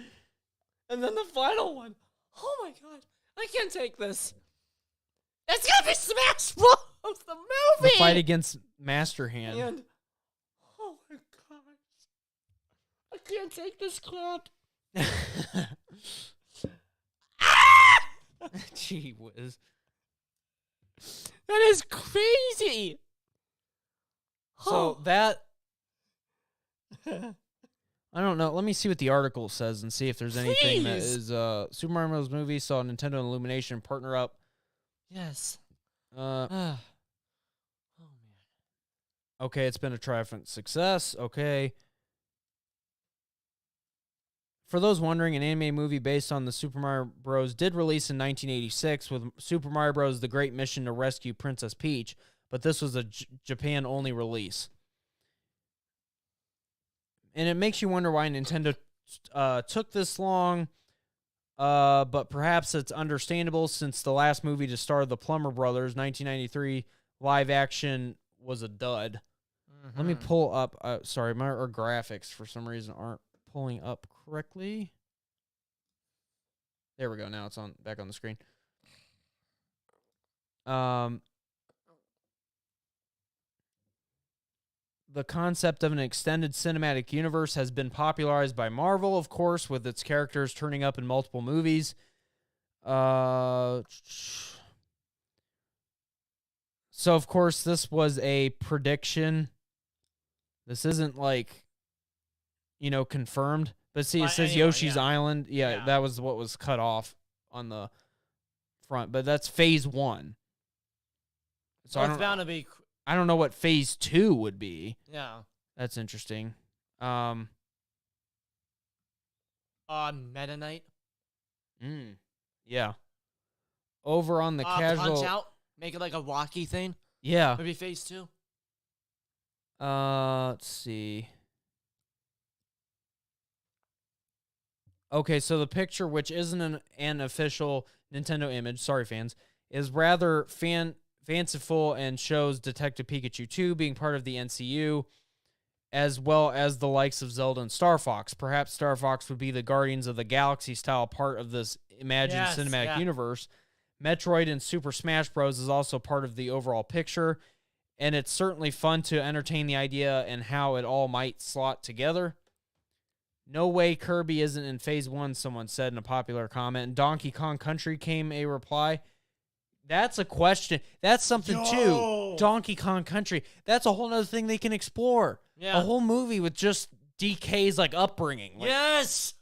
And then the final one. Oh my god. I can't take this. It's gonna be Smash Bros. The movie. The fight against Master Hand. And oh my god. I can't take this crap. Gee whiz. That is crazy. So that I don't know. Let me see what the article says and see if there's anything that is Super Mario Bros. Movie saw Nintendo and Illumination partner up. Yes. Oh man. Okay, it's been a triumphant success. Okay. For those wondering, an anime movie based on the Super Mario Bros. Did release in 1986 with Super Mario Bros. The Great Mission to Rescue Princess Peach, but this was a Japan-only release. And it makes you wonder why Nintendo took this long, but perhaps it's understandable since the last movie to star the Plumber Brothers, 1993, live action, was a dud. Let me pull up, sorry, our graphics for some reason aren't pulling up correctly. There we go. Now it's back on the screen. the concept of an extended cinematic universe has been popularized by Marvel, of course, with its characters turning up in multiple movies. So, of course, this was a prediction. This isn't like, confirmed. But see, it says Yoshi's Island. Yeah, that was what was cut off on the front. But that's phase 1. So it's bound to be. I don't know what phase 2 would be. Yeah. That's interesting. Meta Knight. Yeah. Over on the casual. Punch Out. Make it like a Rocky thing. Yeah. Maybe phase 2. Let's see. Okay, so the picture, which isn't an official Nintendo image, sorry fans, is rather fanciful and shows Detective Pikachu 2 being part of the NCU, as well as the likes of Zelda and Star Fox. Perhaps Star Fox would be the Guardians of the Galaxy style part of this imagined cinematic universe. Metroid and Super Smash Bros. Is also part of the overall picture, and it's certainly fun to entertain the idea and how it all might slot together. No way Kirby isn't in phase 1, someone said in a popular comment. And Donkey Kong Country came a reply. That's a question. That's something too. Donkey Kong Country. That's a whole other thing they can explore. Yeah. A whole movie with just DK's upbringing. Yes.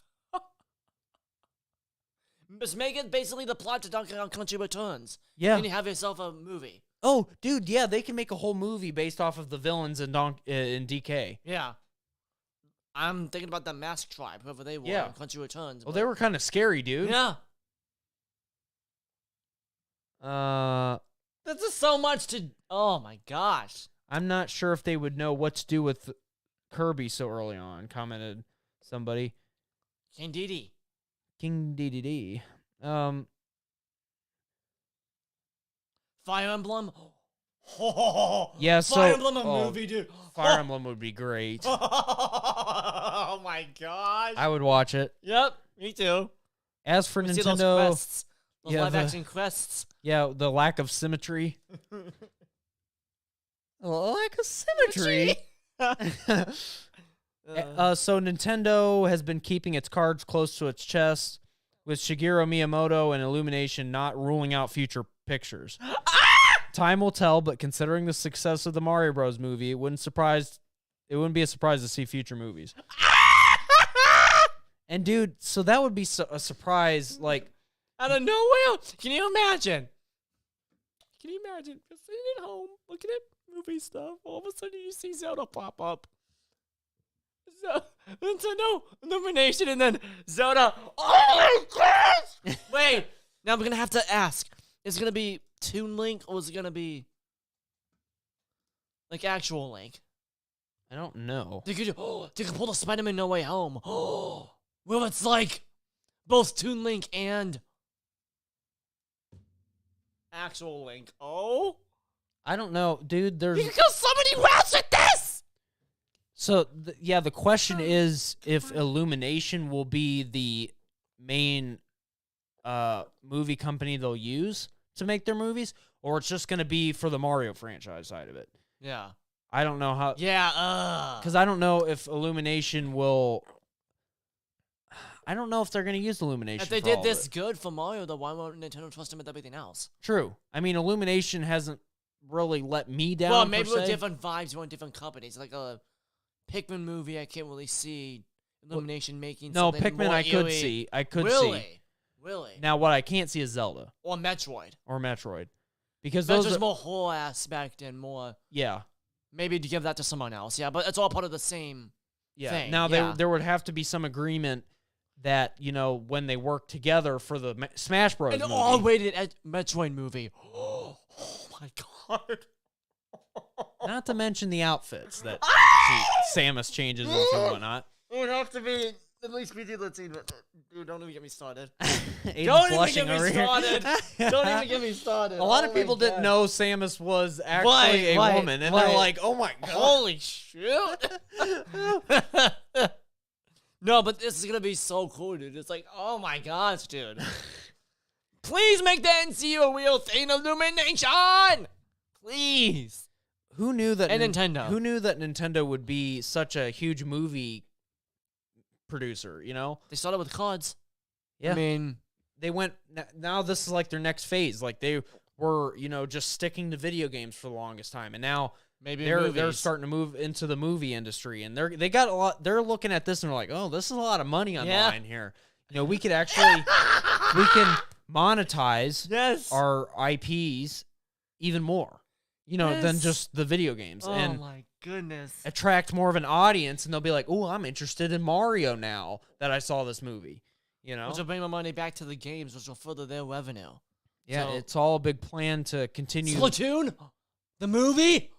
Just make it basically the plot to Donkey Kong Country Returns. Yeah. And you have yourself a movie. Oh, dude, yeah, they can make a whole movie based off of the villains in DK. Yeah. I'm thinking about the Mask Tribe, whoever they were in Country Returns. Well, they were kind of scary, dude. Yeah. That's just so much to... Oh, my gosh. I'm not sure if they would know what to do with Kirby so early on, commented somebody. King Dedede. King Dedede. Fire Emblem. Yeah, so Fire Emblem movie, dude. Fire Emblem would be great. Oh my gosh. I would watch it. Yep, me too. As for Nintendo, Nintendo, those quests, those live-action quests. Yeah, the lack of symmetry. Lack of symmetry. So Nintendo has been keeping its cards close to its chest, with Shigeru Miyamoto and Illumination not ruling out future pictures. Time will tell, but considering the success of the Mario Bros. Movie, it wouldn't be a surprise to see future movies. And dude, so that would be a surprise, like out of nowhere. Can you imagine? Can you imagine? Just sitting at home, looking at movie stuff. All of a sudden, you see Zelda pop up. Nintendo Illumination, and then Zelda. Oh my gosh! Wait, now I'm gonna have to ask: is it gonna be Toon Link, or is it gonna be like actual Link? I don't know. They could pull the Spider-Man No Way Home. Well, it's like both Toon Link and actual Link. Oh, I don't know, dude. There's you can go so many routes with this. So the question is if Illumination will be the main movie company they'll use to make their movies, or it's just going to be for the Mario franchise side of it. Yeah. I don't know how. Yeah. Because I don't know if Illumination will. I don't know if they're going to use Illumination. If they did this good for Mario, then why won't Nintendo trust them with everything else? True. I mean, Illumination hasn't really let me down. Well, maybe with different vibes, you want different companies. Like a Pikmin movie, I can't really see Illumination making. No, something Pikmin more I could eerie. see. I could really? see. Really? Now, what I can't see is Zelda. Or Metroid. Because Metroid's those are more whole aspect and more. Yeah. Maybe to give that to someone else. Yeah, but it's all part of the same thing. Now, there would have to be some agreement that, when they work together for the Smash Bros. An movie. all-rated Metroid movie. Oh my god. Not to mention the outfits that Samus changes into and whatnot. It would have to be at least PG-13. Dude, don't even get me started. Don't even get me started. Don't even get me started. A lot of people didn't know Samus was actually a woman, and they're like, "Oh my god, holy shit!" No, but this is gonna be so cool, dude. It's like, oh my gosh, dude. Please make the NCU a real thing, Illumination. Please. who knew that Nintendo. Who knew that Nintendo would be such a huge movie producer, you know? They started with cards. Yeah. I mean, they went now this is like their next phase. Like they were, you know, just sticking to video games for the longest time. And now maybe they're starting to move into the movie industry, and they got a lot. They're looking at this and they're like, "Oh, this is a lot of money on the line here. You know, we could actually we can monetize our IPs even more, you know, than just the video games." Oh and my goodness. attract more of an audience, and they'll be like, "Oh, I'm interested in Mario now that I saw this movie." You know, Which will bring my money back to the games, which will further their revenue. Yeah, So, it's all a big plan to continue. Splatoon, the movie.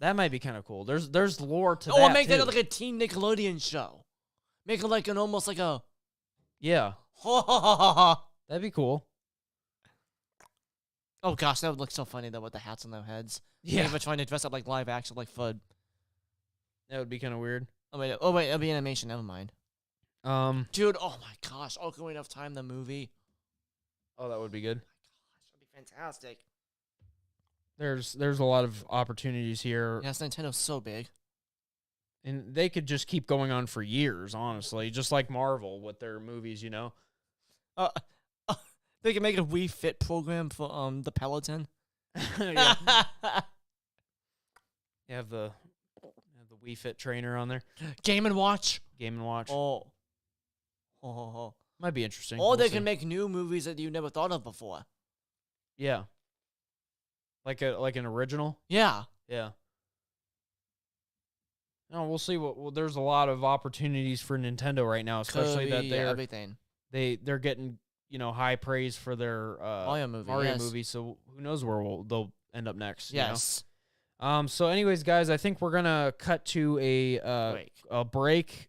That might be kind of cool. There's lore to that. Or make too. that like a teen Nickelodeon show. Make it like an almost like a. Yeah. That'd be cool. Oh gosh, that would look so funny though with the hats on their heads. Yeah. Maybe trying to dress up like live action like FUD. That would be kind of weird. Oh wait, that'd be animation. Never mind. Dude, oh my gosh, Ocarina of Time, the movie. Oh, that would be good. That'd be fantastic. There's a lot of opportunities here. Yes, Nintendo's so big. And they could just keep going on for years, honestly, just like Marvel with their movies, you know. They can make a Wii Fit program for the Peloton. Yeah. You have the Wii Fit trainer on there. Game & Watch. Game & Watch. Oh. Might be interesting. Or We'll they see. can make new movies that you never thought of before. Yeah. Like an original? Yeah. Yeah. No, we'll see. There's a lot of opportunities for Nintendo right now, especially that they're everything. They're getting, you know, high praise for their Mario movie. movie. So who knows where they'll end up next? Yes. You know? So, anyways, guys, I think we're gonna cut to a break.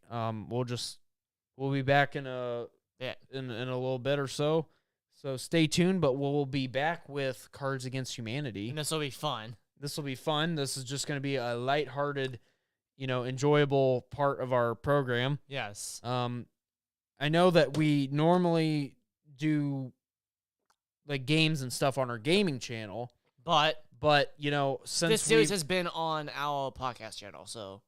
We'll be back in a little bit or so. So stay tuned, but we'll be back with Cards Against Humanity. And this will be fun. This will be fun. This is just going to be a lighthearted, you know, enjoyable part of our program. Yes. I know that we normally do like games and stuff on our gaming channel, but you know, since this series has been on our podcast channel, so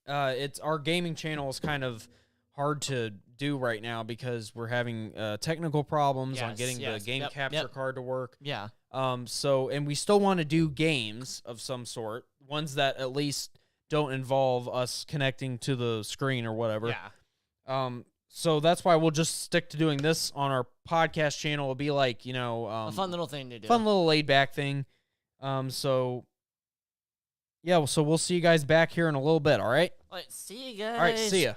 it's our gaming channel is kind of hard to do right now because we're having technical problems on getting the game capture card to work. Yeah. And we still want to do games of some sort, ones that at least don't involve us connecting to the screen or whatever. Yeah. So that's why we'll just stick to doing this on our podcast channel. It'll be like, you know, a fun little thing to do. Fun little laid back thing. So we'll see you guys back here in a little bit, all right? All right, see you guys. All right, see ya.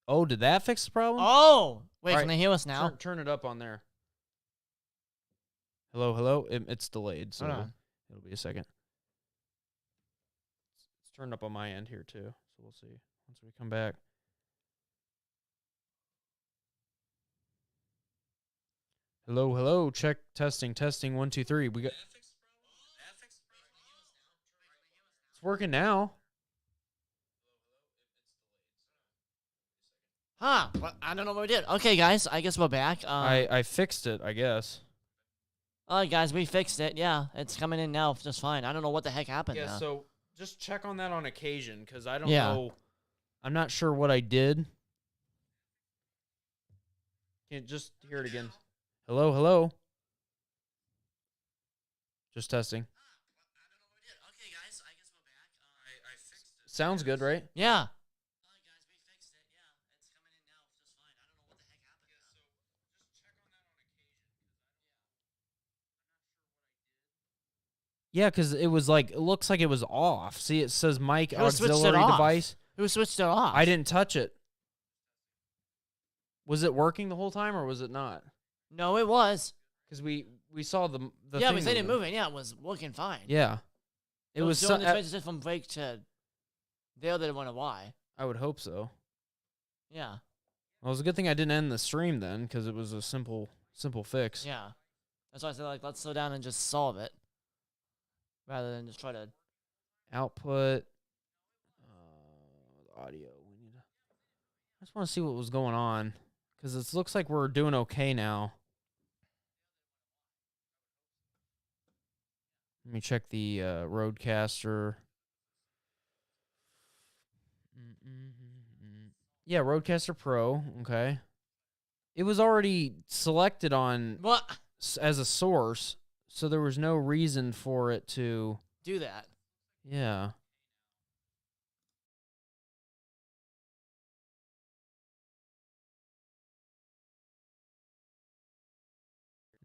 Oh, did that fix the problem? Oh! Wait, All can they hear us now? Turn it up on there. Hello, hello? it's delayed, so it'll be a second. It's turned up on my end here, too. So we'll see once we come back. Hello, hello. Check, testing, 1, 2, 3. We got. It's working now. Huh? Well, I don't know what we did. Okay, guys, I guess we're back. I fixed it, I guess. All right, guys, we fixed it. Yeah, it's coming in now just fine. I don't know what the heck happened. Yeah, now. so just check on that on occasion, because I don't know. I'm not sure what I did. Can't just hear it again. Hello, hello. Just testing. Okay, guys, I guess we're back. I fixed it. Sounds good, right? Yeah. Yeah, because it was like, it looks like it was off. See, it says mic auxiliary off? device. Who switched it off? I didn't touch it. Was it working the whole time, or was it not? No, it was. Because we saw the yeah, thing we didn't move it. Yeah, it was working fine. Yeah. It was doing the transition from break to the other one. Why? I would hope so. Yeah. Well, it was a good thing I didn't end the stream then, because it was a simple fix. Yeah. That's why I said, like, let's slow down and just solve it. Rather than just try to output audio. I just want to see what was going on, because it looks like we're doing okay now. Let me check the Rodecaster. Yeah, Rodecaster Pro. Okay, it was already selected on as a source. So there was no reason for it to do that. Yeah.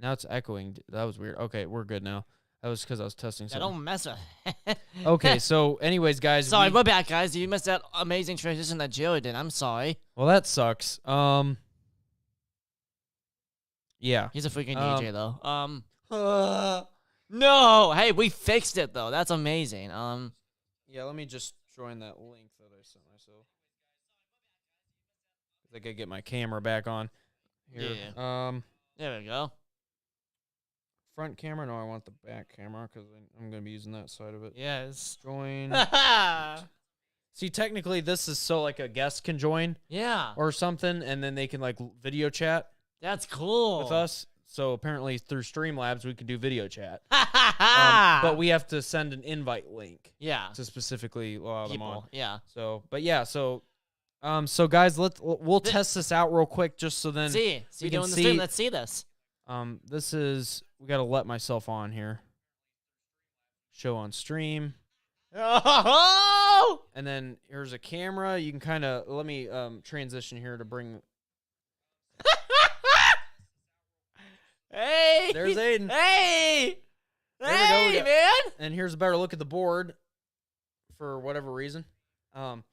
Now it's echoing. That was weird. Okay, we're good now. That was because I was testing something. Don't mess with Okay, so anyways, guys. Sorry, we're back, guys. You missed that amazing transition that Joey did. I'm sorry. Well, that sucks. Yeah. He's a freaking DJ, though. No! Hey, we fixed it, though. That's amazing. Yeah, let me just join that link that I sent myself. I think I get my camera back on here. Yeah. There we go. Front camera? No, I want the back camera because I'm going to be using that side of it. Yes. Join. See, technically, this is so like a guest can join. Yeah. Or something, and then they can like video chat. That's cool. With us. So apparently through Streamlabs, we can do video chat. But we have to send an invite link. Yeah. To specifically allow them on. Yeah. So, but yeah, so guys, we'll test this out real quick just so then we can doing the stream. Let's see this. This is, we got to let myself on here. Show on stream. Oh! And then here's a camera. You can kind of, let me transition here to bring. Hey! There's Aiden. Hey! There hey, we go. Man! And here's a better look at the board for whatever reason. Aiden's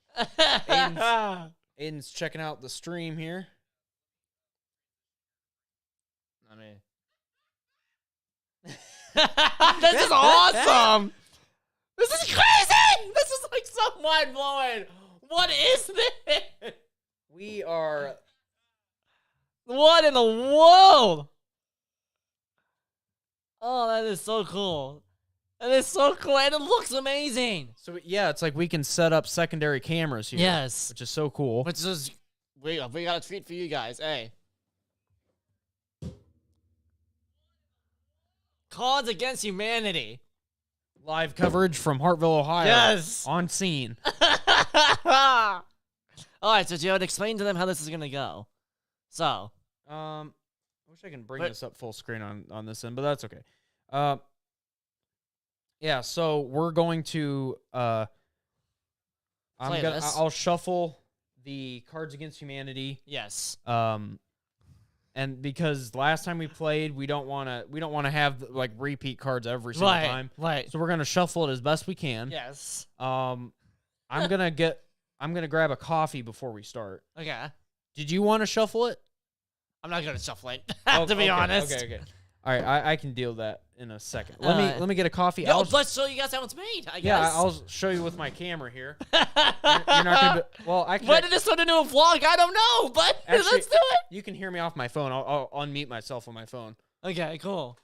checking out the stream here. I mean, this is awesome. This is crazy. This is like so mind blowing. What is this? We are. What in the world? Oh, that is so cool. That is so cool, and it looks amazing. So yeah, it's like we can set up secondary cameras here. Yes, which is so cool. Which is we got a treat for you guys. Hey, Cards Against Humanity, live coverage from Hartville, Ohio. Yes, on scene. All right, so Jared, explain to them how this is gonna go. So, I wish I can bring this up full screen on this end, but that's okay. Yeah, so we're going to I'll shuffle the Cards Against Humanity. Yes. And because last time we played, we don't want to have like repeat cards every single time. Right. So we're going to shuffle it as best we can. Yes. I'm going to I'm gonna grab a coffee before we start. Okay. Did you want to shuffle it? I'm not gonna shuffle it. Oh, to be honest. Okay. All right, I can deal with that in a second. Let me get a coffee. Yo, let's show you guys how it's made. I guess. Yeah, I'll show you with my camera here. You're not gonna well, I can. When did this turn into a vlog? I don't know, but actually, let's do it. You can hear me off my phone. I'll unmute myself on my phone. Okay, cool.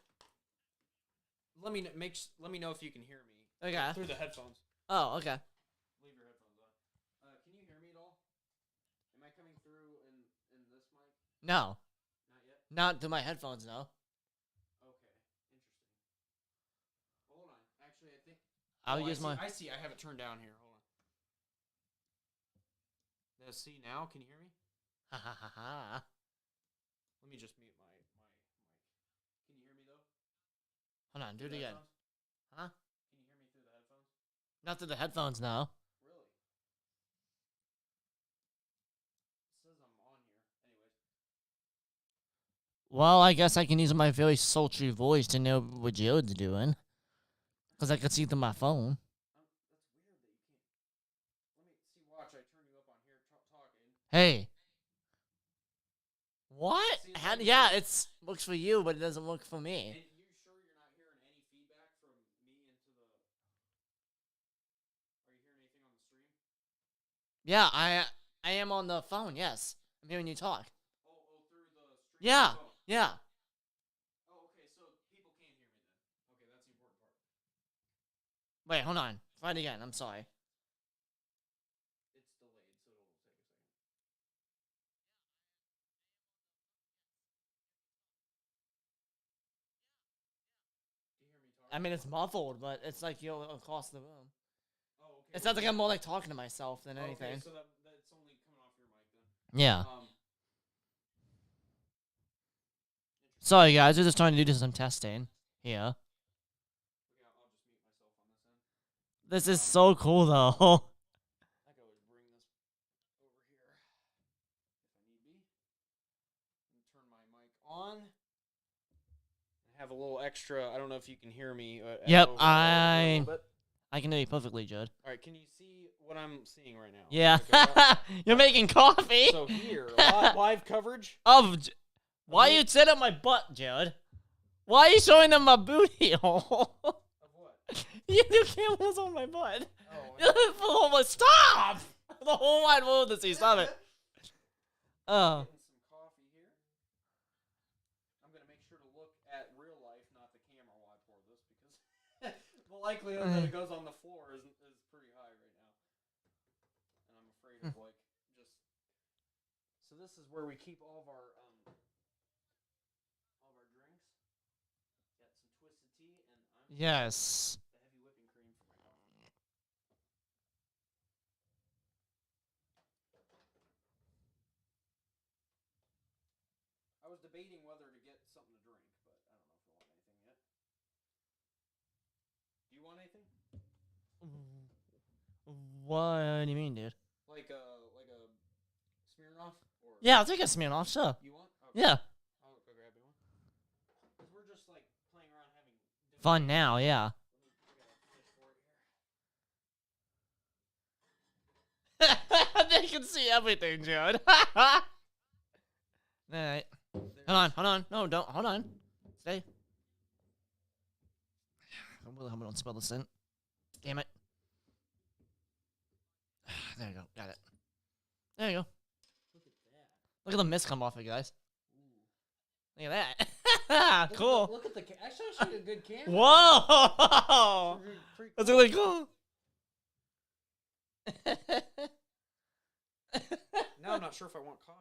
Let me know if you can hear me. Okay. Through the headphones. Oh, okay. Leave your headphones on. Can you hear me at all? Am I coming through in this mic? No. Not yet? Not through my headphones, no. Okay. Interesting. Hold on. Actually, I think... I'll use my... I see. I have it turned down here. Hold on. See now? Can you hear me? Ha ha ha ha. Let me just mute my mic. Can you hear me, though? Hold on. Do it again. Huh? Can you hear me through the headphones? Not through the headphones, no. Really? It says I'm on here. Anyways. Well, I guess I can use my very sultry voice to know what Jared's doing. Because I can see through my phone. That's weird that you can't. Let me see. Watch. I turn you up on here talking. Hey. What? Yeah, it works for you, but it doesn't work for me. And you sure you're not hearing any feedback from me into the... Are you hearing anything on the stream? Yeah, I am on the phone, yes. I'm hearing you talk. Oh, through the stream? Yeah, phone. yeah. Oh, okay, so people can hear me then. Okay, that's the important part. Wait, hold on. Try it again, I'm sorry. It's delayed, so it'll take a second. Do you hear me talking? I mean, it's muffled, but it's like you're across the room. Oh, okay. It sounds like I'm more like talking to myself than anything. Okay, so that's only coming off your mic then. Yeah. Sorry, guys. We're just trying to do some testing here. Okay, I'll just mute myself on this end. This is so cool, though. I can always bring this over here if I need be. And turn my mic on. I have a little extra. I don't know if you can hear me. Yep, I can hear you perfectly, Judd. All right, can you see what I'm seeing right now? Yeah. Okay, You're making coffee. So here, live coverage of. Why you sit on my butt, Jared? Why are you showing them my booty hole? Of what? You do cameras on my butt. Oh. Stop! The whole wide world to see. Stop it. Oh. Getting some coffee here. I'm gonna make sure to look at real life, not the camera, while I pour this, because the likelihood that it goes on the floor is pretty high right now. And I'm afraid of like just. So this is where we keep all of our drinks. Got some twisted tea, and I'm Yes. the heavy whipping cream for my coffee. I was debating whether to get something to drink, but I don't know if I want anything yet. Do you want anything? What do you mean, dude? Like a Smirnoff? Or Yeah, I'll take a Smirnoff, sure. You want? Okay. Yeah. I'll go grab you one. Because we're just like playing around having Fun now, yeah. They can see everything, Jared. Alright. Hold on. No, don't. Hold on. Stay. I really hope I don't spill this in. Damn it. There you go. Got it. There you go. Look at the mist come off it, guys. Look at that. Cool. Look at the actually, I showed you a good camera. Whoa! That's really cool. Now I'm not sure if I want coffee.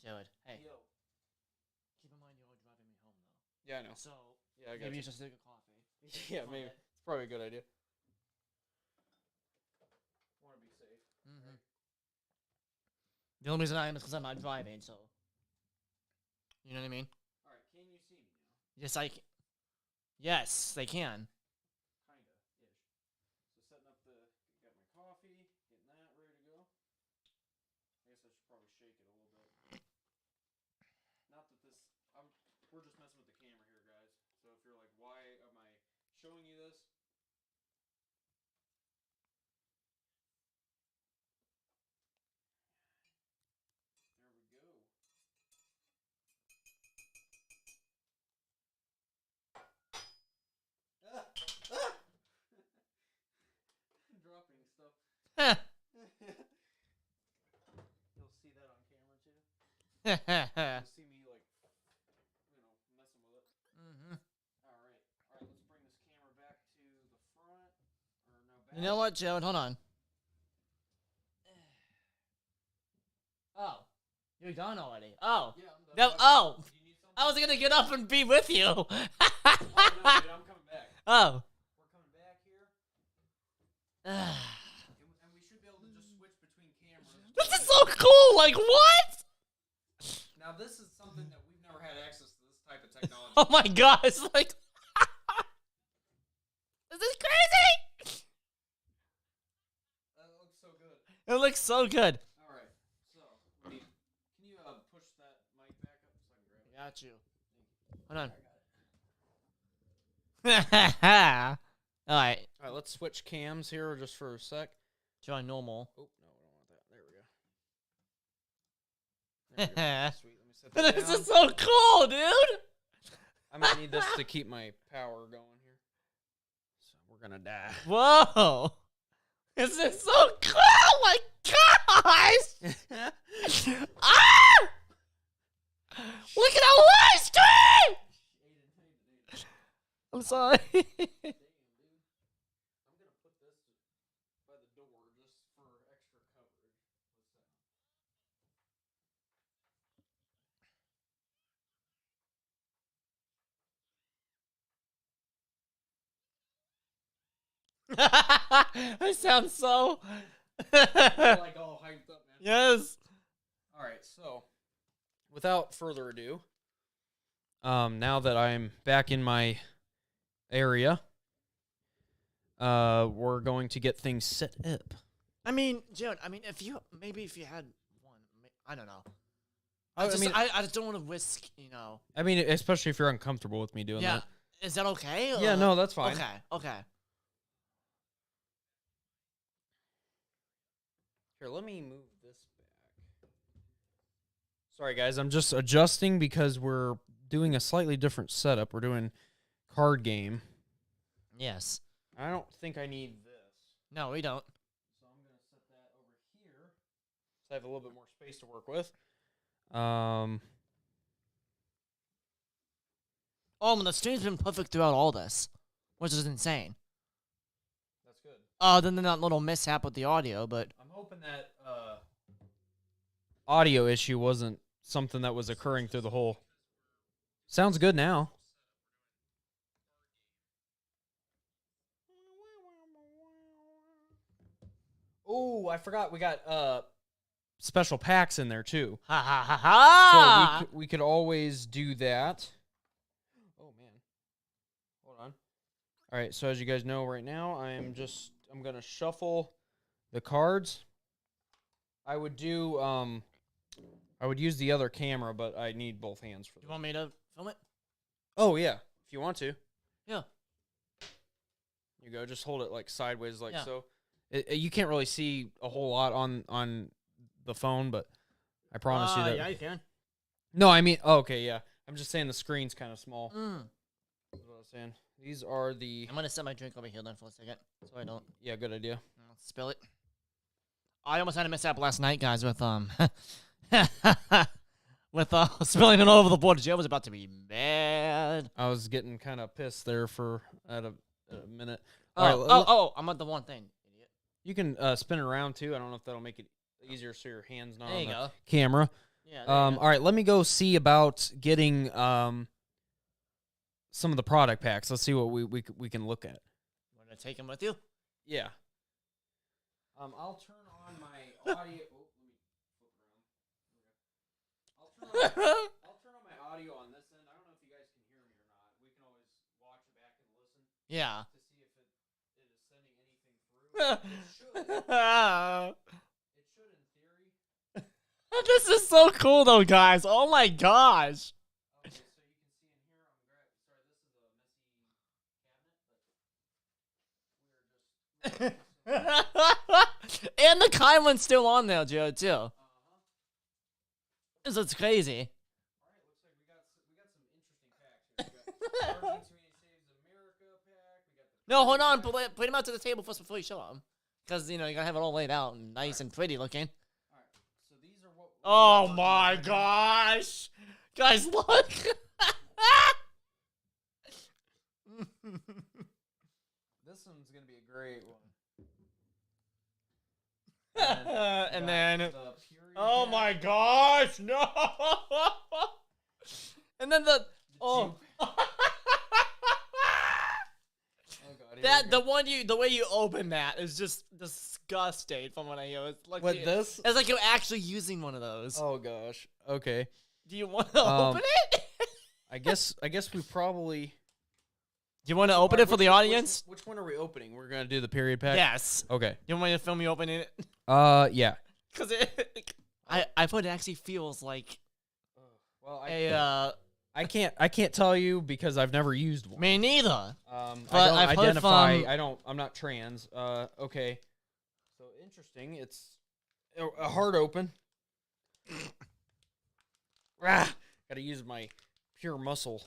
Jared, hey. Yo. Keep in mind you're driving me home, though. Yeah, I know. So, yeah, I got maybe you. you should take a coffee. Yeah, maybe. It's probably a good idea. Want to be safe. Mm-hmm. The only reason I am is because I'm not driving, so. You know what I mean? Alright, can you see me now? Yes, I can. Yes, they can. Kinda, ish. So setting up got my coffee, getting that ready to go. I guess I should probably shake it a little bit. Not that this, we're just messing with the camera here, guys. So if you're like, why am I showing you this. There we go. Dropping stuff. You'll see that on camera too. You'll see me like, messing with it. All right, let's bring this camera back to the front. Or no, back. You know what, Joe? Hold on. Oh, you're done already. Oh, yeah, I'm done. no. Oh, I was gonna get up and be with you. Oh, no, dude, I'm coming back. Oh. We're coming back here. And we should be able to just switch between cameras. This is so cool. Like, what? Now, this is something that we've never had access to this type of technology. Oh my gosh! Like, this is crazy. That looks so good. It looks so good. All right, so can you push that mic back up so I can grab it? Got you. Hold on. All right. All right, let's switch cams here just for a sec. Try normal. Oh, no, we don't want that. There we go. Sweet. Let me set that This down. is so cool, dude. I might need this to keep my power going here. So we're going to die. Whoa. This is so cool. Oh my gosh. Ah! Look at our live stream. I'm sorry. I'm going to put this by the door just for extra coverage. I sound so. Like all hyped up, man. Yes. All right, so without further ado, now that I'm back in my area, we're going to get things set up. I mean, Joan. I mean, if you had one, I don't know. I just don't want to risk, I mean, especially if you're uncomfortable with me doing that. Is that okay? Yeah, no, that's fine. Okay. Here, let me move this back. Sorry, guys. I'm just adjusting because we're doing a slightly different setup. We're doing card game. Yes. I don't think I need this. No, we don't. So I'm going to set that over here so I have a little bit more space to work with. Oh, the stream's been perfect throughout all this, which is insane. That's good. Other than that little mishap with the audio, but I'm hoping that audio issue wasn't something that was occurring through the whole. Sounds good now. Oh, I forgot we got special packs in there too. Ha ha ha ha! So we could always do that. Oh man, hold on. All right, so as you guys know, right now I'm gonna shuffle the cards. I would use the other camera, but I need both hands for that. You want me to film it? Oh yeah, if you want to. Yeah. You go. Just hold it like sideways, like Yeah. so. You can't really see a whole lot on the phone, but I promise you that. Yeah, you can. No, I mean, okay, yeah. I'm just saying the screen's kind of small. That's what I was saying. These are the. I'm gonna set my drink over here then for a second, so I don't. Yeah, good idea. Spill it. I almost had a mishap last night, guys, with with spilling it all over the board. Joe was about to be mad. I was getting kind of pissed there for at a minute. I'm at the one thing. Idiot. You can spin it around too. I don't know if that'll make it easier so your hand's not There on you the go. camera. Yeah. There you go. All right, let me go see about getting some of the product packs. Let's see what we can look at. Want to take them with you? Yeah. I'll turn on my audio. Oh, let me flip around. I'll turn on my audio on this end. I don't know if you guys can hear me or not. We can always watch it back and listen. Yeah. To see if it is sending anything through. It should in theory. This is so cool, though, guys. Oh my gosh. Okay, so you can see in here. Sorry, this is a messy cabinet, but And the kind one's still on there, Joe, too. It's crazy. No, hold on. Put him out to the table first before you show him. Because, you know, you gotta have it all laid out and nice and pretty looking. So these are what. Oh my gosh! Guys, look! This one's gonna be a great one. And then, oh my gosh, no! And then the the way you open that is just disgusting. From what I hear, it's like this? It's like you're actually using one of those. Oh gosh. Okay. Do you want to open it? I guess we probably. Do you want to open it for the audience? Which one are we opening? We're gonna do the period pack. Yes. Okay. You want me to film you opening it? Yeah. Because I thought it actually feels like. Well, I can't tell you because I've never used one. Me neither. But I don't identify. I'm not trans. Okay. So interesting. It's a hard open. Gotta use my pure muscle.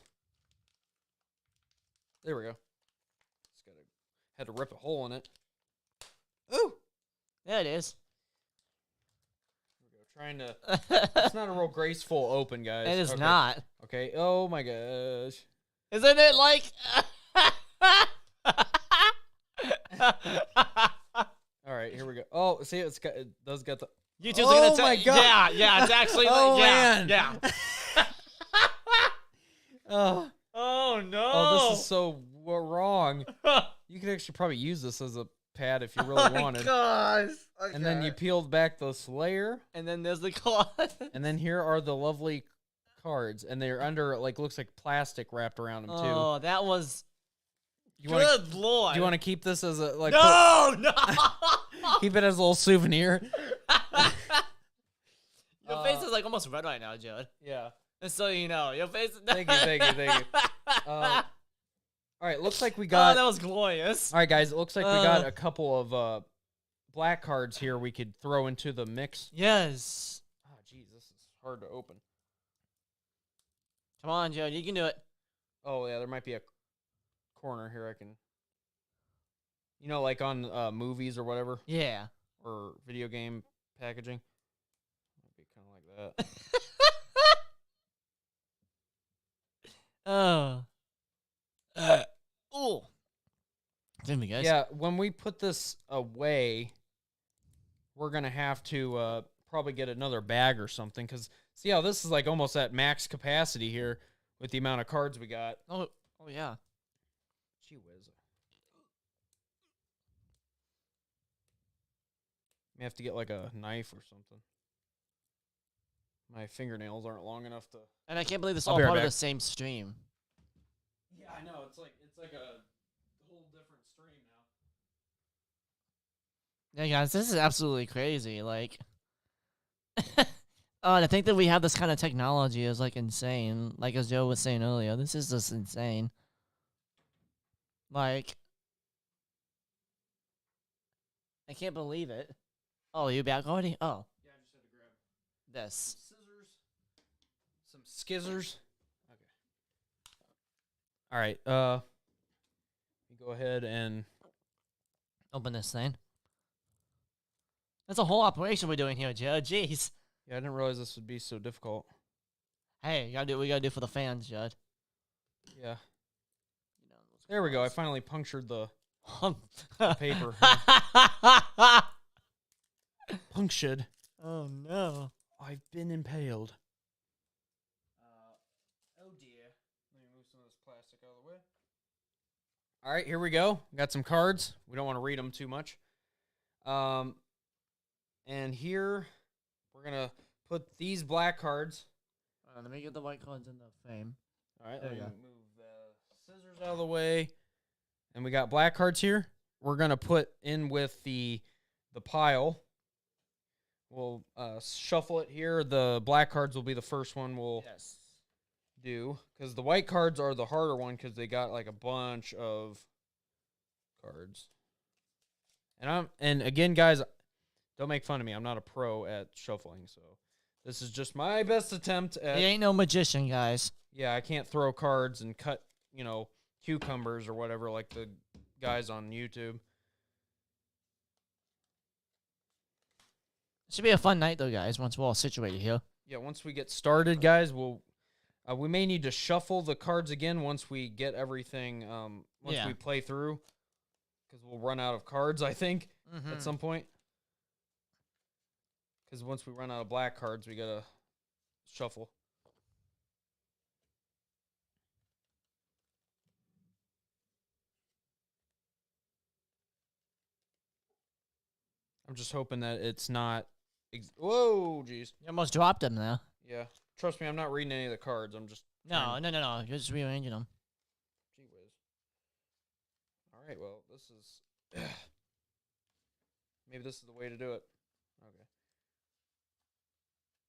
There we go. Had to rip a hole in it. Ooh. There it is. Trying to. It's not a real graceful open, guys. It is not. Okay. Oh my gosh. Isn't it like? All right, here we go. Oh, see, it does got the. YouTube's gonna tell. My God. Yeah, it's actually. Oh like, man. Yeah. Oh no. Oh, this is so wrong. You could actually probably use this as a pad if you really wanted. Gosh. Okay. And then you peeled back this layer. And then there's the card. And then here are the lovely cards, and they're under looks like plastic wrapped around them too. Oh, that was. Good Lord. Do you want to keep this as a No. Keep it as a little souvenir. Your face is almost red right now, Jared. Yeah. And so you know, your face. Thank you. All right, looks like we got. Oh, that was glorious. All right, guys, it looks like we got a couple of black cards here we could throw into the mix. Yes. Oh, jeez, this is hard to open. Come on, Jared, you can do it. Oh yeah, there might be a corner here I can. You know, like on movies or whatever. Yeah. Or video game packaging. Might be kind of like that. Oh. Didn't we, guys? Yeah, when we put this away, we're going to have to probably get another bag or something. Because see how this is almost at max capacity here with the amount of cards we got. Oh yeah. Gee whiz. May have to get a knife or something. My fingernails aren't long enough to. And I can't believe this is all part of the same stream. Yeah, I know. It's like a whole different stream now. Yeah, guys, this is absolutely crazy. To think that we have this kind of technology is insane. Like as Joe was saying earlier, this is just insane. I can't believe it. Oh, you back already? Oh. Yeah, I just had to grab this. Some scissors. Okay. All right. You go ahead and open this thing. That's a whole operation we're doing here, Joe. Jeez. Yeah, I didn't realize this would be so difficult. Hey, you gotta do what we gotta do for the fans, Judd. Yeah. There we go. I finally punctured the paper. Punctured. Oh no. I've been impaled. Oh dear. Let me move some of this plastic out of the way. All right, here we go. Got some cards. We don't want to read them too much. And here we're gonna put these black cards. Let me get the white cards in the frame. All right, let me move the scissors out of the way. And we got black cards here. We're gonna put in with the pile. We'll shuffle it here. The black cards will be the first one we'll do. Because the white cards are the harder one because they got a bunch of cards. And again, guys, don't make fun of me. I'm not a pro at shuffling, so this is just my best attempt at. He ain't no magician, guys. Yeah, I can't throw cards and cut, cucumbers or whatever like the guys on YouTube. It should be a fun night, though, guys, once we're all situated here. Yeah, once we get started, guys, we may need to shuffle the cards again once we get everything, once we play through, because we'll run out of cards, I think, at some point. Because once we run out of black cards, we got to shuffle. I'm just hoping that it's not... Whoa, jeez. You almost dropped them there. Yeah. Trust me, I'm not reading any of the cards. I'm just... No. You're just rearranging them. Gee whiz. All right, well, this is... Maybe this is the way to do it. Okay.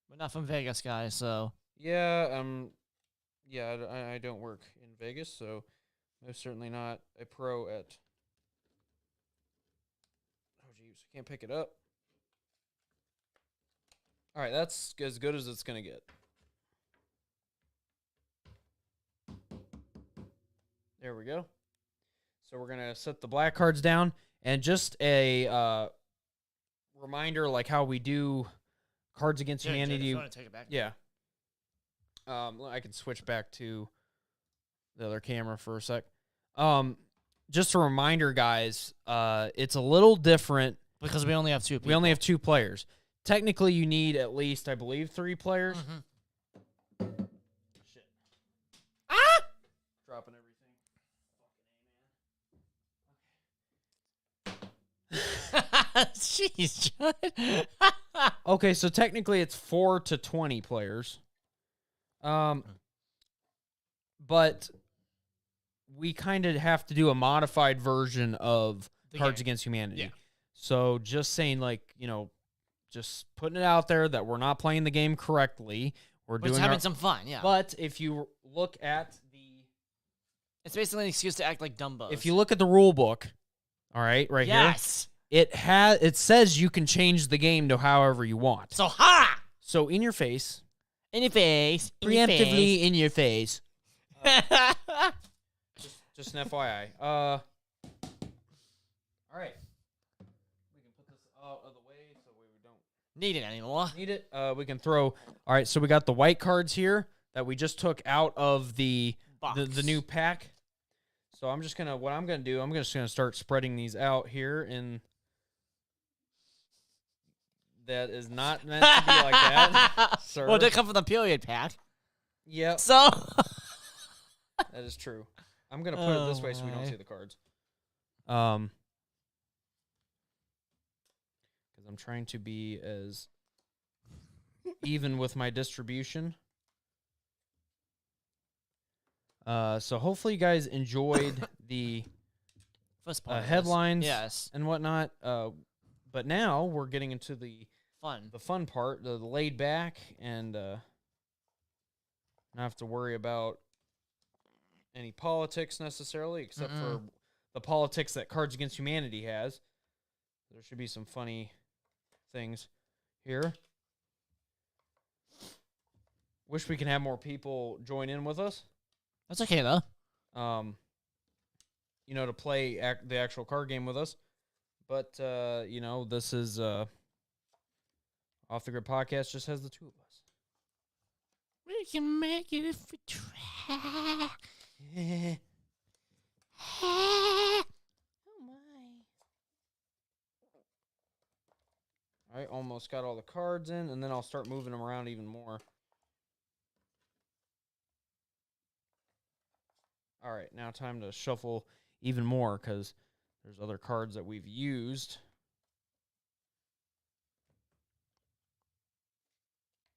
We're not from Vegas, guys, so... Yeah, I don't work in Vegas, so most certainly not a pro at... Oh, jeez, I can't pick it up. All right, that's as good as it's going to get. There we go. So we're going to set the black cards down, and just a reminder, like how we do Cards Against Humanity. You want to take it back? Yeah. I can switch back to the other camera for a sec. Just a reminder, guys, it's a little different. Because we only have 2 people. We only have 2 players. Technically, you need at least, I believe, 3 players. Shit. Ah! Dropping everything. Jeez, John. Okay, so technically it's 4 to 20 players. But we kind of have to do a modified version of Cards Against Humanity. Yeah. So just saying, just putting it out there that we're not playing the game correctly. We're just having some fun, yeah. But if you look at it's basically an excuse to act like dumbos. If you look at the rule book, all right, here. Yes. It says you can change the game to however you want. So So in your face. In your face. Preemptively in your face. Just an FYI. All right. We can put this out of the way so we don't need it anymore. Need it. We can throw. All right, so we got the white cards here that we just took out of the new pack. So I'm just gonna I'm just gonna start spreading these out here, and that is not meant to be like that, sir. Well, they come from the period pack. Yep. So that is true. I'm gonna put it this way so we don't see the cards. Because I'm trying to be as even with my distribution. So hopefully you guys enjoyed the first part headlines, yes, and whatnot. But now we're getting into the fun part, the laid back, and not have to worry about any politics necessarily, except for the politics that Cards Against Humanity has. There should be some funny things here. Wish we could have more people join in with us. That's okay, though. To play the actual card game with us. But, this is Off the Grid Podcast just has the 2 of us. We can make it if we try. Oh, my. All right, almost got all the cards in, and then I'll start moving them around even more. All right, now time to shuffle even more because there's other cards that we've used.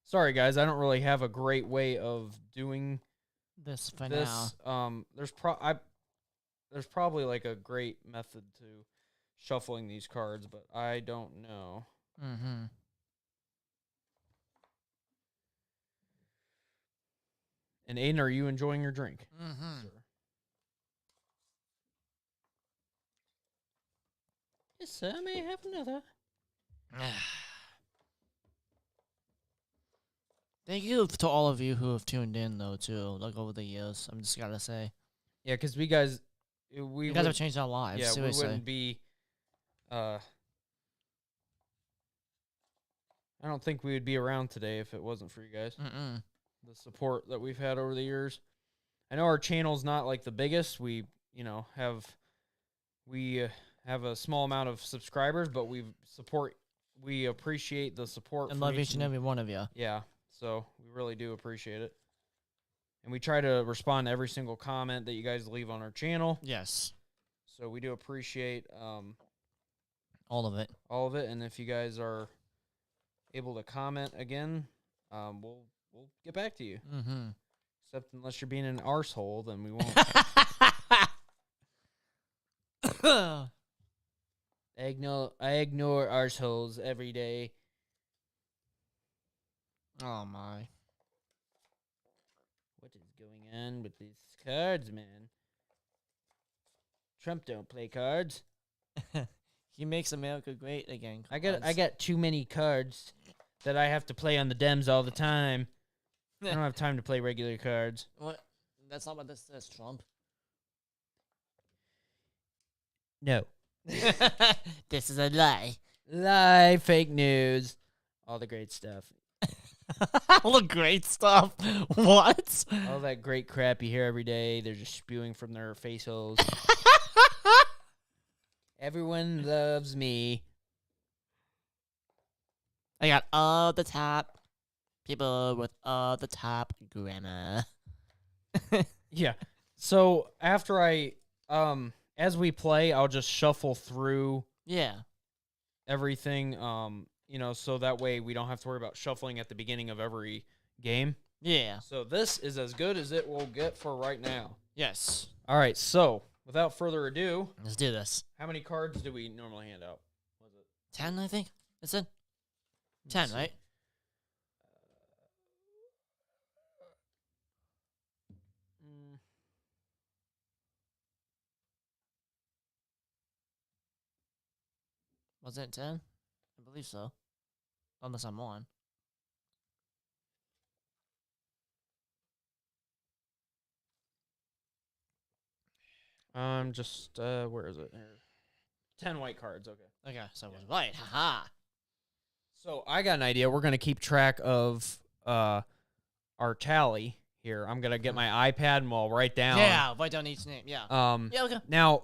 Sorry, guys, I don't really have a great way of doing this for now. There's probably like a great method to shuffling these cards, but I don't know. Mm-hmm. And Aiden, are you enjoying your drink? Mm-hmm. Sure. Yes, sir, I may have another. Thank you to all of you who have tuned in, though, too, like, over the years. I'm just gotta say. Yeah, because you guys have changed our lives, Yeah, seriously. we wouldn't be, I don't think we would be around today if it wasn't for you guys. The support that we've had over the years. I know our channel's not, like, the biggest. We, have a small amount of subscribers, but we appreciate the support. And love each and every one of you. Yeah, so we really do appreciate it. And we try to respond to every single comment that you guys leave on our channel. Yes. So we do appreciate all of it. All of it. And if you guys are able to comment again, we'll get back to you. Mm-hmm. Except unless you're being an arsehole, then we won't. I ignore arseholes every day. Oh, my. What is going on with these cards, man? Trump don't play cards. He makes America great again. I got too many cards that I have to play on the Dems all the time. I don't have time to play regular cards. What? That's not what this says, Trump. No. This is a lie. Lie, fake news. All the great stuff. All the great stuff? What? All that great crap you hear every day. They're just spewing from their face holes. Everyone loves me. I got all the top people with all the top grammar. Yeah. So after as we play, I'll just shuffle through. Yeah. Everything, so that way we don't have to worry about shuffling at the beginning of every game. Yeah. So this is as good as it will get for right now. Yes. All right. So without further ado, let's do this. How many cards do we normally hand out? Was it 10? I think it's in 10, right? Was it 10? I believe so. Unless I'm on. Where is it? Here. 10 white cards, okay. Okay, so it was white. Haha. So I got an idea. We're going to keep track of our tally here. I'm going to get my iPad and we'll write down. Yeah, write down each name. Yeah. Yeah, okay. Now,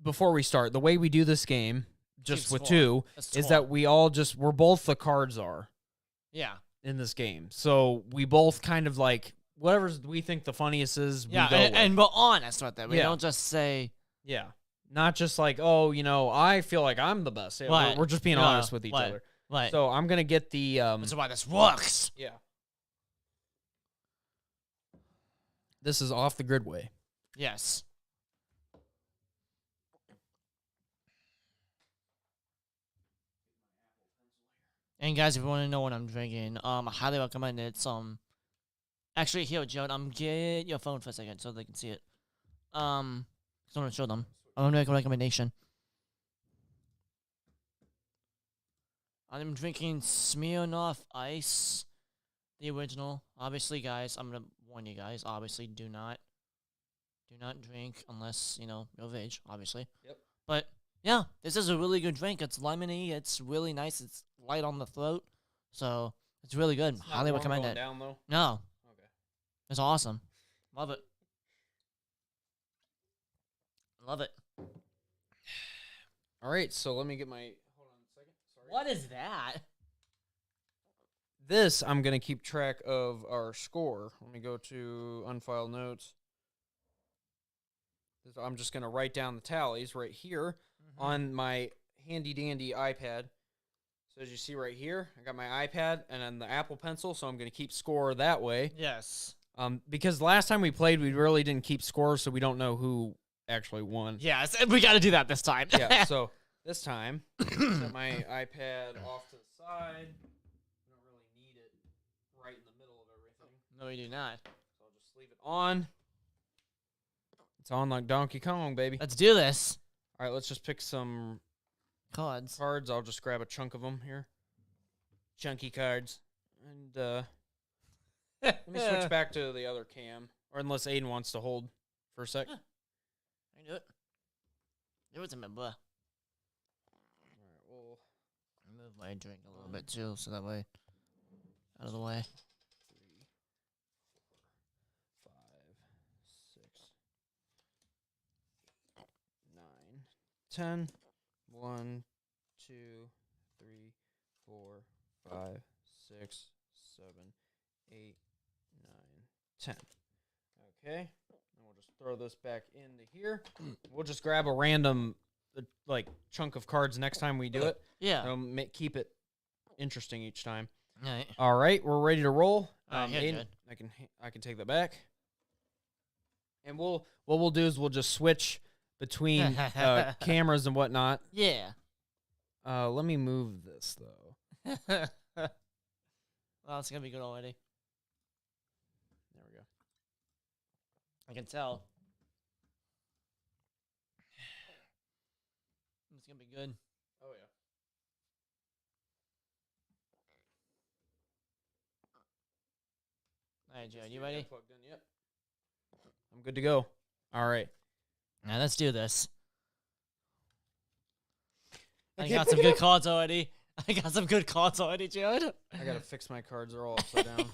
before we start, the way we do this game, just with two, is that we're both the cards are. Yeah. In this game. So we both kind of like, whatever we think the funniest is, yeah, we go and we're honest with it. We Yeah. don't just say... Yeah. Not just like, oh, I feel like I'm the best. Yeah, Right. we're just being honest with each Right. other. Right. So I'm going to get the... That's why this works. Yeah. This is off the grid way. Yes. And guys, if you want to know what I'm drinking, I highly recommend it. Actually, here, Joe, get your phone for a second so they can see it. I want to show them. I'm gonna make a recommendation. I'm drinking Smirnoff Ice, the original. Obviously, guys, I'm gonna warn you guys. Obviously, do not drink unless you're of age. Obviously. Yep. But yeah, this is a really good drink. It's lemony. It's really nice. It's light on the throat, so it's really good. It's not Highly warm recommend going it. down, though? No. Okay. It's awesome. Love it. Love it. All right, so let me get my... Hold on a second. Sorry. What is that? This, I'm going to keep track of our score. Let me go to unfiled notes. I'm just going to write down the tallies right here on my handy-dandy iPad. So as you see right here, I got my iPad and then the Apple Pencil, so I'm going to keep score that way. Yes. Because last time we played, we really didn't keep score, so we don't know who actually won. Yes, we got to do that this time. Yeah, so this time, set my iPad off to the side. I don't really need it right in the middle of everything. No, we do not. So I'll just leave it on. It's on like Donkey Kong, baby. Let's do this. All right, let's just pick some cards. I'll just grab a chunk of them here. Chunky cards. And let me switch back to the other cam. Or unless Aiden wants to hold for a sec. I can do it. It was a member. All right, we'll move my drink a little bit too, so that way out of the way. 3, 4, 5, 6, 9, 10. 1, 2, 3, 4, 5, 6, 7, 8, 9, 10. Okay. And we'll just throw this back into here. We'll just grab a random chunk of cards next time we do it. Yeah. It'll keep it interesting each time. All right. All right, we're ready to roll. Aiden, I can take that back. And what we'll do is we'll just switch between cameras and whatnot. Yeah. Let me move this though. Well, it's gonna be good already. There we go. I can tell. It's gonna be good. Oh yeah. All right, Jared, you ready? Plugged in. Yep. I'm good to go. All right. Now let's do this. I got some good cards already. Jared. I gotta fix my cards. They're all upside down.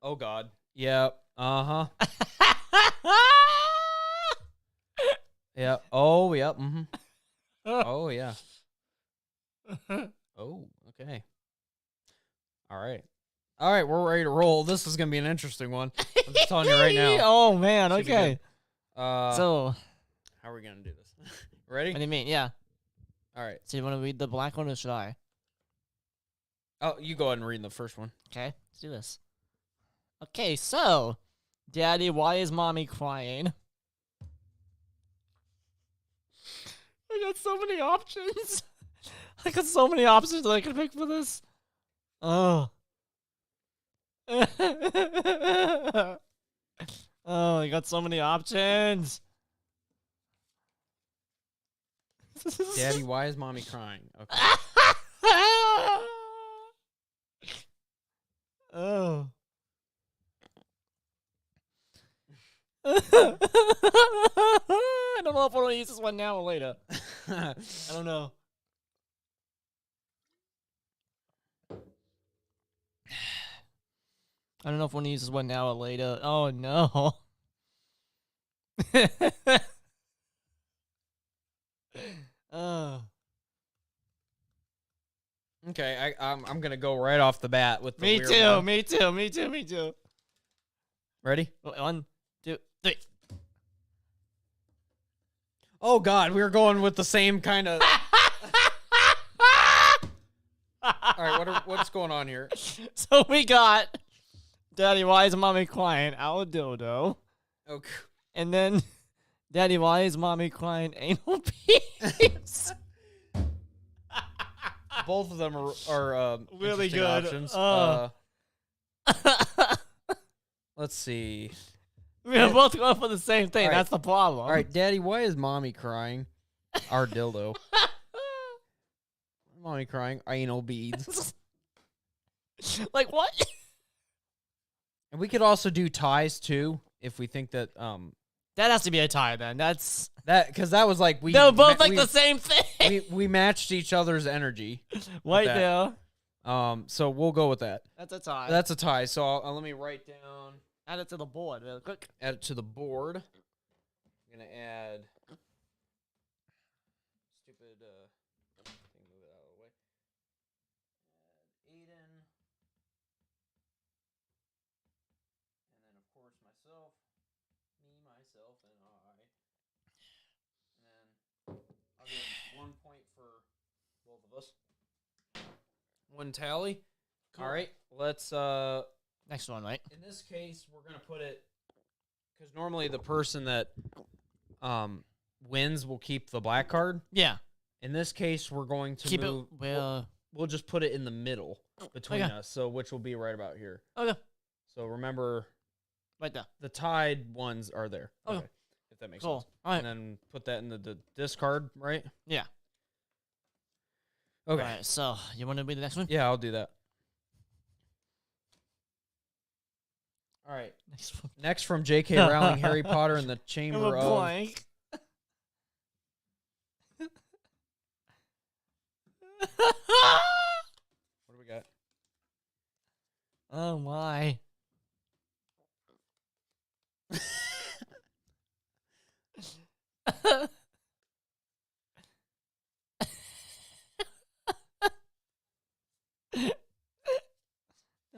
Oh God. Yep. Uh-huh. Yeah. Oh, yep. Mm-hmm. Oh, yeah. Oh, okay. All right. All right, we're ready to roll. This is gonna be an interesting one. I'm just telling you right now. Oh man. Okay. So, how are we gonna do this? Ready? What do you mean? Yeah. All right. So you want to read the black one or should I? Oh, you go ahead and read the first one. Okay, let's do this. Okay, so, Daddy, why is Mommy crying? I got so many options. I got so many options that I can pick for this. Oh. Oh, I got so many options. Daddy, why is Mommy crying? Okay. Oh. I don't know if I want to use this one now or later. I don't know. I don't know if I want to use this one now or later. Oh no. Oh. Okay, I'm gonna go right off the bat with the Me weird too, one. me too. Ready? 1, 2, 3. Oh God, we were going with the same kind of. All right, what's going on here? So we got Daddy, why is Mommy crying? Our dildo. Okay. And then Daddy, why is Mommy crying? Anal beads. Both of them are really interesting good. options. Let's see. We're both going for the same thing. All right. That's the problem. All right, Daddy, why is Mommy crying? Our dildo. Mommy crying. Anal beads. Like what? And we could also do ties too, if we think that that has to be a tie then. That's that because that was like they're both like the same thing. We matched each other's energy. Right there. So we'll go with that. That's a tie. That's a tie. So let me write down. Add it to the board real quick. Add it to the board. I'm gonna add stupid thing. Move it out of the way. Add Aiden, and then of course myself, me, myself, and I. And then I'll give 1 point for both of us. 1 tally. Cool. All right, let's next one, right? In this case, we're gonna put it because normally the person that wins will keep the black card. Yeah. In this case, we're going to keep move. it. We'll just put it in the middle between us, so which will be right about here. Okay. So remember, Right there. The tied ones are there. Okay. If that makes Cool. sense. All right. And then put that in the discard, right? Yeah. Okay. All right, so you want to be the next one? Yeah, I'll do that. All right. Next from J.K. Rowling, Harry Potter and the Chamber of... blank. What do we got? Oh, my.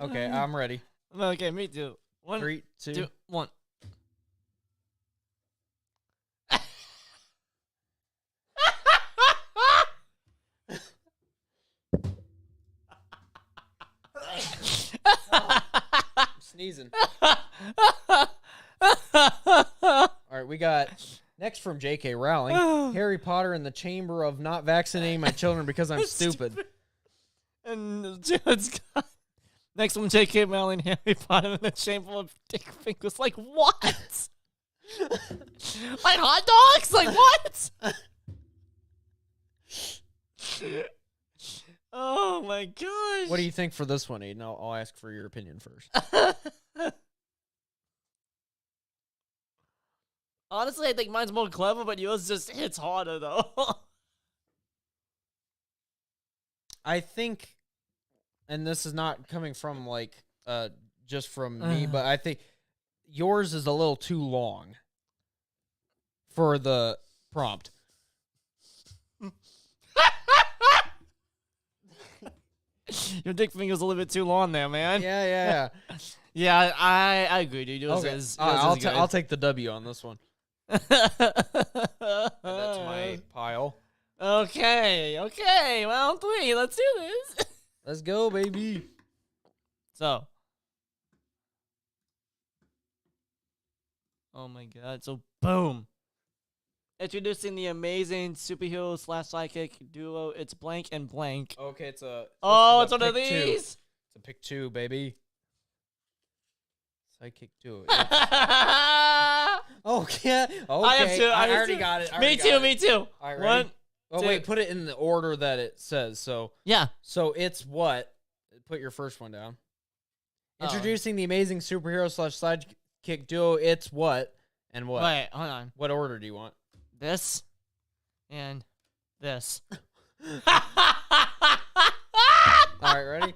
Okay, I'm ready. Okay, me too. 1, 3, 2, 1. I'm sneezing. All right, we got next from J.K. Rowling, Harry Potter and the Chamber of not vaccinating my children because I'm stupid. And Jared's got next one, J.K. Rowling, Harry Potter and the Chamber of Dick Fingers. Like, what? Like hot dogs? Like, what? Oh, my gosh. What do you think for this one, Aiden? I'll ask for your opinion first. Honestly, I think mine's more clever, but yours just hits harder, though. I think, and this is not coming from, like, just from me, but I think yours is a little too long for the prompt. Your dick finger's a little bit too long there, man. Yeah. Yeah, I agree, dude. Yours Okay. is, I'll take the W on this one. And that's my pile. Okay, round 3. Let's do this. Let's go, baby. So. Oh my god. So, boom. Introducing the amazing superhero / sidekick duo. It's blank and blank. Okay, it's a... Oh, it's one of pick two. these? It's a pick 2, baby. Sidekick duo. Okay. I have two. I already got it. Me too. All right, ready? 1, Oh, 2. wait, put it in the order that it says. So Yeah. So it's what? Put your first one down. Oh. Introducing the amazing superhero / sidekick duo. It's what and what? Wait, hold on. What order do you want? This and this. All right, ready?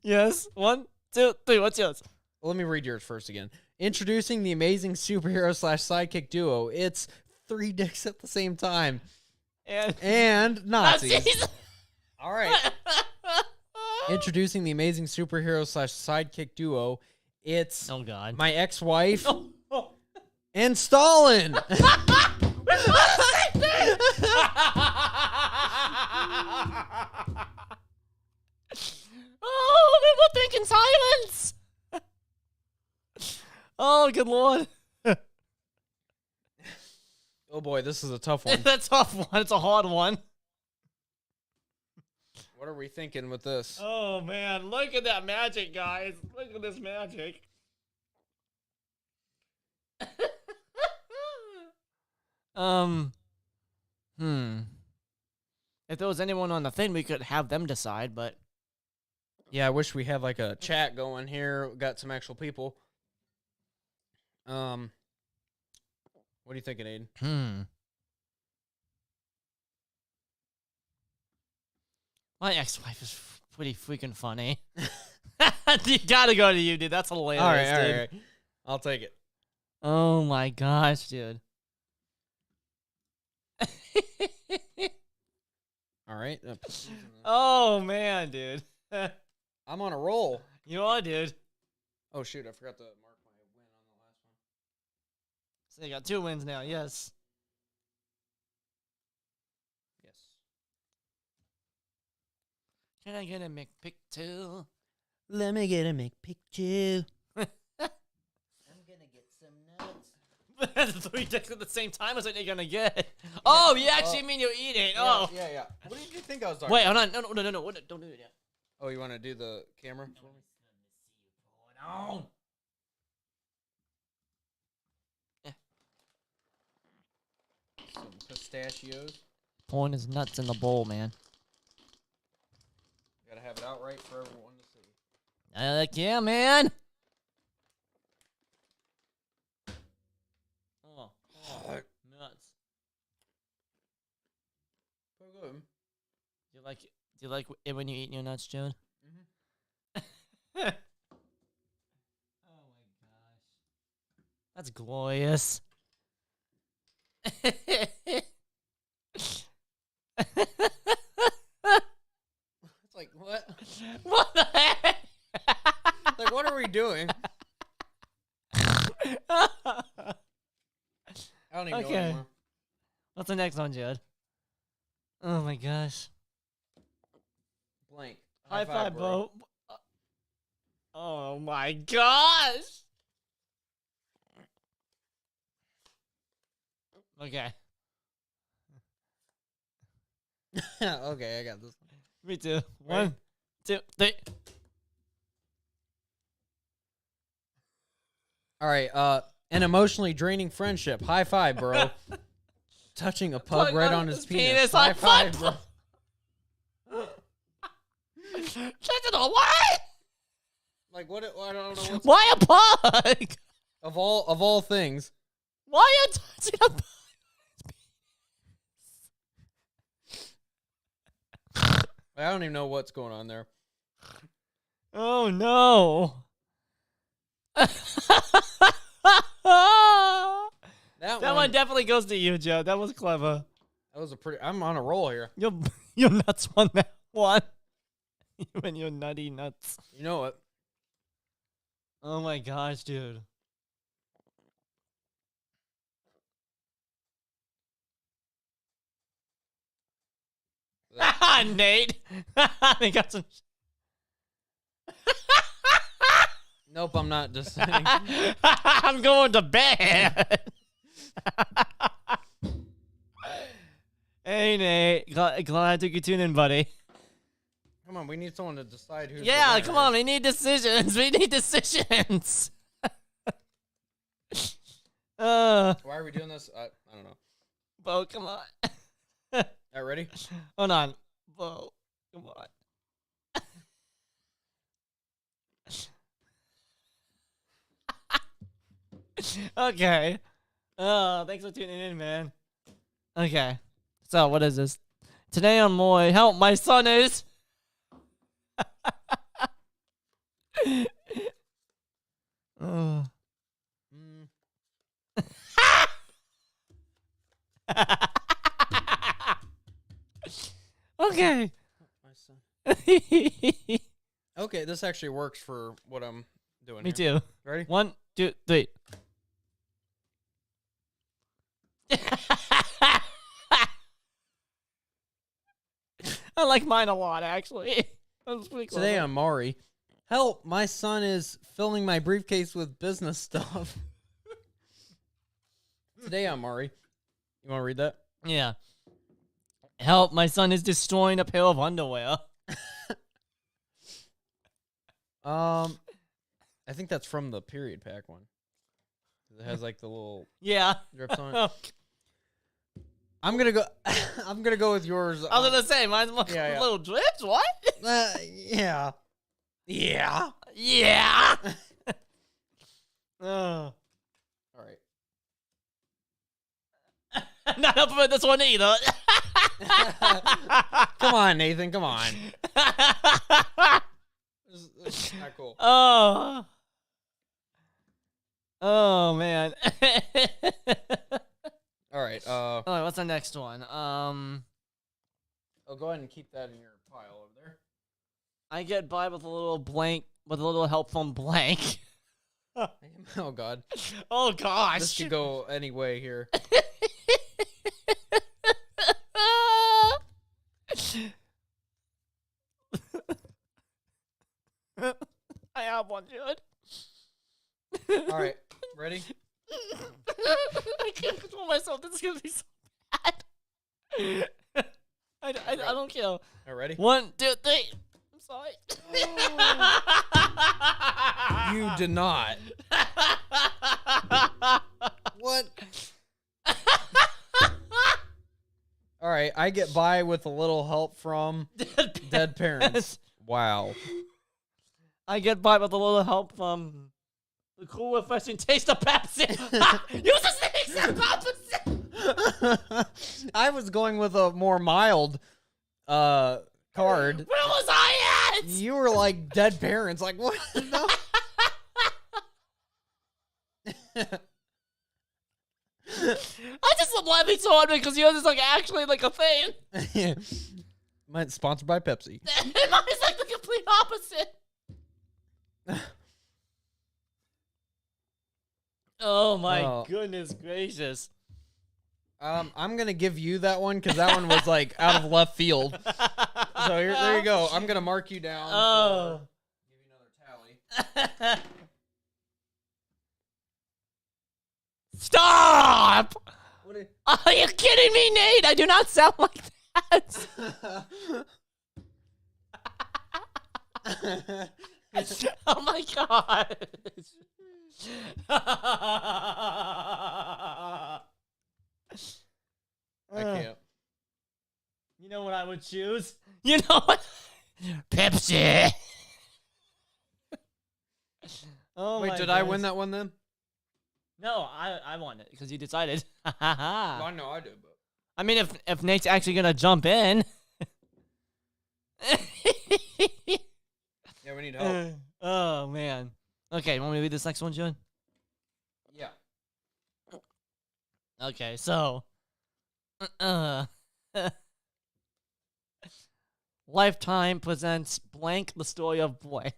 Yes. 1, 2, 3. What's yours? Well, let me read yours first again. Introducing the amazing superhero / sidekick duo. It's 3 dicks at the same time. And Nazis. All right. Introducing the amazing superhero / sidekick duo. It's oh god, my ex-wife and Stalin. Oh, we will think in silence. Oh, good lord. Oh boy, this is a tough one. It's a tough one. It's a hard one. What are we thinking with this? Oh man, look at that magic, guys. Look at this magic. If there was anyone on the thing, we could have them decide, but yeah, I wish we had like a chat going here. Got some actual people. What are you thinking, Aiden? My ex-wife is pretty freaking funny. You gotta go to you, dude. That's hilarious, All dude. right. I'll take it. Oh my gosh, dude. All right. Oh man, dude. I'm on a roll. You are, dude. Oh shoot, I forgot to mark my win on the last one. So you got 2 wins now, yes. Yes. Can I get a McPick-2? Let me get a McPick-2. I'm gonna get some nuts. 3 dicks at the same time is what you're gonna get. Oh, you actually mean you eat it. Oh. Yeah. What did you think I was talking Wait, about? hold on. No. Don't do it yet. Oh, you want to do the camera? No. pistachios. Pouring his nuts in the bowl, man. Gotta have it out right for everyone to see. Like, yeah, man. Oh, nuts. So good. Do you like it when you eat your nuts, Joan? Mm-hmm. Oh my gosh, that's glorious. It's like, what? What the heck? Like, what are we doing? I don't even know anymore. What's the next one, Judd? Oh my gosh. Blank. High five, bro. Oh my gosh. Okay. Okay, I got this. Me too. 1, 2, 3. All right, an emotionally draining friendship. High five, bro. Touching a pug right on his penis. High five, bro. Touching a what? Like what? I don't know. What's Why a pug? Of all things. Why are you touching a pug? I don't even know what's going on there. Oh no. That one definitely goes to you, Joe. That was clever. That was a pretty. I'm on a roll here. Your nuts won that one. You and your nutty nuts. You know what? Oh my gosh, dude. Nate. They got some. Nope, I'm not just saying. I'm going to bed. Hey, Nate. Glad I took your tune in, buddy. Come on, we need someone to decide who's. Yeah, come on. We need decisions. We need decisions. Why are we doing this? I don't know. Bo, come on. All right, ready? Hold on. Bo, come on. Okay. Thanks for tuning in, man. Okay. So, what is this? Today on Moy, help, my son is... Okay. My son. Okay, this actually works for what I'm doing. Me here. too. Ready? 1, 2, 3. I like mine a lot, actually. That was pretty cool. Today I'm Mari. Help, my son is filling my briefcase with business stuff. Today I'm Mari. You want to read that? Yeah. Help, my son is destroying a pair of underwear. I think that's from the period pack one. It has like the little drips on it. I'm gonna go. I'm gonna go with yours. I was gonna say mine's little drips. What? Yeah. Yeah. Yeah. All right. Not up with this one either. Come on, Nathan. Come on. This is not cool. Oh man. All right. All right. What's the next one? Oh, go ahead and keep that in your pile over there. I get by with a little blank, with a little help from blank. Oh God. Oh gosh. This could go any way here. I have one, dude. All right, ready? I can't control myself. This is gonna be so bad. I don't care. All right, ready? 1, 2, 3. I'm sorry. You did not. What? right, I get by with a little help from dead parents. Wow. I get by with a little help from the cool, refreshing taste of Pepsi. Use the same exact opposite. I was going with a more mild card. Where was I at? You were like dead parents. Like, what? No. I just am laughing so hard because yours is like actually like a thing. Mine's sponsored by Pepsi. And mine is like the complete opposite. Oh my goodness gracious. I'm gonna give you that one because that one was like out of left field. So there you go. I'm gonna mark you down. Oh. Give you another tally. Stop! Are you kidding me, Nate? I do not sound like that. Oh my god. I can't. You know what I would choose? You know what? Pepsi. Oh wait, my did I win that one then? No, I won it because you decided. Well, I know I did, but I mean, if Nate's actually gonna jump in. Yeah, we need help. Oh man. Okay, want me to read this next one, John? Yeah. Okay, so Lifetime presents blank the story of blank.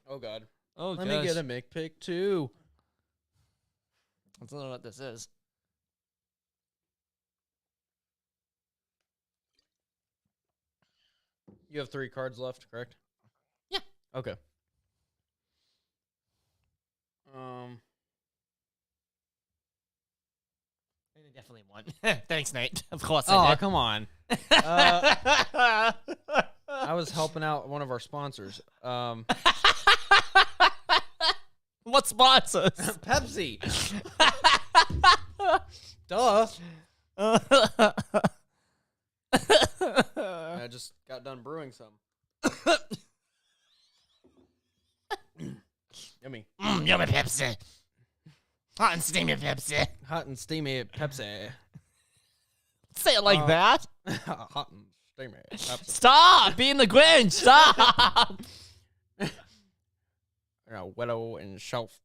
Oh god. Oh, let me get a Mick pick too. I don't know what this is. You have 3 cards left, correct? Yeah. Okay. I definitely won. Thanks, Nate. Of course I did. did. Come on. I was helping out one of our sponsors. What sponsors? Pepsi. Duh. I just got done brewing some. Yummy. Yummy Pepsi. Hot and steamy Pepsi. Hot and steamy Pepsi. Say it like that. Hot and steamy Pepsi. Stop being the Grinch. Stop. Willow and shelf.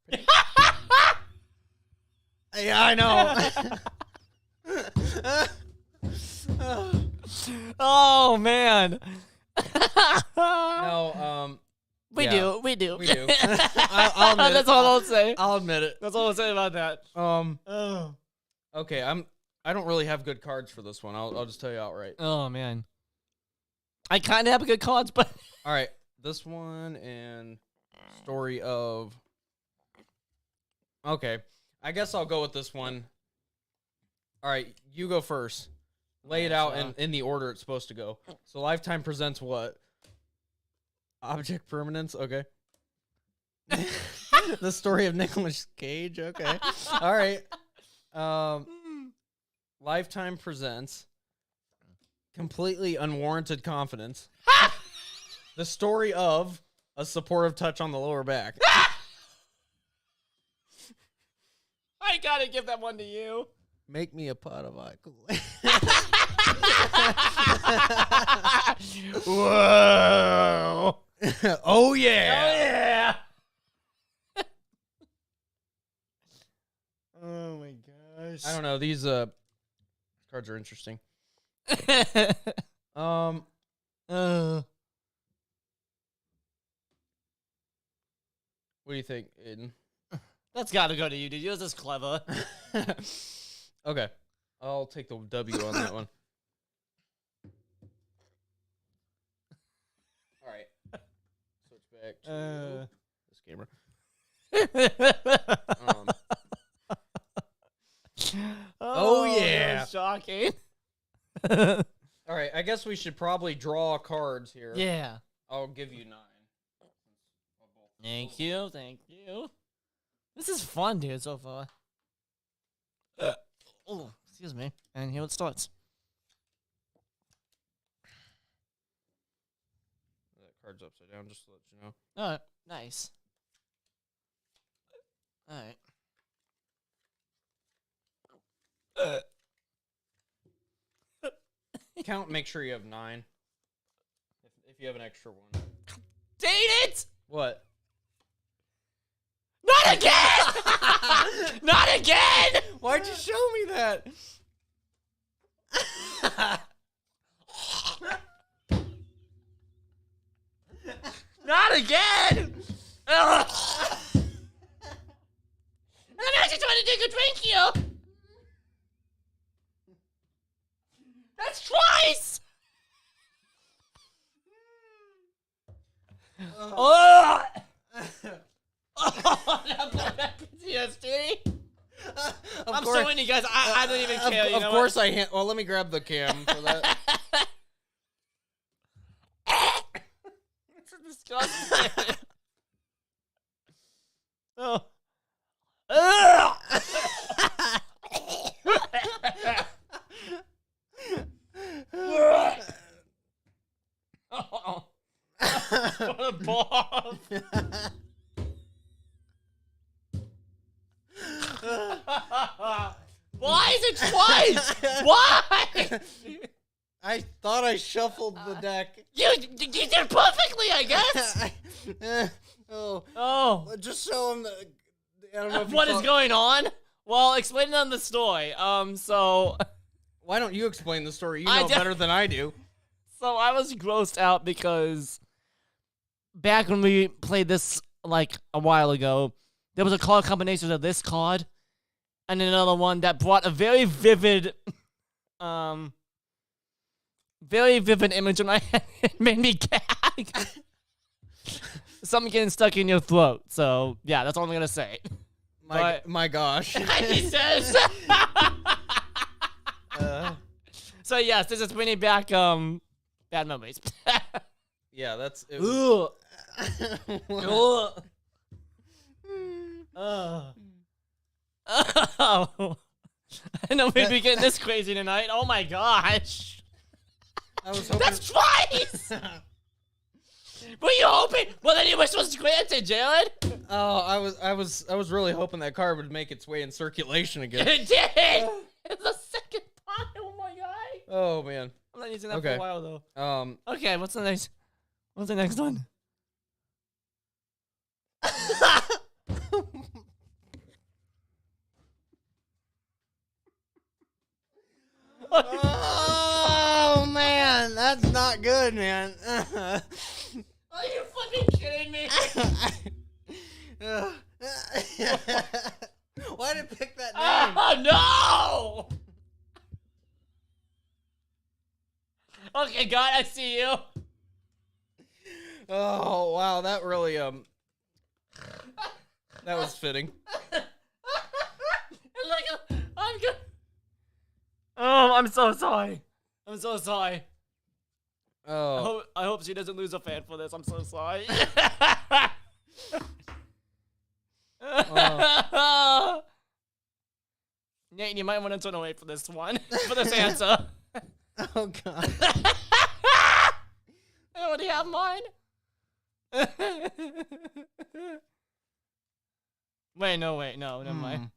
Yeah, I know. Oh man. No, we do. We do. I'll admit That's all I'll say. I'll admit it. That's all I'll say about that. Okay, I don't really have good cards for this one. I'll just tell you outright. Oh man. I kind of have good cards, but all right, this one and story of. Okay, I guess I'll go with this one. All right, you go first. Lay it out in the order it's supposed to go. So Lifetime presents what? Object permanence? Okay. The story of Nicolas Cage? Okay. All right. Lifetime presents completely unwarranted confidence. The story of a supportive touch on the lower back. I gotta give that one to you. Make me a pot of hot Kool-Aid. Whoa. Oh, yeah. Oh, yeah. Oh, my gosh. I don't know. These cards are interesting. What do you think, Aiden? That's gotta go to you, dude. Yours is clever. Okay. I'll take the W on that one. All right. Switch back to this camera. Oh, yeah. Shocking. All right. I guess we should probably draw cards here. Yeah. I'll give you 9. Thank you. Thank you. This is fun, dude, so far. Oh, Excuse me. And here it starts. That card's upside down, just to let you know. All right. Nice. All right. Count, make sure you have 9. If you have an extra one. Dang it! What? Not again! Not again! Why'd you show me that? Not again! I just trying to take a drink here. That's twice! Oh! That PTSD. I'm showing you guys. I don't even care. Of course I can't. Well, let me grab the cam for that. It's disgusting. Oh. What a bomb. Why is it twice? Why? I thought I shuffled the deck. You did perfectly, I guess. Oh. Just show him the. I don't know if what is going on? Well, explain it on the story. So. Why don't you explain the story? You know better than I do. So I was grossed out because back when we played this like a while ago, there was a card combination of this card and another one that brought a very vivid image in my head. It made me gag. Something getting stuck in your throat. So yeah, that's all I'm gonna say. My gosh. He says. So yes, this is bringing back bad memories. Yeah, that's. It was... Oh. I know we'd be getting this crazy tonight. Oh my gosh. I was hoping. That's twice! Were you hoping? Well, then your wish was granted, Jared. Oh, I was really hoping that card would make its way in circulation again. It did! It's the second time. Oh my god. Oh man. I'm not using that for a while though. Okay, what's the next one? Oh man, that's not good, man. Are you fucking kidding me? Why did it pick that name? Oh no! Okay, God, I see you. Oh wow, that really that was fitting. I'm good. Oh, I'm so sorry. I'm so sorry. Oh. I hope she doesn't lose a fan for this. I'm so sorry. Nate, you might want to turn away for this one. For this answer. Oh, God. I already have mine. Wait, no, never mind.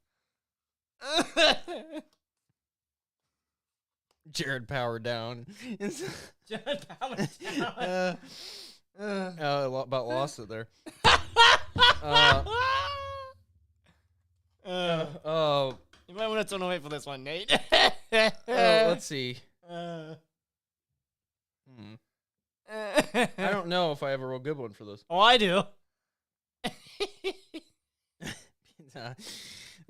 Jared powered down. Jared powered down. About lost it there. You might want to turn away for this one, Nate. Let's see. I don't know if I have a real good one for this. Oh, I do.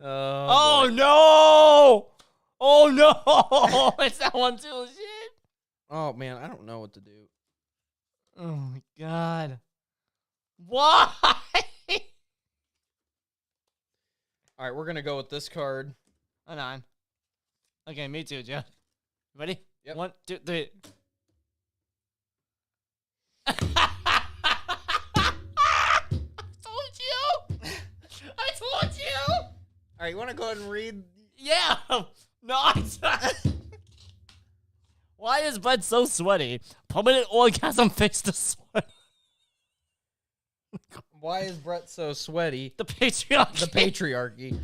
Oh, no! Oh, no! It's that one too, shit. Oh, man, I don't know what to do. Oh, my God. Why? All right, we're going to go with this card. Hold on. Okay, me too, Joe. Ready? Yep. 1, 2, 3. I told you! All right, you want to go ahead and read? Yeah! Not. Why is Brett so sweaty? Permanent orgasm fixed the sweat. Why is Brett so sweaty? The patriarchy. The patriarchy.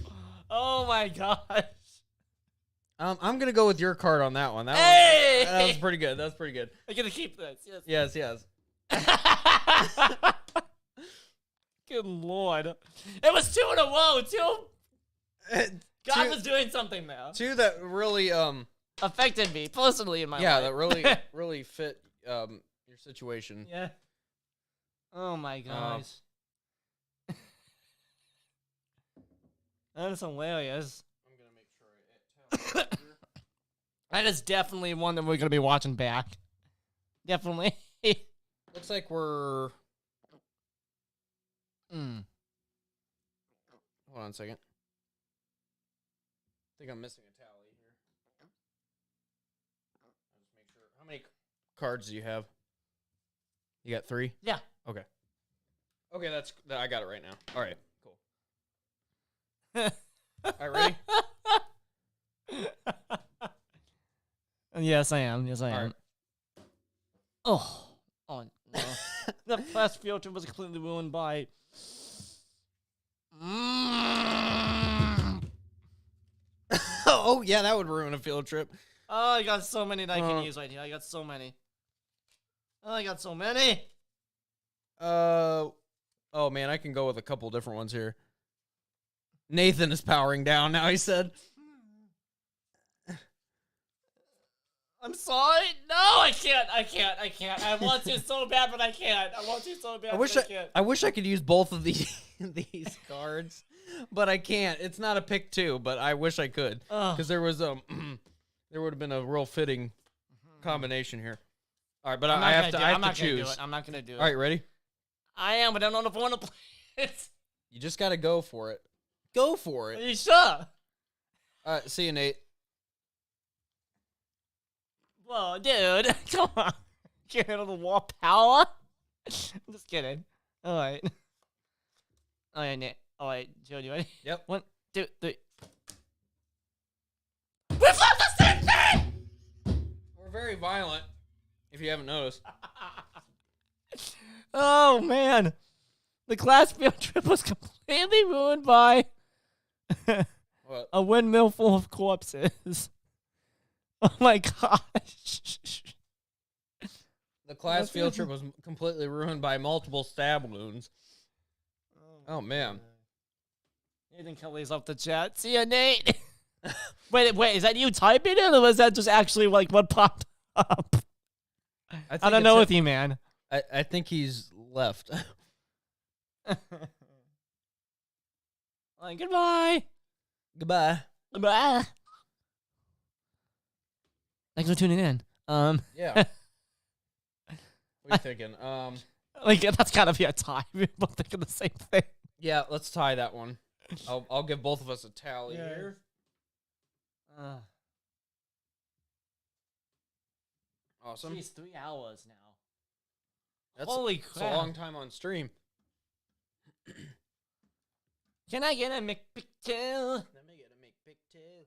Oh my gosh. I'm gonna go with your card on that one. Hey! That was pretty good. That's pretty good. I'm gonna keep this. Yes. Yes. Good lord. It was 2 in a row. God was doing something there. 2 that really affected me personally in my life. Yeah, that really fit your situation. Yeah. Oh my gosh. That is hilarious. I'm gonna make sure that is definitely one that we're gonna be watching back. Definitely. Looks like we're. Hold on a second. I think I'm missing a tally here. I'll just make sure. How many cards do you have? You got 3? Yeah. Okay. Okay, I got it right now. All right, cool. All right, ready? Yes, I am. Yes, I am. Right. Oh no. The first field trip was completely ruined by. Oh, yeah, that would ruin a field trip. Oh, I got so many that I can use right here. I got so many. Oh, man, I can go with a couple different ones here. Nathan is powering down now, he said. I'm sorry. No, I can't. I want to so bad, but I can't. I wish I could use both of these cards, but I can't. It's not a pick 2, but I wish I could. Because there was there would have been a real fitting combination here. All right, but I have to choose. I'm not gonna do it. All right, ready? I am, but I don't know if I want to play it. You just got to go for it. Go for it. Are you sure? All right, see you, Nate. Whoa, dude. Come on. Can't handle the wall power? I'm just kidding. All right. All right, Nate. All right, Joe, you ready? Yep. 1, 2, 3. We've left the same thing! We're very violent, if you haven't noticed. Oh, man. The class field trip was completely ruined by what? A windmill full of corpses. Oh, my gosh. The class field trip was completely ruined by multiple stab wounds. Oh, man. Nathan Kelly's off the chat. See ya, Nate. Wait, is that you typing it, or was that just actually like what popped up? I don't know with you, man. I think he's left. Like, goodbye. Goodbye. Thanks for tuning in. Yeah. What are you thinking? Like, that's gotta be a tie. We're both thinking the same thing. Yeah, let's tie that one. I'll give both of us a tally here. Awesome. Geez, 3 hours now. That's Holy crap. That's a long time on stream. Can I get a McPicktail? Let me get a McPicktail.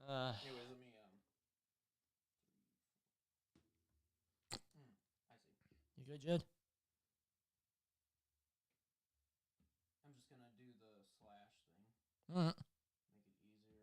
Anyways, let me You good, Jed? I'm just gonna do the slash thing. Alright. Make it easier.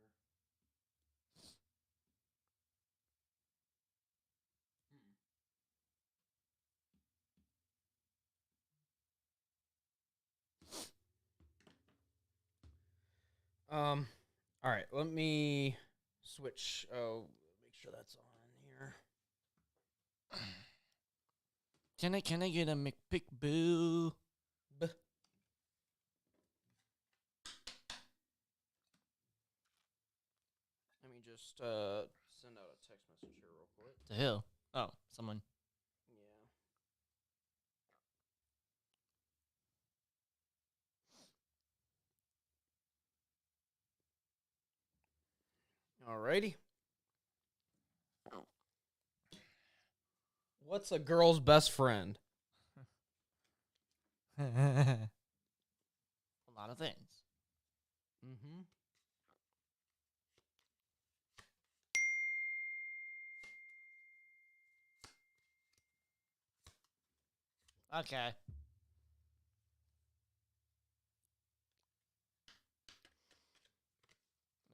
All right, let me switch. Oh, make sure that's on here. Can I get a McPickboo? Let me just send out a text message here real quick. To who? Oh, someone. Alrighty. What's a girl's best friend? A lot of things. Mm-hmm. Okay.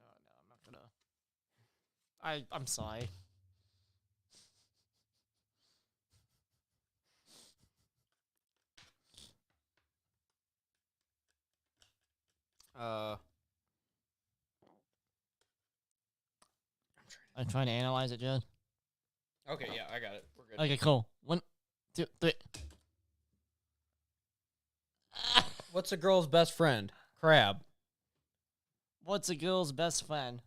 No, I'm not gonna. I'm sorry. I'm trying to analyze it, Jed. Okay, yeah, I got it. We're good. Okay, cool. 1, 2, 3. What's a girl's best friend? Crab. What's a girl's best friend?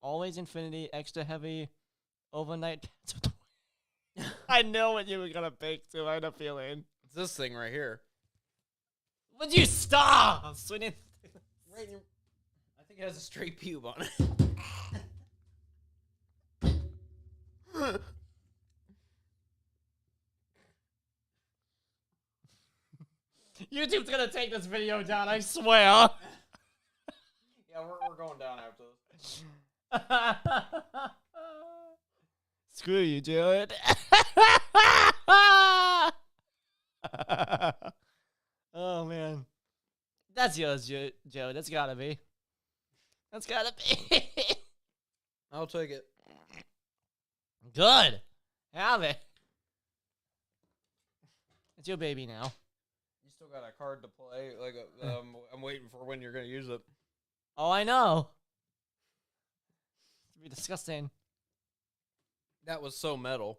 Always infinity, extra heavy, overnight pants with I know what you were gonna pick too. I had a feeling. It's this thing right here. Would you stop? I'm swinging. Right in your... I think it has a straight pube on it. YouTube's gonna take this video down, I swear. Yeah, we're going down after this. Screw you, Jared. Oh, man. That's yours, Joe. That's gotta be. That's gotta be. I'll take it. Good. Have it. It's your baby now. You still got a card to play. Like, I'm waiting for when you're gonna use it. Oh, I know. It'd be disgusting. That was so metal.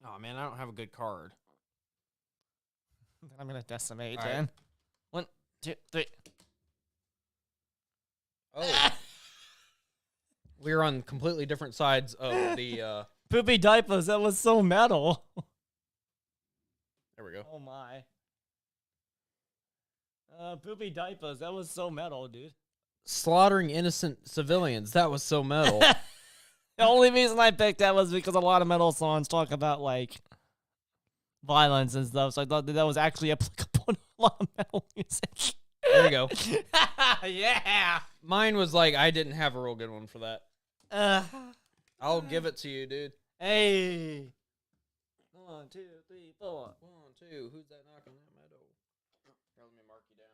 Oh man, I don't have a good card. Then I'm gonna decimate. All Then right. 1, 2, 3. Oh. We're on completely different sides of the Poopy diapers. That was so metal. There we go. Oh my. Poopy diapers. That was so metal, dude. Slaughtering innocent civilians. That was so metal. The only reason I picked that was because a lot of metal songs talk about, like, violence and stuff, so I thought that was actually applicable to a lot of metal music. There you go. Yeah! Mine was like, I didn't have a real good one for that. I'll give it to you, dude. Hey! 1, 2, 3, 4. 1, 2. Who's that knocking that metal? Here, let me mark you down.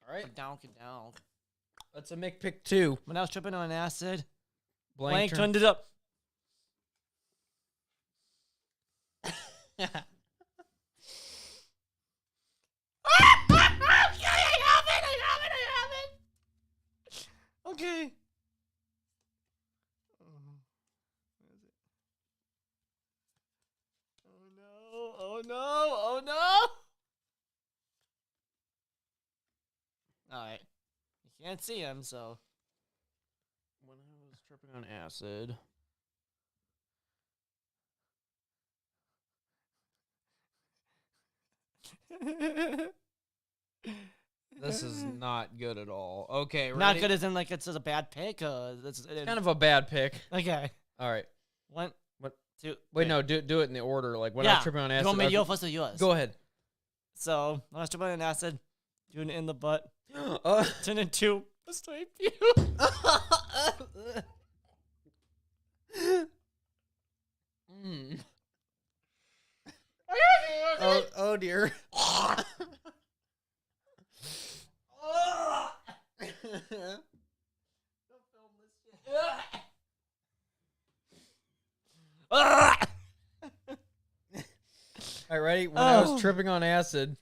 All right. Down. That's a Mick pick 2. When I was tripping on acid, Blank turned it up. Okay. Oh no. Alright. You can't see him, so. When I was tripping on acid. This is not good at all. Okay, ready? Not good as in like it's a bad pick. It's kind of a bad pick. Okay. All right. 1, 2. Wait, no, do it in the order. Like when I was tripping on acid. You want me to go first or yours? Go ahead. So when I was tripping on acid, doing it in the butt, turn into a straight view. Oh dear. All right, ready? When I was tripping on acid,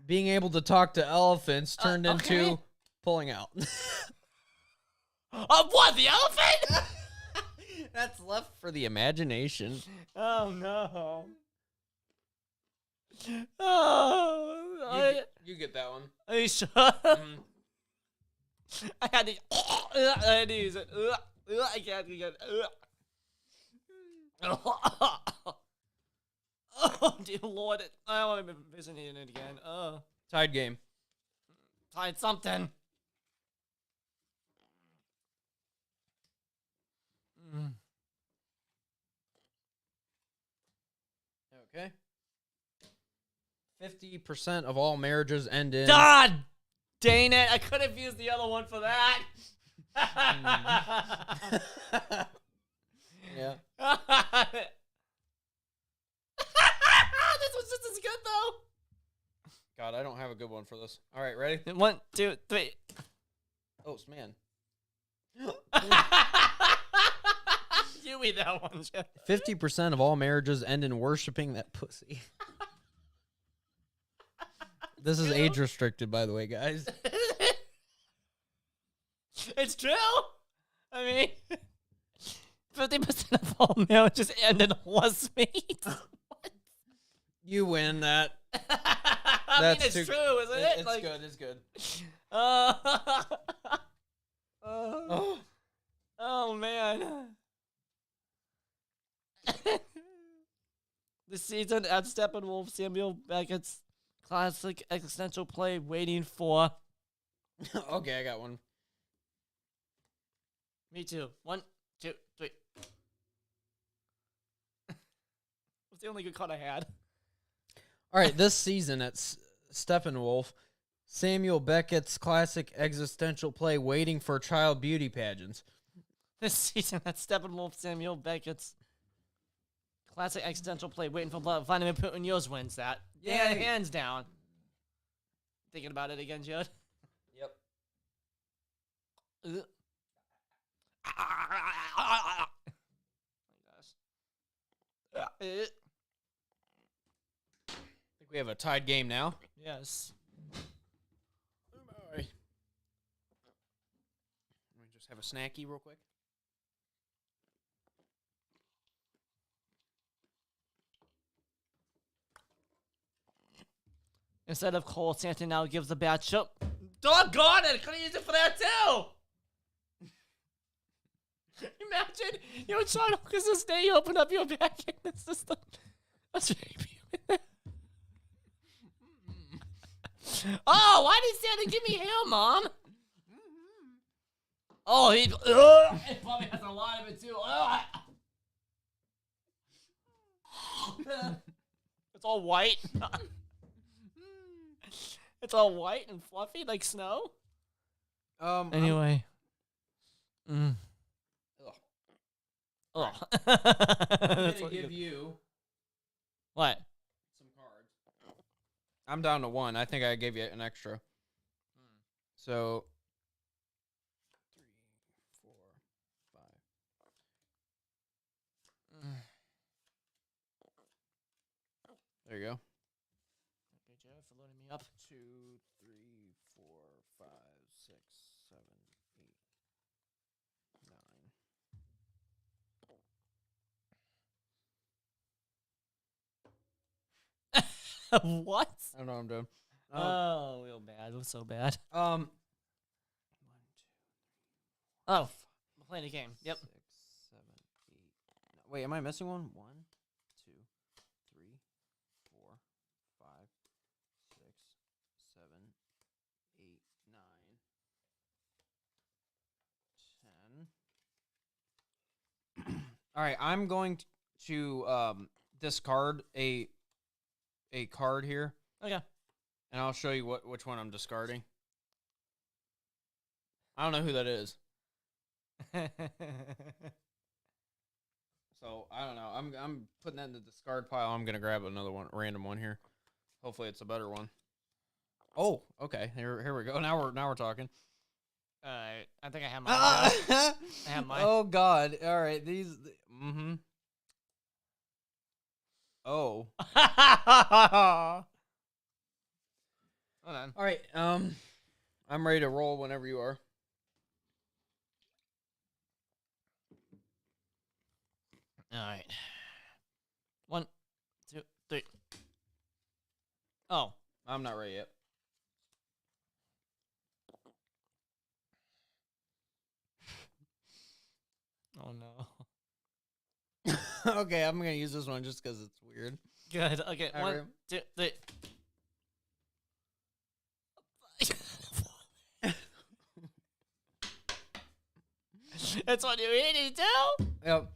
being able to talk to elephants turned into pulling out. What? The elephant? That's left for the imagination. Oh no. Oh, you get that one. Are you sure? I had to use it. I can't do it. Oh, dear Lord. I don't want to be visiting it again. Tied game. Tied something. Okay. 50% of all marriages end in. God dang it. I could have used the other one for that. Yeah. This was just as good, though. God, I don't have a good one for this. All right, ready? 1, 2, 3. Oh, man. You eat that one, Jeff. 50% of all marriages end in worshiping that pussy. This is age restricted, by the way, guys. It's true. I mean, 50% of all marriages end in horse meat. You win that. I mean, it's true, isn't it? It's like, good. It's good. Oh, man. This season at Steppenwolf, Samuel Beckett's classic existential play, Waiting For. Okay, I got one. Me too. 1, 2, 3. That's the only good card I had. All right, this season at Steppenwolf, Samuel Beckett's classic existential play, Waiting for Child Beauty Pageants. This season at Steppenwolf, Samuel Beckett's classic existential play, Waiting for Blood. Vladimir Putin, yours wins that. Yeah, hands down. Thinking about it again, Judd? Yep. I think we have a tied game now. Yes. Let me just have a snacky real quick. Instead of Cole, Santa now gives the bad chip. Doggone it! I could have used it for that too! Imagine you're trying to Christmas Day, you open up your vacuum system. That's very Oh, why did Santa give me hair, Mom? Oh, he probably has a lot of it too. It's all white. It's all white and fluffy like snow. Anyway. I'm That's gonna give you what? Some cards. I'm down to 1. I think I gave you an extra. So 3, 4, 5. There you go. Okay, Jeff, for loading me up. 2, 3, 4, 5, 6, 7, 8, 9. What? I don't know what I'm doing. Oh, real bad. It was so bad. 1, 2, 3, 4, Oh, we're playing a game. Yep. 6, 7, 8. Wait, am I missing one? 1, 2, 3, 4, 5, 6, 7, 8, 9, 10. All right, I'm going to discard a card here. Okay. And I'll show you which one I'm discarding. I don't know who that is. So I don't know. I'm putting that in the discard pile. I'm gonna grab another one, random one here. Hopefully it's a better one. Oh, okay. Here we go. Now we're talking. I think I have mine. I have mine. Oh God! All right, these. Oh. Hold on. All right. I'm ready to roll whenever you are. All right. 1, 2, 3. Oh, I'm not ready yet. Oh no. Okay, I'm gonna use this one just because it's weird. Good. Okay. All 1, right. 2, 3. That's what you're eating too? Yep.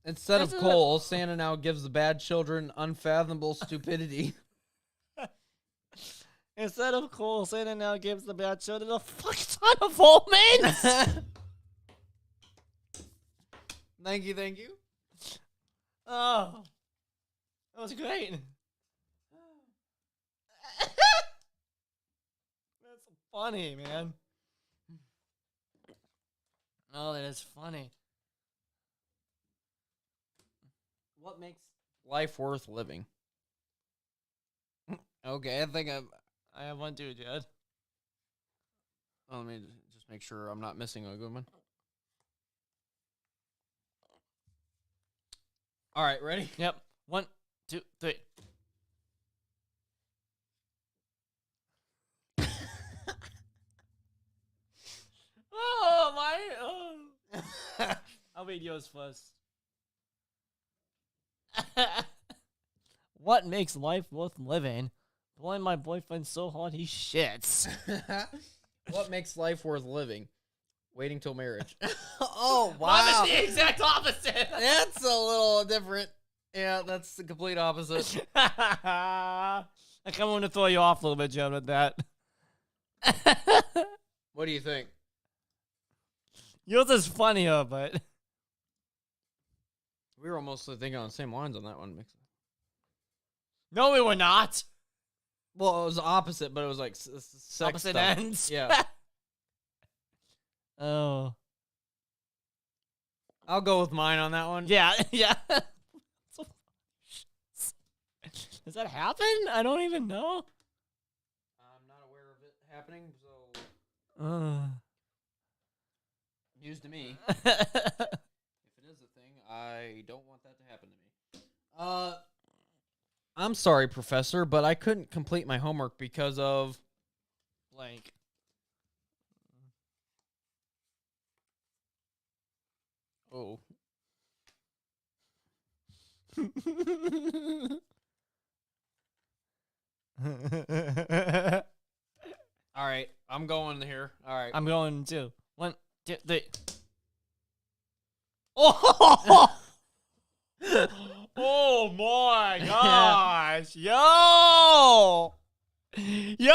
Instead This of is coal, Santa now gives the bad children unfathomable stupidity. Instead of coal, Santa now gives the bad children a fuck ton of almonds. Thank you, thank you. Oh, that was great. That's funny, man. Oh, that is funny. What makes life worth living? Okay, I think I have one too, Jed. Let me just make sure I'm not missing a good one. All right, ready? Yep. 1, 2, 3. Oh my! Oh. I'll read yours first. What makes life worth living? Blowing my boyfriend so hard he shits. What makes life worth living? Waiting till marriage. Oh, wow. Mine is the exact opposite. That's a little different. Yeah, that's the complete opposite. I kind of want to throw you off a little bit, Jed, with that. What do you think? Yours is funnier, but... We were almost thinking on the same lines on that one. No, we were not. Well, it was opposite, but it was like sex Opposite stuff. ends. Yeah. Oh. I'll go with mine on that one. Yeah, yeah. Does that happen? I don't even know. I'm not aware of it happening, so... News to me. If it is a thing, I don't want that to happen to me. I'm sorry, Professor, but I couldn't complete my homework because of... Blank. Oh. All right, I'm going here. All right. I'm going too. 1, 2, 3. Oh! Oh my gosh! Yo! Yo!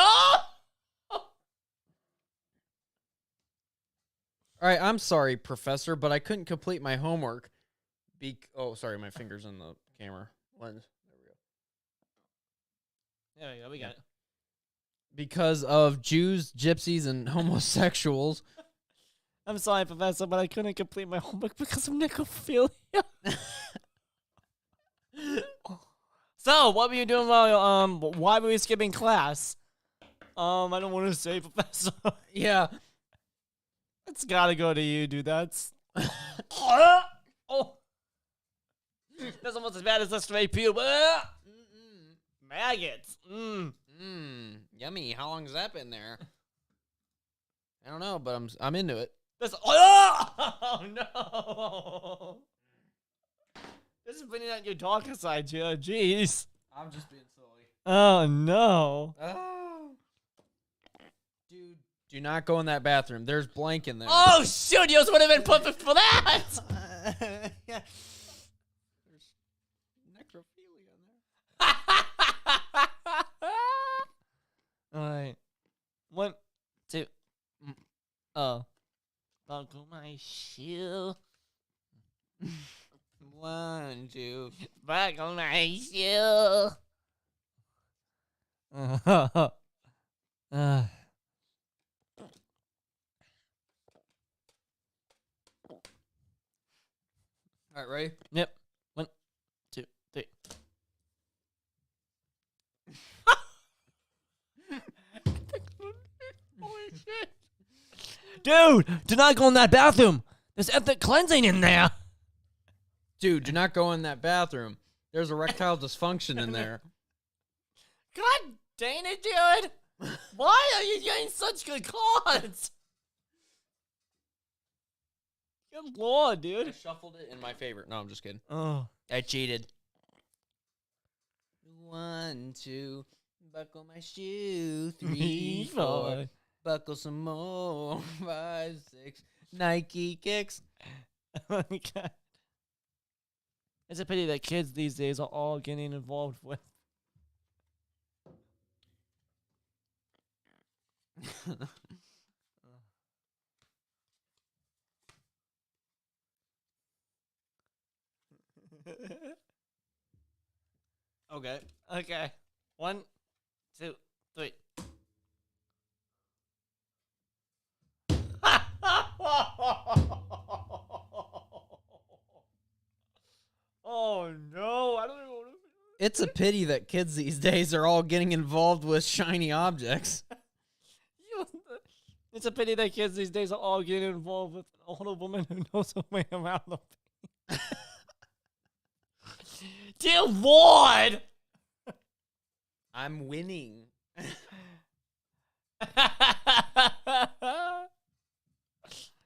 All right, I'm sorry, Professor, but I couldn't complete my homework. Oh, sorry, my finger's in the camera lens. There we go. We got it. Because of Jews, gypsies, and homosexuals. I'm sorry, Professor, but I couldn't complete my homework because of necrophilia. So, what were you doing while, why were we skipping class? I don't want to say, Professor. Yeah. It's gotta go to you, dude. That's... Oh! That's almost as bad as a straight pube. Maggots. Yummy. How long has that been there? I don't know, but I'm into it. This... Oh, no! This is bringing out your darker side, Joe. Jeez. I'm just being silly. Oh, no. Oh. Dude, do not go in that bathroom. There's blank in there. Oh, shoot. Yours would have been perfect for that. Yeah. There's necrophilia in there. All right. 1, 2. Oh. Buckle my shoe. 1, 2. Buckle my shoe. All right, ready? Yep. 1, 2, 3. Holy shit. Dude, do not go in that bathroom. There's ethnic cleansing in there. Dude, do not go in that bathroom. There's erectile dysfunction in there. God dang it, dude. Why are you getting such good cards? Good lord, dude. I shuffled it in my favorite. No, I'm just kidding. Oh. I cheated. 1, 2, buckle my shoe. 3, 4, buckle some more. 5, 6, Nike kicks. Oh my God. It's a pity that kids these days are all getting involved with. Okay. Okay. 1, 2, 3. Oh no! I don't even want to. It's a pity that kids these days are all getting involved with shiny objects. It's a pity that kids these days are all getting involved with an older woman who knows her way around the pain. Dear Lord! I'm winning.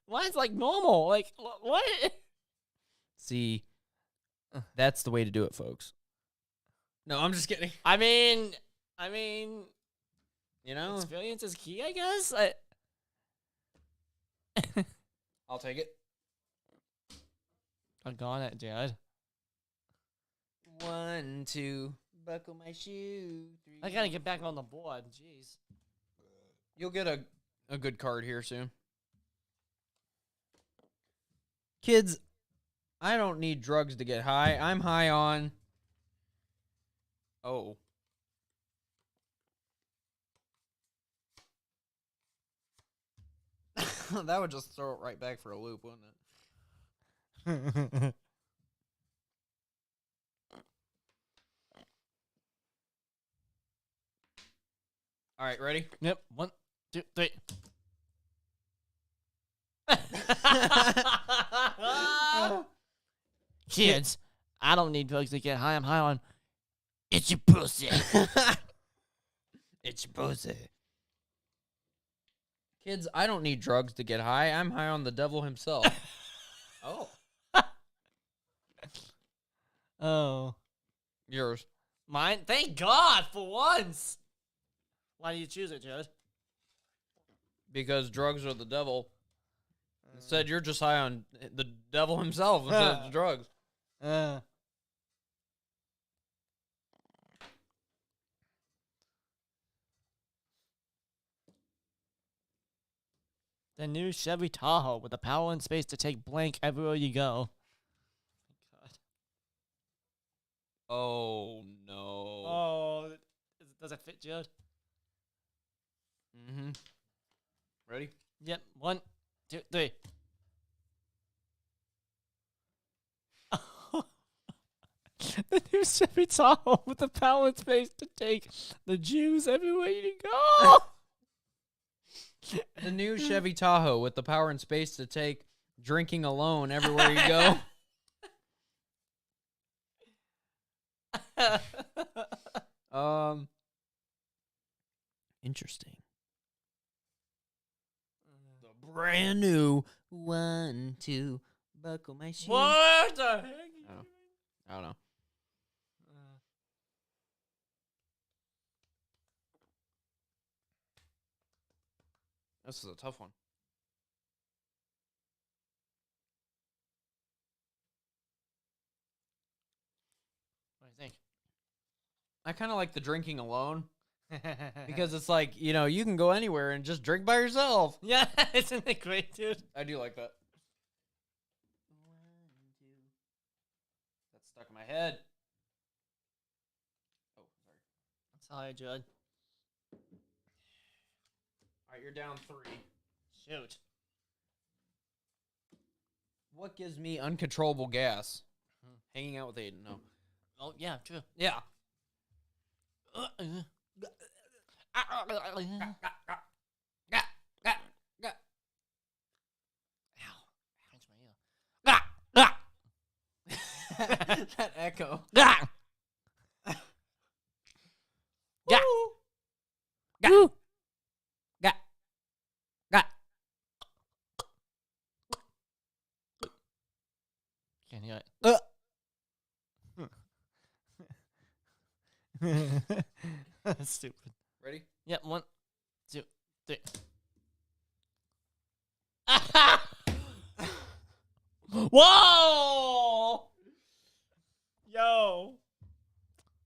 Mine's like normal. Like, what? See, that's the way to do it, folks. No, I'm just kidding. I mean, you know, experience is key, I guess. I'll take it. I'm gone it, Jared. 1, 2, buckle my shoe. 3. I gotta get back on the board. Jeez. You'll get a good card here soon. Kids, I don't need drugs to get high. I'm high on... Oh. That would just throw it right back for a loop, wouldn't it? All right, ready? Yep. 1, 2, 3. Kids, I don't need drugs to get high. I'm high on it's your pussy. It's your pussy. Kids, I don't need drugs to get high. I'm high on the devil himself. Oh. Oh. Yours. Mine? Thank God for once. Why do you choose it, Jared? Because drugs are the devil. Instead, you're just high on the devil himself instead of the drugs. The new Chevy Tahoe with the power and space to take blank everywhere you go. God. Oh, no. Oh, does it fit, Jared? Mm-hmm. Ready? Yep. 1, 2, 3. The new Chevy Tahoe with the power and space to take the Jews everywhere you go. The new Chevy Tahoe with the power and space to take drinking alone everywhere you go. Interesting. The brand new 1, 2, buckle my shoes. What the heck? I don't know. This is a tough one. What do you think? I kind of like the drinking alone. Because it's like, you know, you can go anywhere and just drink by yourself. Yeah, isn't it great, dude? I do like that. 1, 2. That's stuck in my head. Oh, sorry. Sorry, Judd. All right, you're down 3. Shoot. What gives me uncontrollable gas? Hanging out with Aiden. No. Oh, yeah, true. Yeah. That echo. Can't hear it. That's stupid. Ready? Yep. 1, 2, 3. Whoa! Yo.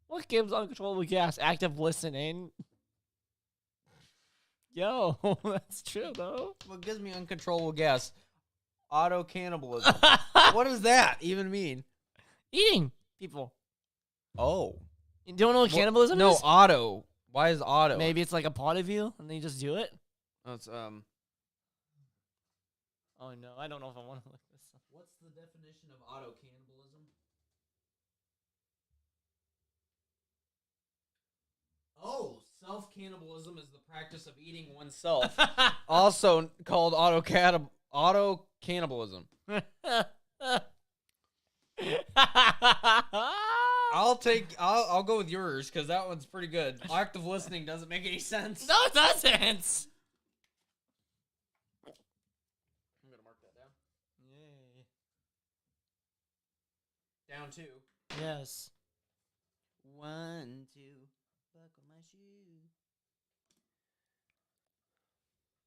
What gives uncontrollable gas? Active listening. Yo, that's true though. What gives me uncontrollable gas? Auto cannibalism. What does that even mean? Eating people. Oh. You don't know what cannibalism no, is? No, auto. Why is auto? Maybe it's like a part of you and then you just do it? It's Oh no, I don't know if I want to look this up. What's the definition of auto cannibalism? Oh, self-cannibalism is the practice of eating oneself. Also called auto cannibalism. I'll go with yours because that one's pretty good. Active listening doesn't make any sense. No, it doesn't. I'm gonna mark that down. Yay. Down 2. Yes. 1, 2. Buckle my shoe.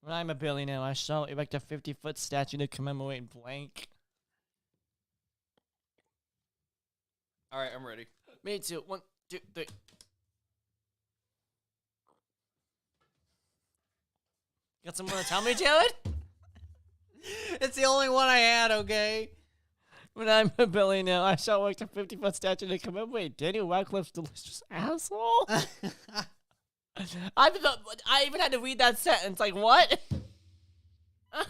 When I'm a billionaire, I shall erect a 50-foot statue to commemorate blank. All right, I'm ready. Me too. 1, 2, 3. Got some more to tell me, Jared? It's the only one I had, okay? When I'm a billionaire, I shall erect a 50-foot statue to commemorate Daniel Radcliffe's delicious asshole. I even had to read that sentence. Like, what?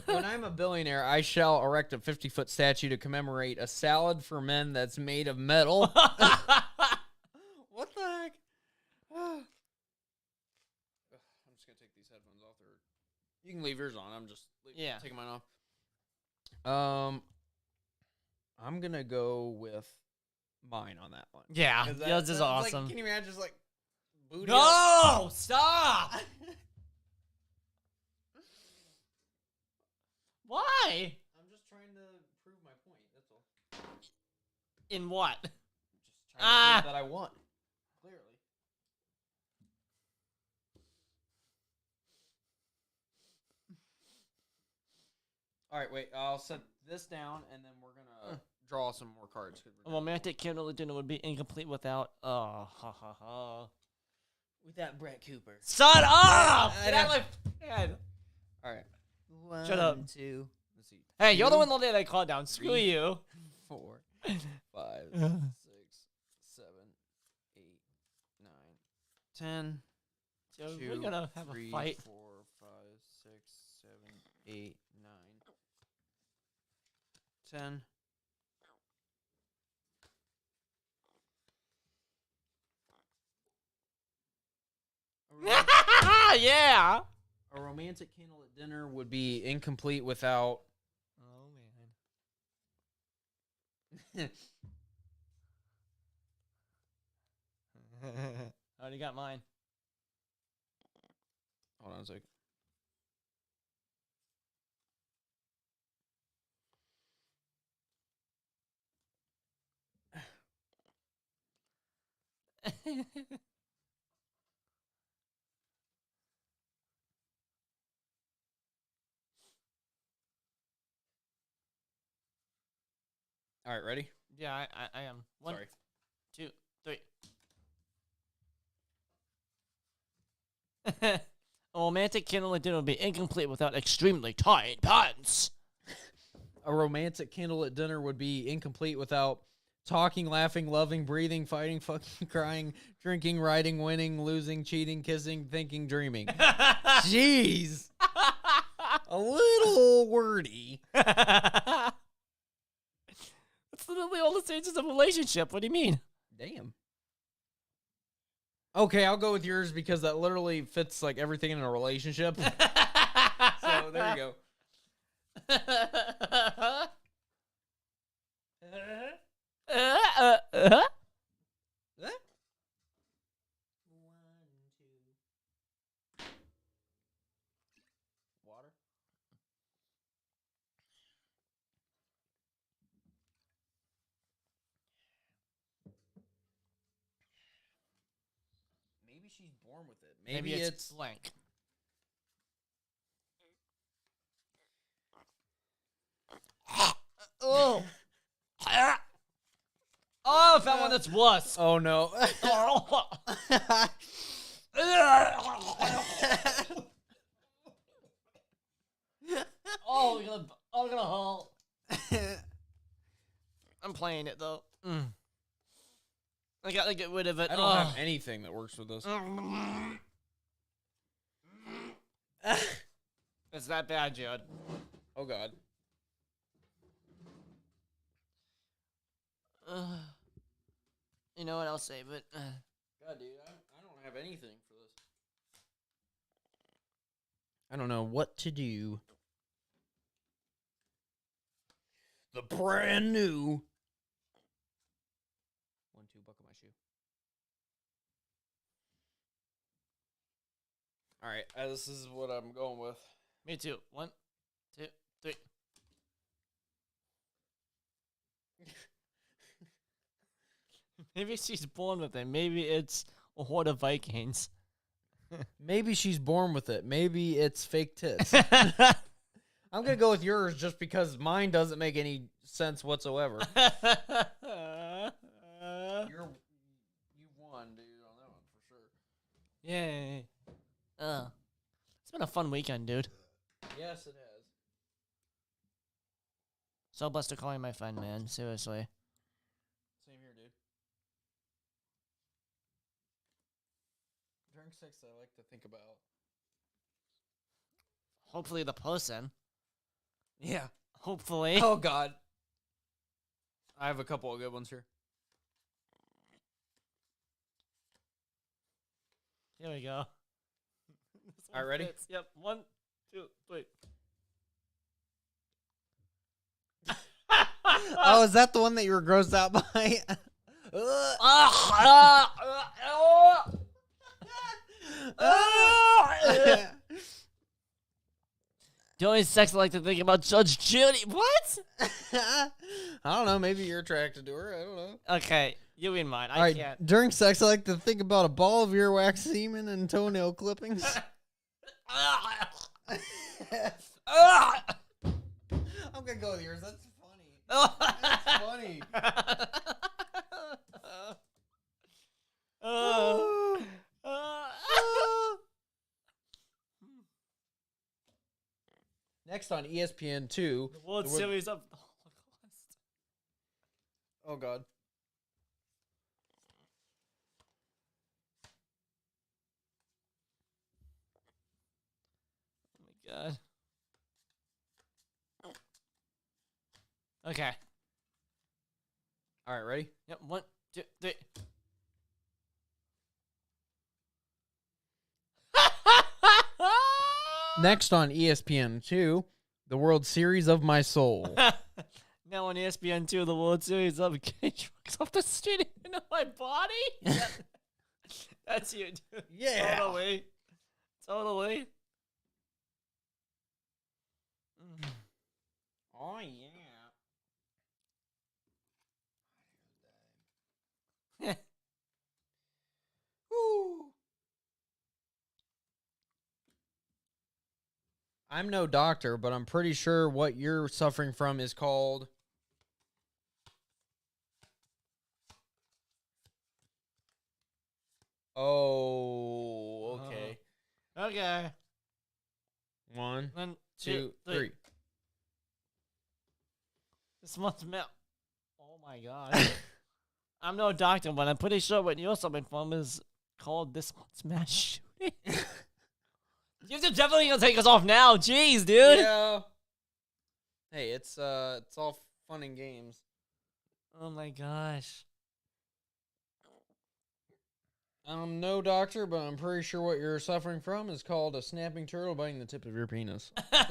When I'm a billionaire, I shall erect a 50-foot statue to commemorate a salad for men that's made of metal. What the heck? I'm just going to take these headphones off. You can leave yours on. I'm just taking mine off. I'm going to go with mine on that one. Yeah, yours is awesome. Like, can you imagine just like booty No! up? Stop! Why? I'm just trying to prove my point. That's all. In what? Just trying to prove that I won. Clearly. All right, wait. I'll set this down, and then we're gonna draw some more cards. A romantic candle dinner would be incomplete without. Without Brett Cooper. Shut up! Get out of my head. All right. Shut up. 2. Let's see. Hey, you're the one that I called down. Screw 3, you. 4, 5, 6, 7, 8, 9, 10. Joe, 2, we're gonna have 3, a fight. 4, 5, 6, 7, 8, 9, 10. Yeah. A romantic candlelit dinner would be incomplete without. Oh man. I already got mine. Hold on a second. All right, ready? Yeah, I am. 1, Sorry. 2, 3. A romantic candlelit dinner would be incomplete without extremely tight pants. A romantic candlelit dinner would be incomplete without talking, laughing, loving, breathing, fighting, fucking, crying, drinking, writing, winning, losing, cheating, kissing, thinking, dreaming. Jeez. A little wordy. That's literally all the stages of a relationship. What do you mean? Damn. Okay, I'll go with yours because that literally fits like everything in a relationship. So there you go. Water. Maybe she's born with it. Maybe it's blank. Oh. Oh, I found one that's worse. Oh no. Oh, we're gonna haul. I'm playing it though. I gotta get rid of it. I don't have anything that works with this. It's that bad, Judd. Oh god. You know what? I'll save it. God, dude, I don't have anything for this. I don't know what to do. The brand new 1-2 buckle my shoe. All right, this is what I'm going with. Me too. 1, 2, 3. Maybe she's born with it. Maybe it's a horde of Vikings. Maybe she's born with it. Maybe it's fake tits. I'm going to go with yours just because mine doesn't make any sense whatsoever. You won, dude, on that one for sure. Yay. It's been a fun weekend, dude. Yes, it has. So blessed to call you my friend, man. Seriously. Same here, dude. During sex, I like to think about. Hopefully the person. Yeah. Hopefully. Oh, God. I have a couple of good ones here. Here we go. All right, ready? Fits. Yep. 1, 2, 3. Oh, is that the one that you were grossed out by? The only sex I like to think about Judge Judy. What? I don't know. Maybe you're attracted to her. I don't know. Okay, you in mine. All right. Can't. During sex, I like to think about a ball of earwax semen and toenail clippings. I'm gonna go with yours. That's funny. That's funny. Next on ESPN2, the World Series of the Holocaust. Oh God. Oh my God. Okay. All right, ready? Yep. 1, 2, 3. Next on ESPN2, the World Series of My Soul. Now on ESPN2, the World Series of getting trucks off the street into my body? Yeah. That's you, dude. Yeah. Totally. Totally. Oh, yeah. Woo. I'm no doctor, but I'm pretty sure what you're suffering from is called... Oh, okay. Okay. 1, 1, 2, 2, 3. 3. This must melt. Oh my God. I'm no doctor, but I'm pretty sure what you're suffering from is called this month's mass shooting. You're definitely gonna take us off now. Jeez, dude. Yeah. Hey, it's all fun and games. Oh my gosh. I'm no doctor, but I'm pretty sure what you're suffering from is called a snapping turtle biting the tip of your penis. What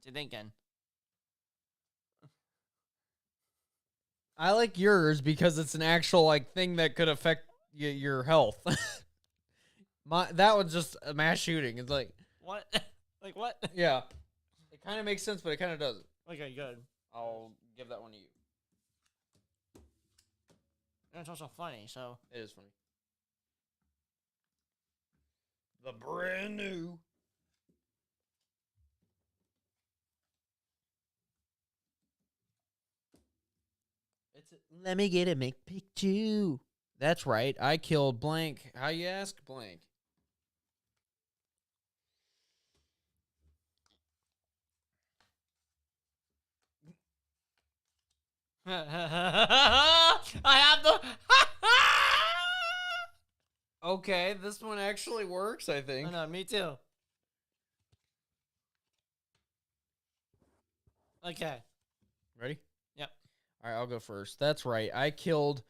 you thinking? I like yours because it's an actual thing that could affect your health. That was just a mass shooting. It's like what? Like what? Yeah, it kind of makes sense, but it kind of doesn't. Okay, good. I'll give that one to you. And it's also funny, so. It is funny. The brand new. Let me get a McPick-2. That's right. I killed blank. How you ask? Blank. I have the. Okay, this one actually works, I think. No, me too. Okay. Ready? Yep. All right, I'll go first. That's right. I killed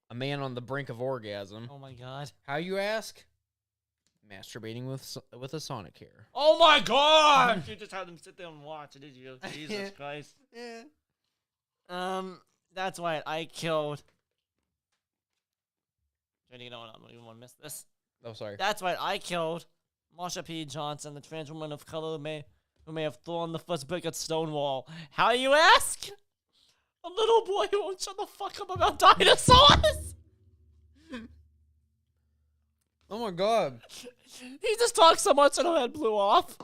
a man on the brink of orgasm. Oh my god. How you ask? Masturbating with a sonic hair. Oh my god! You just had them sit there and watch, did you? Jesus Christ. Yeah. That's why I killed. You know what? I don't even want to miss this. Oh, sorry. That's right. I killed Marsha P. Johnson, the trans woman of color who may have thrown the first brick at Stonewall. How you ask? A little boy who won't shut the fuck up about dinosaurs. Oh my god. He just talked so much and her head blew off.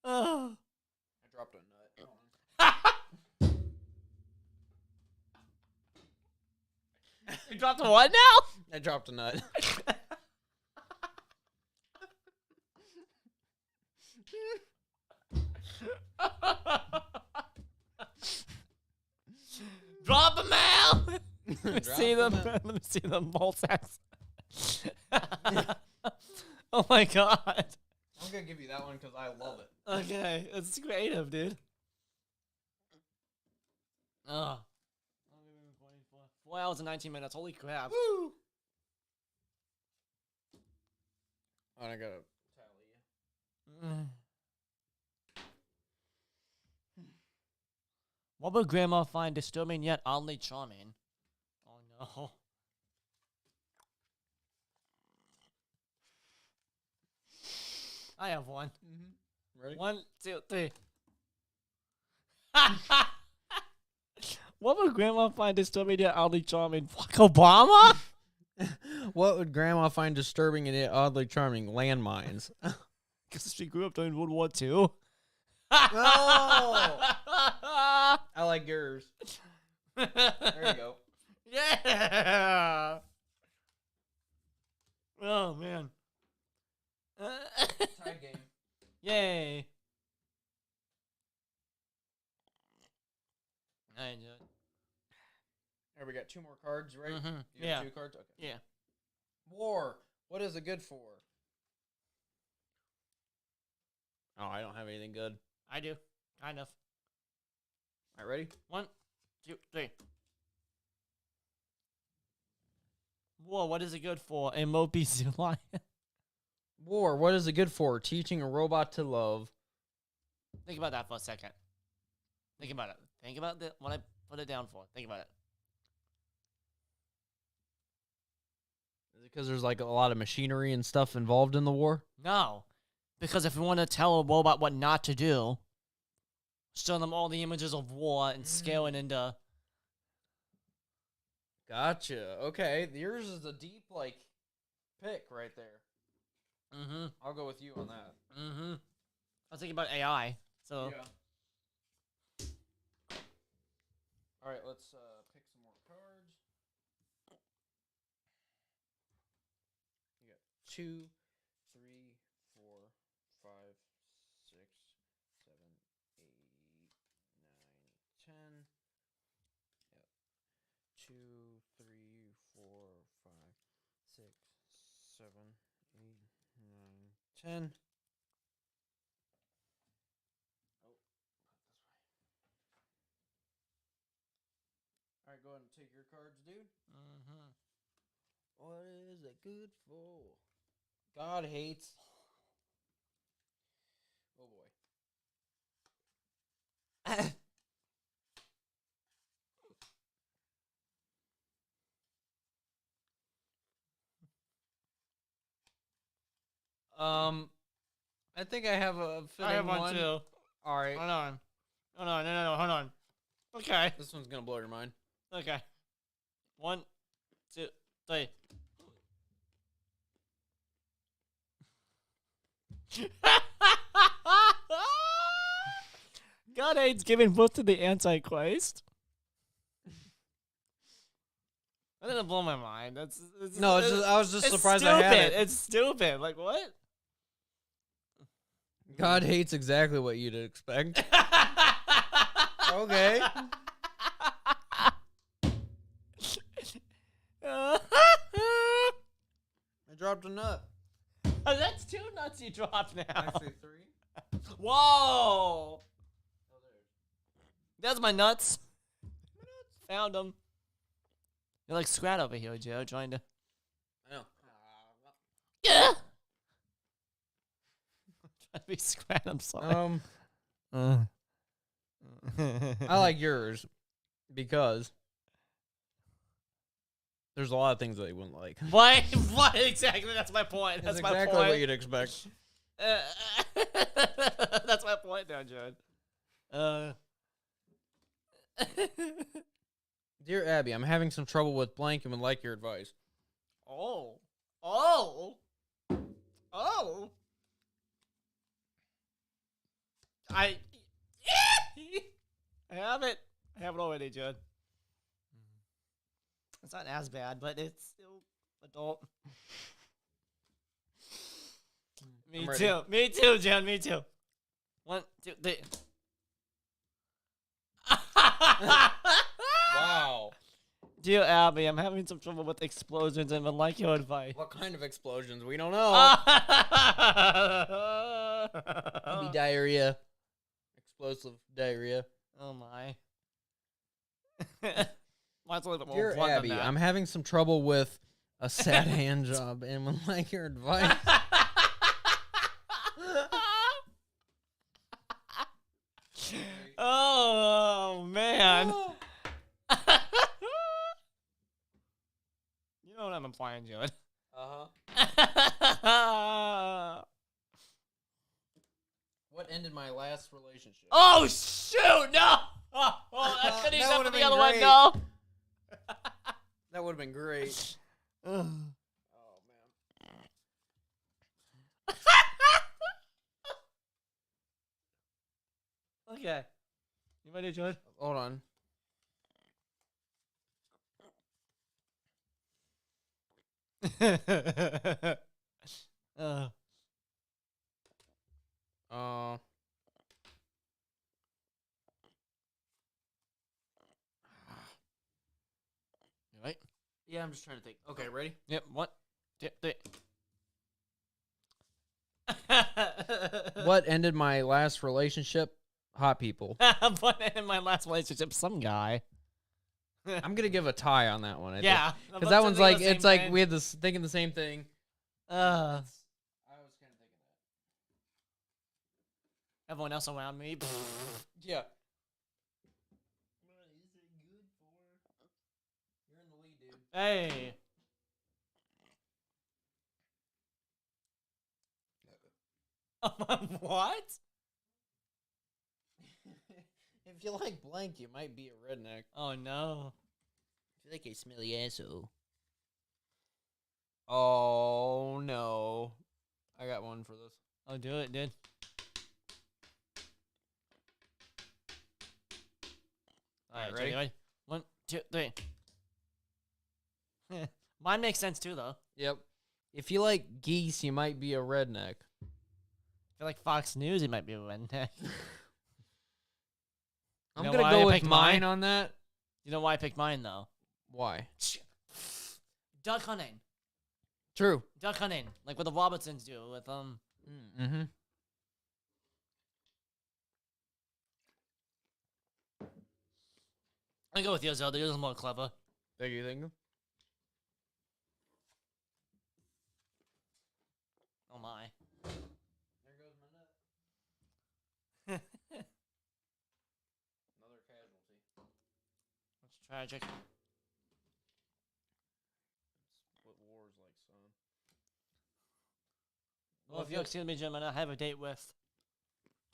Oh. I dropped a nut. You dropped a what now? I dropped a nut. Drop them out. Let me see them. Let me see them ball sacks. Oh my god. I'm gonna give you that one because I love it. Okay, it's creative, dude. Ugh. 4 hours and 19 minutes. Holy crap. Woo! Oh, I gotta tally you. What would Grandma find disturbing yet oddly charming? Oh no. I have one. Ready? 1, 2, 3. What would Grandma find disturbing yet oddly charming? Fuck Obama? What would Grandma find disturbing and yet oddly charming? Landmines. Because she grew up during World War II. Oh! I like yours. There you go. Yeah. Oh man. Tie game. Yay. I enjoyed it. Here, we got 2 more cards, right? Mm-hmm. You have 2 cards? Okay. Yeah. War. What is it good for? Oh, I don't have anything good. I do. Kind of. All right, ready? 1, 2, 3. Whoa, what is it good for? A mopey zoo lion. War. What is it good for? Teaching a robot to love. Think about that for a second. Think about it. Think about what I put it down for. Think about it. Is it because there's like a lot of machinery and stuff involved in the war? No. Because if we want to tell a robot what not to do, show them all the images of war and scale it into... Gotcha. Okay. Yours is a deep, like, pick right there. Mm-hmm. I'll go with you on that. Mm-hmm. I was thinking about AI, so... Yeah. All right, let's pick some more cards. You got 2, 3, 4, 5, 6, 7, 8, 9, 10. Yep. 2, 3, 4, 5, 6, 7, 8, 9, 10. All right, go ahead and take your cards, dude. Mm-hmm. What is it good for? God hates. Oh boy. I think I have a fitting I have one too. All right. Hold on. No, hold on. Okay. This one's gonna blow your mind. Okay. 1, 2, 3. God hates giving birth to the Antichrist. That didn't blow my mind. I was just surprised I had it. It's stupid. Like, what? God hates exactly what you'd expect. Okay. I dropped a nut. Oh, that's 2 nuts you dropped now. Actually, 3. Whoa! That's my nuts. Found them. You're like Scrat over here, Joe, trying to. I know. Yeah. Trying to be Scrat. I'm sorry. I like yours because there's a lot of things that you wouldn't like. What? What exactly? That's my point. That's exactly my point. what you'd expect. That's my point now, John. Dear Abby, I'm having some trouble with blank and would like your advice. Oh. I have it. I have it already, Judd. It's not as bad, but it's still adult. Me too. Me too, John. Me too. 1, 2, 3. Wow. Dear Abby, I'm having some trouble with explosions and would like your advice. What kind of explosions? We don't know. Maybe diarrhea. Explosive diarrhea. Oh my. Mine's a little bit more Dear blunt Abby, than that. I'm having some trouble with a sad hand job and would like your advice. Oh man. You know what I'm implying, Judd. What ended my last relationship? Oh shoot! No. Oh, I couldn't That have would've the been other one. great. No. That would have been great. Oh man. Okay. You ready, Judd? Hold on. You right? Yeah, I'm just trying to think. Okay, ready? Yep. 1, 2, 3. What ended my last relationship? Hot people. What in my last relationship? Some guy. I'm gonna give a tie on that one. Yeah, because that one's like it's like we had this thinking the same thing. I was kind of thinking that. Everyone else around me. Yeah. Hey. What? If you like blank, you might be a redneck. Oh no. I feel like a smelly asshole. Oh no. I got one for this. Oh, do it, dude. Alright, ready? 1, 2, 3. Mine makes sense too, though. Yep. If you like geese, you might be a redneck. If you like Fox News, it might be a redneck. I'm gonna go with mine on that. You know why I picked mine, though? Why? Duck hunting. True. Duck hunting, like what the Robertsons do with Mm-hmm. I go with yours, though. Yours is more clever. Thank you, thank you. Oh my. There goes my nut. Another casualty. That's tragic. That's what war's like, son. Well, if you'll excuse me, gentlemen, I have a date with.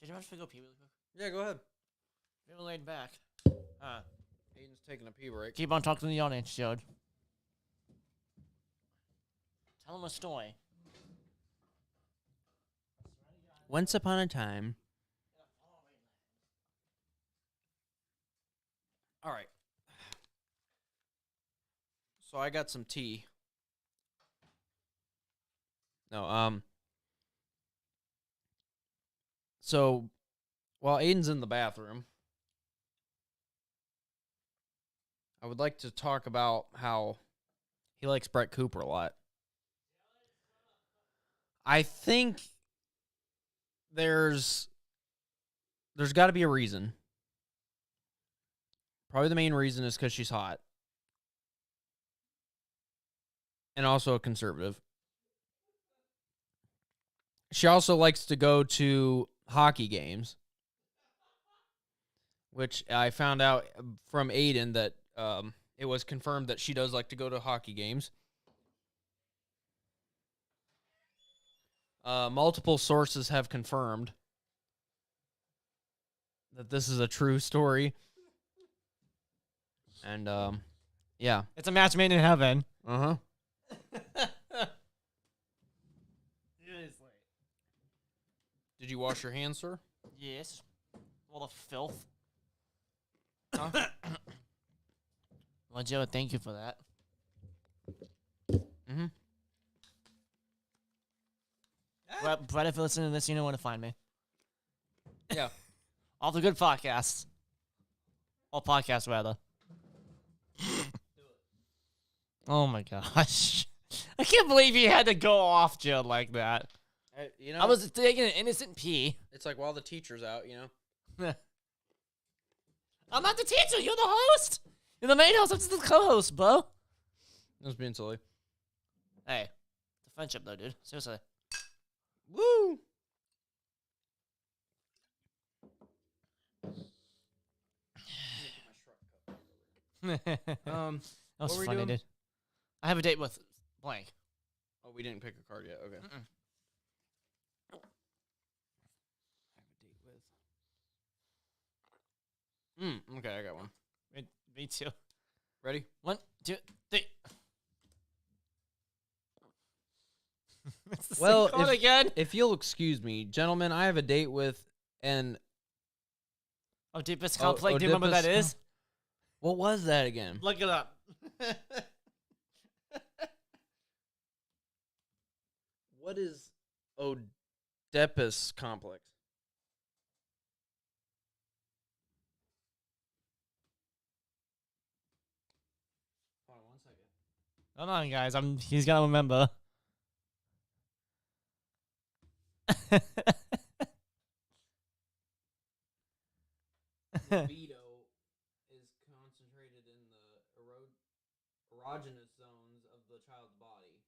Did you want to go pee really quick? Yeah, go ahead. Feel laid back. Aiden's taking a pee break. Keep on talking to the audience, Jode. Tell him a story. Once upon a time. All right. So I got some tea. No, So while Aiden's in the bathroom, I would like to talk about how he likes Brett Cooper a lot. I think there's got to be a reason. Probably the main reason is because she's hot. And also a conservative. She also likes to go to hockey games, which I found out from Aiden that it was confirmed that she does like to go to hockey games. Multiple sources have confirmed that this is a true story. And, yeah. It's a match made in heaven. Uh-huh. Did you wash your hands, sir? Yes. All the filth. Huh? Well, Joe, thank you for that. Mm-hmm. Brett, if you're listening to this, you know where to find me. Yeah. All the good podcasts. All podcasts, rather. Oh, my gosh. I can't believe you had to go off, Joe, like that. I was taking an innocent pee. It's like while the teacher's out, you know? I'm not the teacher. You're the host. You're the main host. I'm just the co-host, bro. I was being silly. Hey, it's a friendship, though, dude. Seriously. Woo! That was what were we funny, doing? dude. I have a date with blank. Oh, we didn't pick a card yet. Okay. Mm-mm. Okay, I got one. Me too. Ready? 1, 2, 3. Well, again. if you'll excuse me, gentlemen, I have a date with an Oedipus complex. Do you remember what that is? What was that again? Look it up. What is Oedipus complex? Hold on 1 second. Hold on, guys. He's gonna remember. Libido is concentrated in the erogenous zones of the child's body.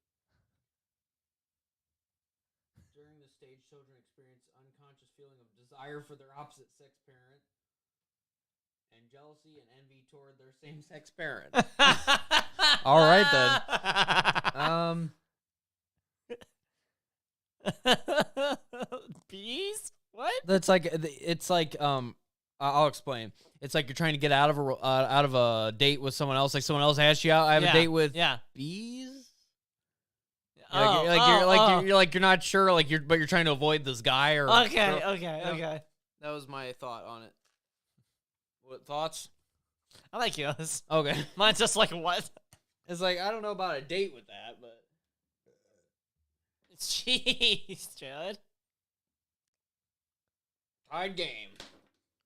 During this stage, children experience unconscious feeling of desire for their opposite sex parent and jealousy and envy toward their same-sex parent. All right, then. Bees? What? That's like it's like I'll explain. It's like you're trying to get out of a date with someone else. Like someone else asked you out. I have a date with bees. You're not sure. But you're trying to avoid this guy or. Okay. That was my thought on it. What thoughts? I like yours. Okay. Mine's just like what? It's like I don't know about a date with that, but. Jeez, Jared. Tied game.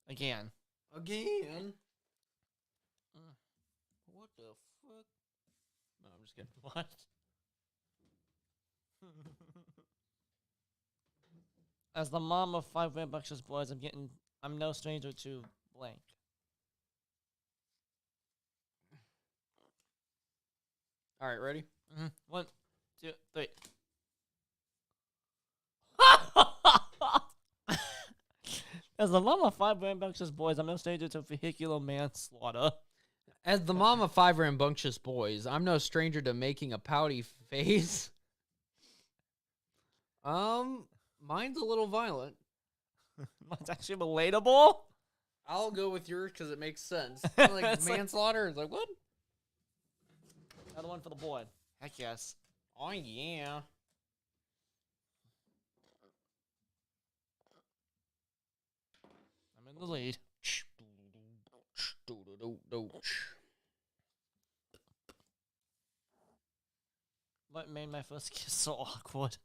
Again. What the fuck? No, I'm just kidding. What? As the mom of 5 rambunctious boys, I'm no stranger to blank. All right, ready? 1, 2, 3. As the mom of 5 rambunctious boys, I'm no stranger to vehicular manslaughter. As the mom of 5 rambunctious boys, I'm no stranger to making a pouty face. Mine's a little violent. Mine's actually relatable. I'll go with yours because it makes sense. Like It's like- manslaughter is like what? Another one for the board. Heck yes. Oh yeah. I'm in the lead. What made my first kiss so awkward?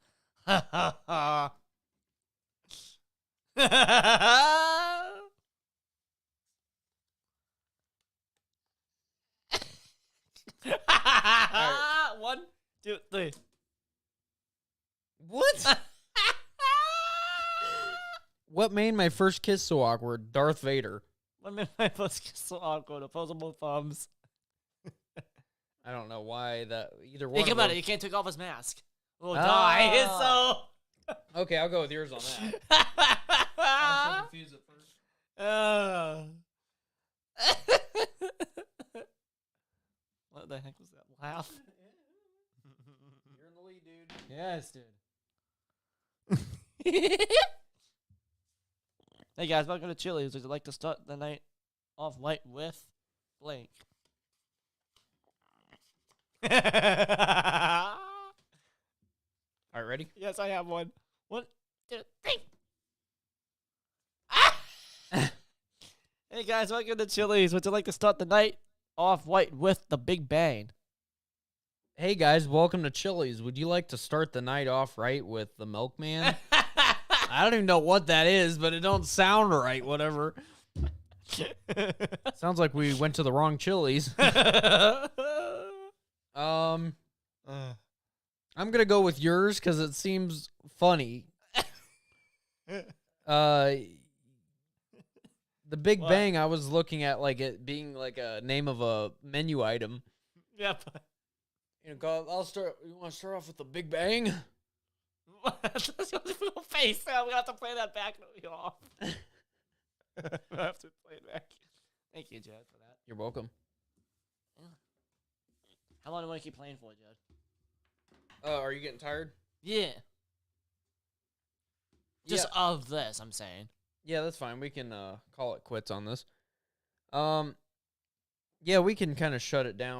Ha ha ha. Right. 1, 2, 3. What? What made my first kiss so awkward? Darth Vader. What made my first kiss so awkward? Opposable thumbs. I don't know why that either one. Think of about them. it. You can't take off his mask. We'll die. So. Okay, I'll go with yours on that. I was so confused at first. What the heck was that laugh? You're in the lead, dude. Yes, dude. Hey guys, welcome to Chili's. Would you like to start the night off light with blank? All right, ready? Yes, I have one. 1, 2, 3. Hey guys, welcome to Chili's. Would you like to start the night off white with the Big Bang? Hey guys, welcome to Chili's. Would you like to start the night off right with the Milkman? I don't even know what that is, but it don't sound right. Whatever. Sounds like we went to the wrong Chili's. I'm gonna go with yours because it seems funny. The Big Bang, I was looking at like it being like a name of a menu item. Yeah, but You know, you want to start off with the Big Bang? that's your little face. I'm gonna have to play that back off. I have to play it back. Thank you, Jed, for that. You're welcome. Yeah. How long do I keep playing for, Jed? Are you getting tired? Yeah. Just of this, I'm saying. Yeah, that's fine. We can call it quits on this. Yeah, we can kind of shut it down.